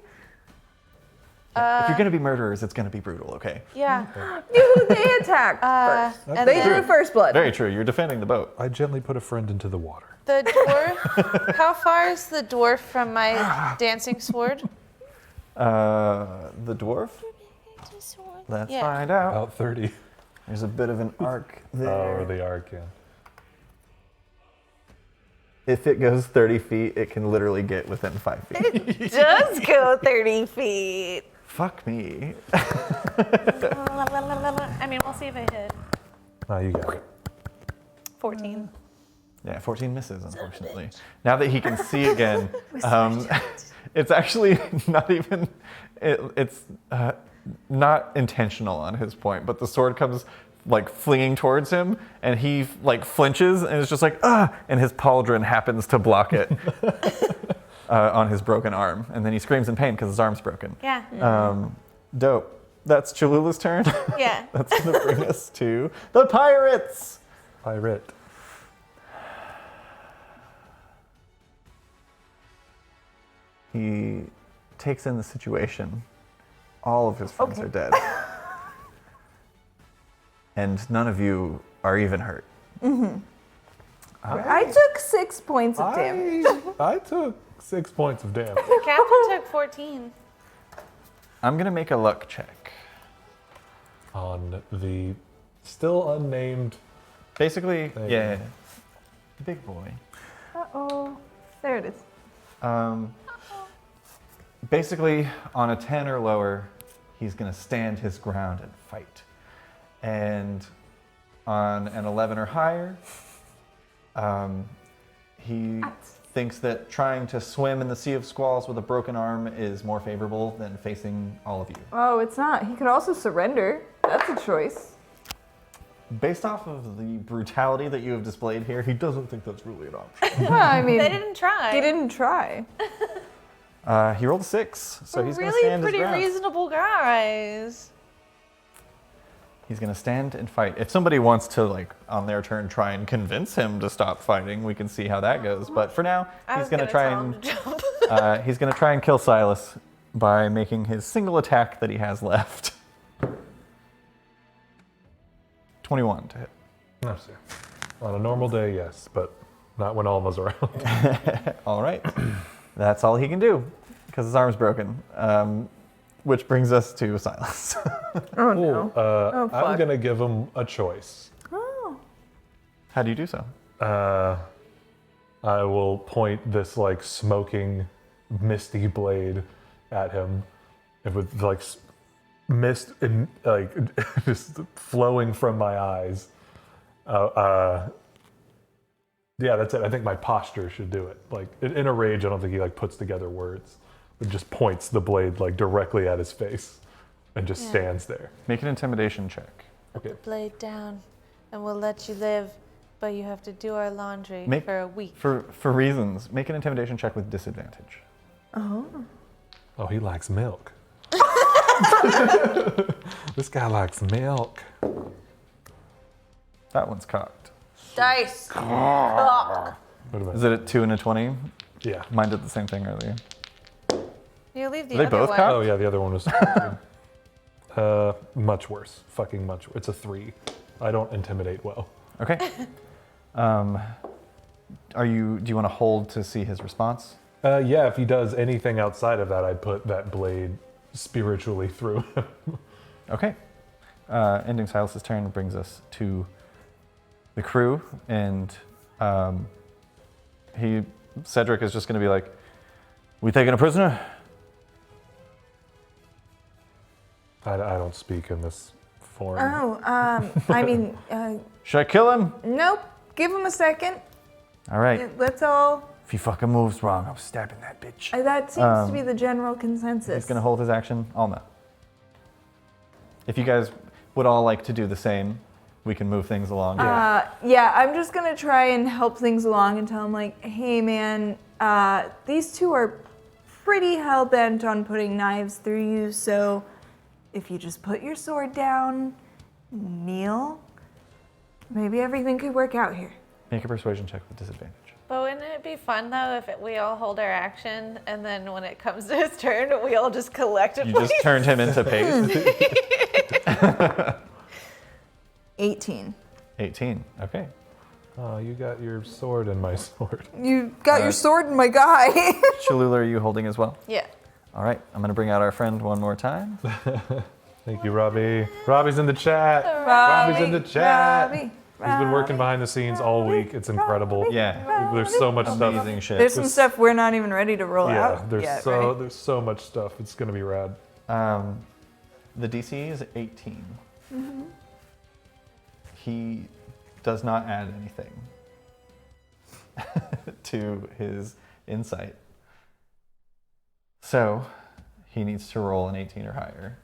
If you're gonna be murderers, it's gonna be brutal, okay? Yeah. Dude, they attacked first. And They then drew first blood. Very true. You're defending the boat. I gently put a friend into the water. the dwarf. How far is the dwarf from my dancing sword? The dwarf. Let's Yeah. find out. About 30. There's a bit of an arc there. Oh, or the arc, yeah. If it goes 30 feet, it can literally get within 5 feet. It does go 30 feet. Fuck me. I mean, we'll see if I hit. Oh, you got it. 14. Yeah, 14 misses, unfortunately. Now that he can see again, it's actually not even, it's not intentional on his point, but the sword comes like flinging towards him, and he like flinches and is just like, ah, and his pauldron happens to block it on his broken arm. And then he screams in pain because his arm's broken. Yeah. Dope. That's Cholula's turn. Yeah. That's gonna bring us to the pirates. Pirate. He takes in the situation. All of his friends are dead. And none of you are even hurt. I took 6 points of damage. I took 6 points of damage. The captain took 14. I'm gonna make a luck check. On the still unnamed. Basically, There you yeah, go. big boy. Uh-oh. There it is. Basically, on a 10 or lower, he's gonna stand his ground and fight. And on an 11 or higher. He thinks that trying to swim in the Sea of Squalls with a broken arm is more favorable than facing all of you. Oh, it's not. He could also surrender. That's a choice. Based off of the brutality that you have displayed here, he doesn't think that's really an option. Well, I mean, They didn't try. he didn't try. He rolled a 6, so We're he's going to really stand his pretty ground. reasonable guys. He's going to stand and fight. If somebody wants to, like, on their turn, try and convince him to stop fighting, we can see how that goes. But for now, he's going to try and he's going to try and kill Silas by making his single attack that he has left. 21 to hit. No, sir. On a normal day, yes, but not when Alma's around. All right. That's all he can do because his arm's broken. Which brings us to Silas. Oh, no. I'm fuck. gonna give him a choice. Oh. How do you do so? I will point this like smoking, misty blade at him, and with like mist and like just flowing from my eyes. Yeah, that's it. I think my posture should do it. Like in a rage, I don't think he like puts together words. It just points the blade like directly at his face, and just stands there. Make an intimidation check. Okay. Blade down, and we'll let you live, but you have to do our laundry for a week. For reasons, make an intimidation check with disadvantage. Oh. Oh, he likes milk. This guy likes milk. That one's cocked. Dice. What about Is it a 2 and a 20? Yeah. Mine did the same thing earlier. You leave the Are they other both one. cocked? Oh yeah, the other one was much worse. Fucking much. It's a 3. I don't intimidate well. Okay. Do you want to hold to see his response? Yeah, if he does anything outside of that, I'd put that blade spiritually through him. Okay. Ending Silas's turn brings us to the crew, and Cedric is just going to be like, "We taking a prisoner?" I don't speak in this form. Oh, I mean, Should I kill him? nope. Give him a second. All right. Let's all. If he fucking moves wrong, I'm stabbing that bitch. That seems to be the general consensus. He's going to hold his action. I'll know. If you guys would all like to do the same, we can move things along. Yeah, I'm just gonna try and help things along and tell him like, hey man, these two are pretty hell bent on putting knives through you, so if you just put your sword down, kneel, maybe everything could work out here. Make a persuasion check with disadvantage. But wouldn't it be fun though if we all hold our action, and then when it comes to his turn, we all just collectively. You just turned him into paste. 18. 18. Okay. Oh, you got your sword in my sword. You got your sword in my guy. Cholula, are you holding as well? Yeah. All right. I'm going to bring out our friend one more time. Thank you, Robbie. Robbie's in the chat. Robbie, in the chat. Robbie, He's been working behind the scenes all week. It's incredible. Yeah. There's so much stuff. Amazing shit. There's some stuff we're not even ready to roll Yeah, out there's yet, so right? there's so much stuff. It's gonna be rad. The DC is 18. He does not add anything to his insight. So he needs to roll an 18 or higher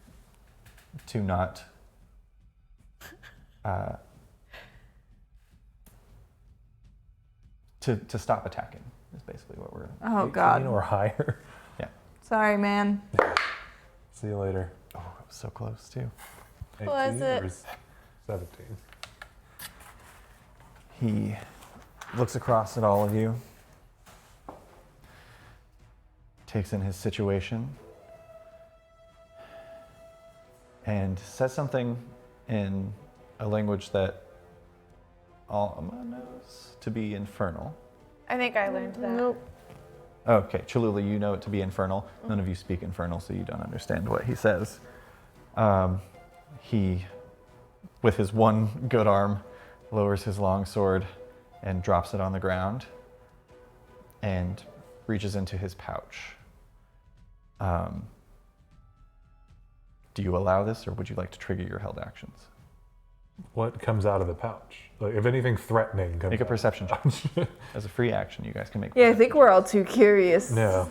to not to stop attacking is basically what we're. Oh 18 God. or higher. Yeah. Sorry, man. See you later. Oh, it was so close too. 18 Was it? or 17? He looks across at all of you, takes in his situation, and says something in a language that Alma knows to be infernal. I think I learned that. Nope. Okay, Cholula, you know it to be infernal. None of you speak infernal, so you don't understand what he says. He, with his one good arm, lowers his long sword and drops it on the ground and reaches into his pouch. Do you allow this, or would you like to trigger your held actions? what comes out of the pouch. Like, if anything threatening comes Make a out. perception check. As a free action, you guys can make. Yeah, I think we're all too curious. Yeah.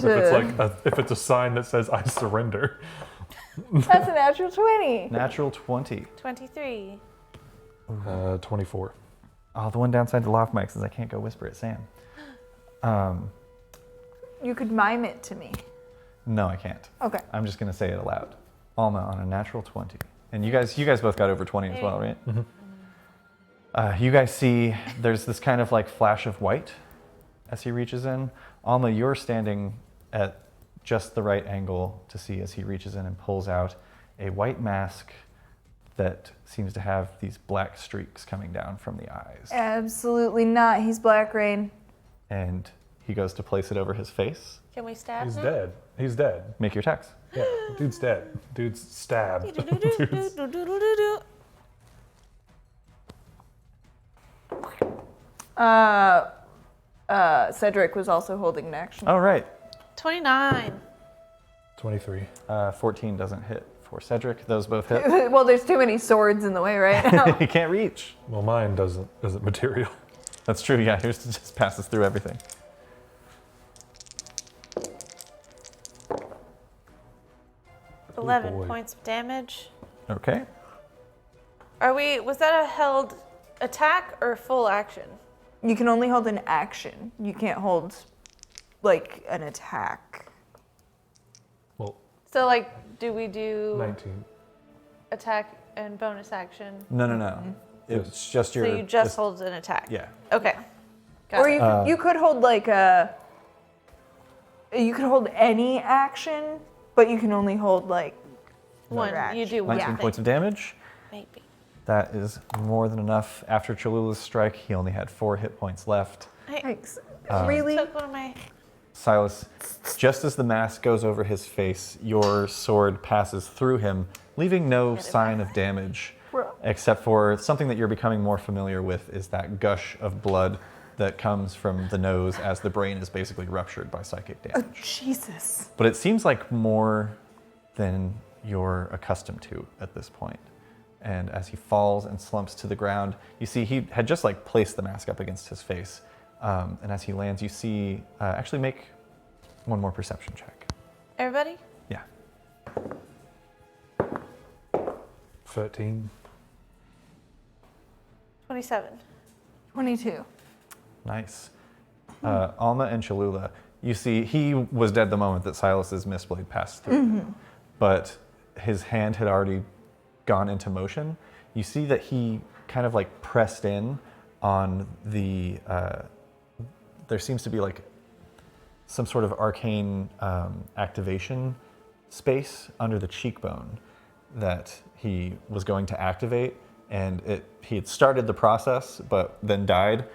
To... If it's a sign that says "I surrender." That's a natural 20. Natural 20. 23. 24. Oh, the one downside to loft mics is I can't go whisper at Sam. You could mime it to me. No, I can't. Okay. I'm just gonna say it aloud. Alma on a natural 20. And you guys both got over 20 as well, right? Mm-hmm. You guys see there's this kind of like flash of white as he reaches in. Alma, you're standing at just the right angle to see as he reaches in and pulls out a white mask that seems to have these black streaks coming down from the eyes. Absolutely not. He's Black Rain. And he goes to place it over his face. Can we stab He's him? dead. He's dead. Make your attacks. Yeah, dude's dead. Dude's stabbed. Cedric was also holding an action. All right. 29. 23. 14 doesn't hit for Cedric. Those both hit. Well, there's too many swords in the way right now. He can't reach. Well, mine isn't material. That's true. Yeah, here's just passes through everything. Oh, 11 boy. points of damage. Okay. Was that a held attack or full action? You can only hold an action. You can't hold, like, an attack. Well, So, like, do we do 19. attack and bonus action? No. It's just your. So you just hold an attack? Yeah. Okay. Got Or it. you could hold, like, you could hold any action, but you can only hold, like, One. action. You do one 19 thing. points of damage. Maybe. That is more than enough. After Cholula's strike, he only had 4 hit points left. Thanks. Um, Really? Took one of my... Silas, just as the mask goes over his face, your sword passes through him, leaving no sign of damage, except for something that you're becoming more familiar with is that gush of blood that comes from the nose as the brain is basically ruptured by psychic damage. Oh, Jesus. But it seems like more than you're accustomed to at this point. And as he falls and slumps to the ground, you see he had just like placed the mask up against his face. And as he lands, you see, actually make one more perception check. Everybody? Yeah. 13. 27. 22. Nice. Alma and Cholula, you see he was dead the moment that Silas's mistblade passed through him, but his hand had already gone into motion. You see that he kind of like pressed in on the, there seems to be like some sort of arcane activation space under the cheekbone that he was going to activate, and he had started the process but then died.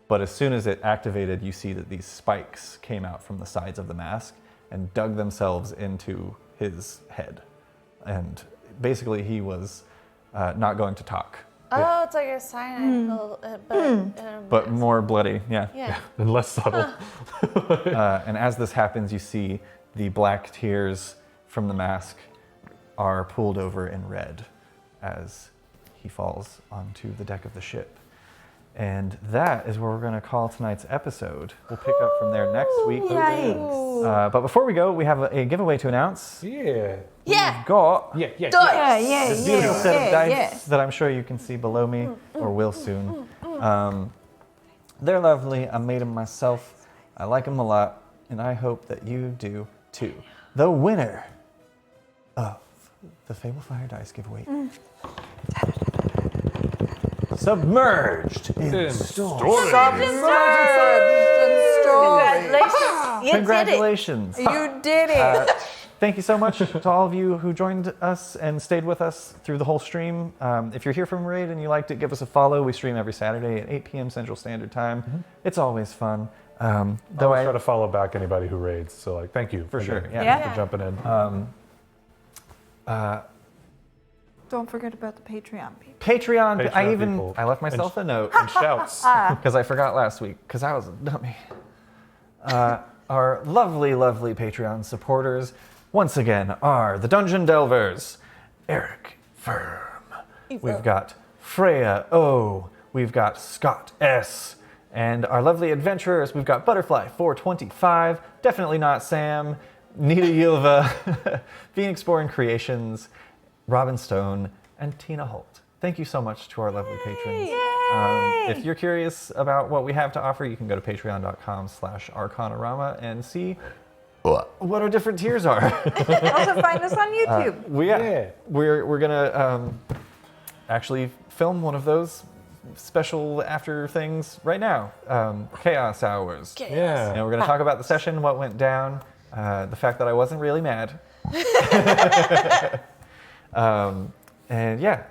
But as soon as it activated, you see that these spikes came out from the sides of the mask and dug themselves into his head. And basically he was not going to talk. Oh, it's like a cyanide, But more bloody, yeah. Yeah. And less subtle. And as this happens, you see the black tears from the mask are pooled over in red as he falls onto the deck of the ship. And that is where we're going to call tonight's episode. We'll pick up from there next week. But before we go, we have a giveaway to announce. Yeah. Yeah. We've got Yeah. this beautiful set of dice that I'm sure you can see below me, or will soon. They're lovely. I made them myself. I like them a lot, and I hope that you do too. The winner of the Fable Fire Dice giveaway. Submerged in story. Congratulations. Congratulations. You did it. Thank you so much to all of you who joined us and stayed with us through the whole stream. If you're here from Raid and you liked it, give us a follow. We stream every Saturday at 8 p.m. Central Standard Time. It's always fun. Though I try to follow back anybody who raids. So like, thank you For sure, again, yeah. for jumping in. Don't forget about the Patreon people. Patreon. Patreon I left myself a note and shouts. because I forgot last week because I was a dummy. Our lovely, lovely Patreon supporters once again are the Dungeon Delvers, Eric Firm, We've got Freya O. We've got Scott S. And our lovely adventurers, we've got Butterfly 425, definitely not Sam, Nita Yilva, Phoenix Born Creations, Robin Stone, and Tina Holt. Thank you so much to our lovely patrons. If you're curious about what we have to offer, you can go to patreon.com/Arcanarama and see what our different tiers are. Also find us on YouTube. We're gonna actually film one of those special after things right now. Chaos Hours. Yeah. And we're gonna talk about the session, what went down, the fact that I wasn't really mad. And yeah,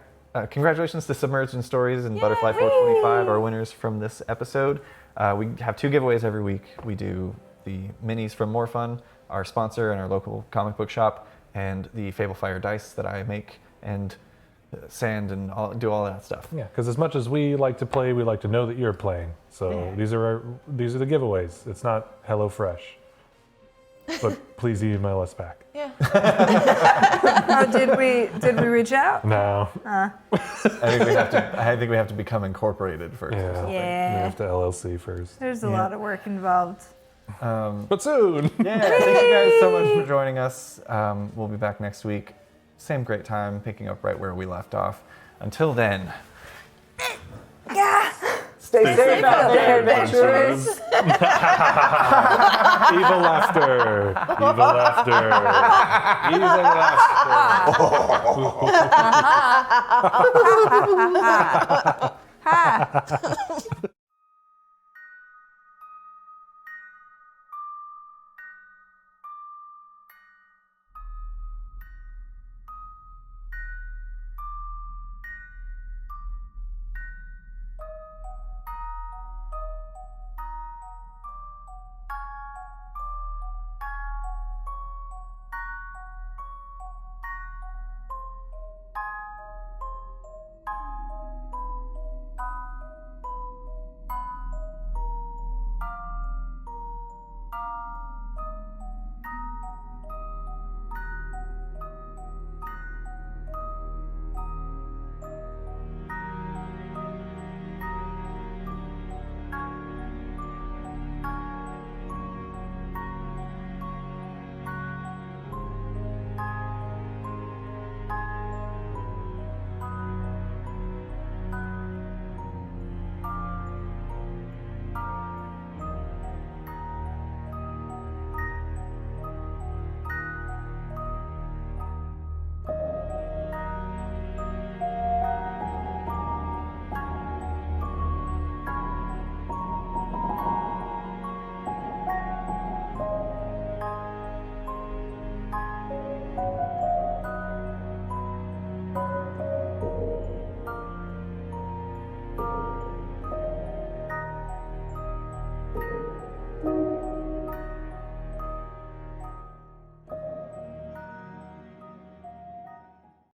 congratulations to Submerged in Stories and Butterfly 425, our winners from this episode. We have 2 giveaways every week. We do the minis from More Fun, our sponsor and our local comic book shop, and the Fable Fire dice that I make and sand and do all that stuff. Yeah, because as much as we like to play, we like to know that you're playing. So these are the giveaways. It's not HelloFresh. But please email us back. Yeah. Oh, did we reach out? No. I think we have to become incorporated first. Yeah. We have to LLC first. There's a lot of work involved. But soon. Yeah, thank you guys so much for joining us. We'll be back next week. Same great time, picking up right where we left off. Until then. Stay safe out there, adventurers. Evil laughter. Evil laughter. Evil laughter.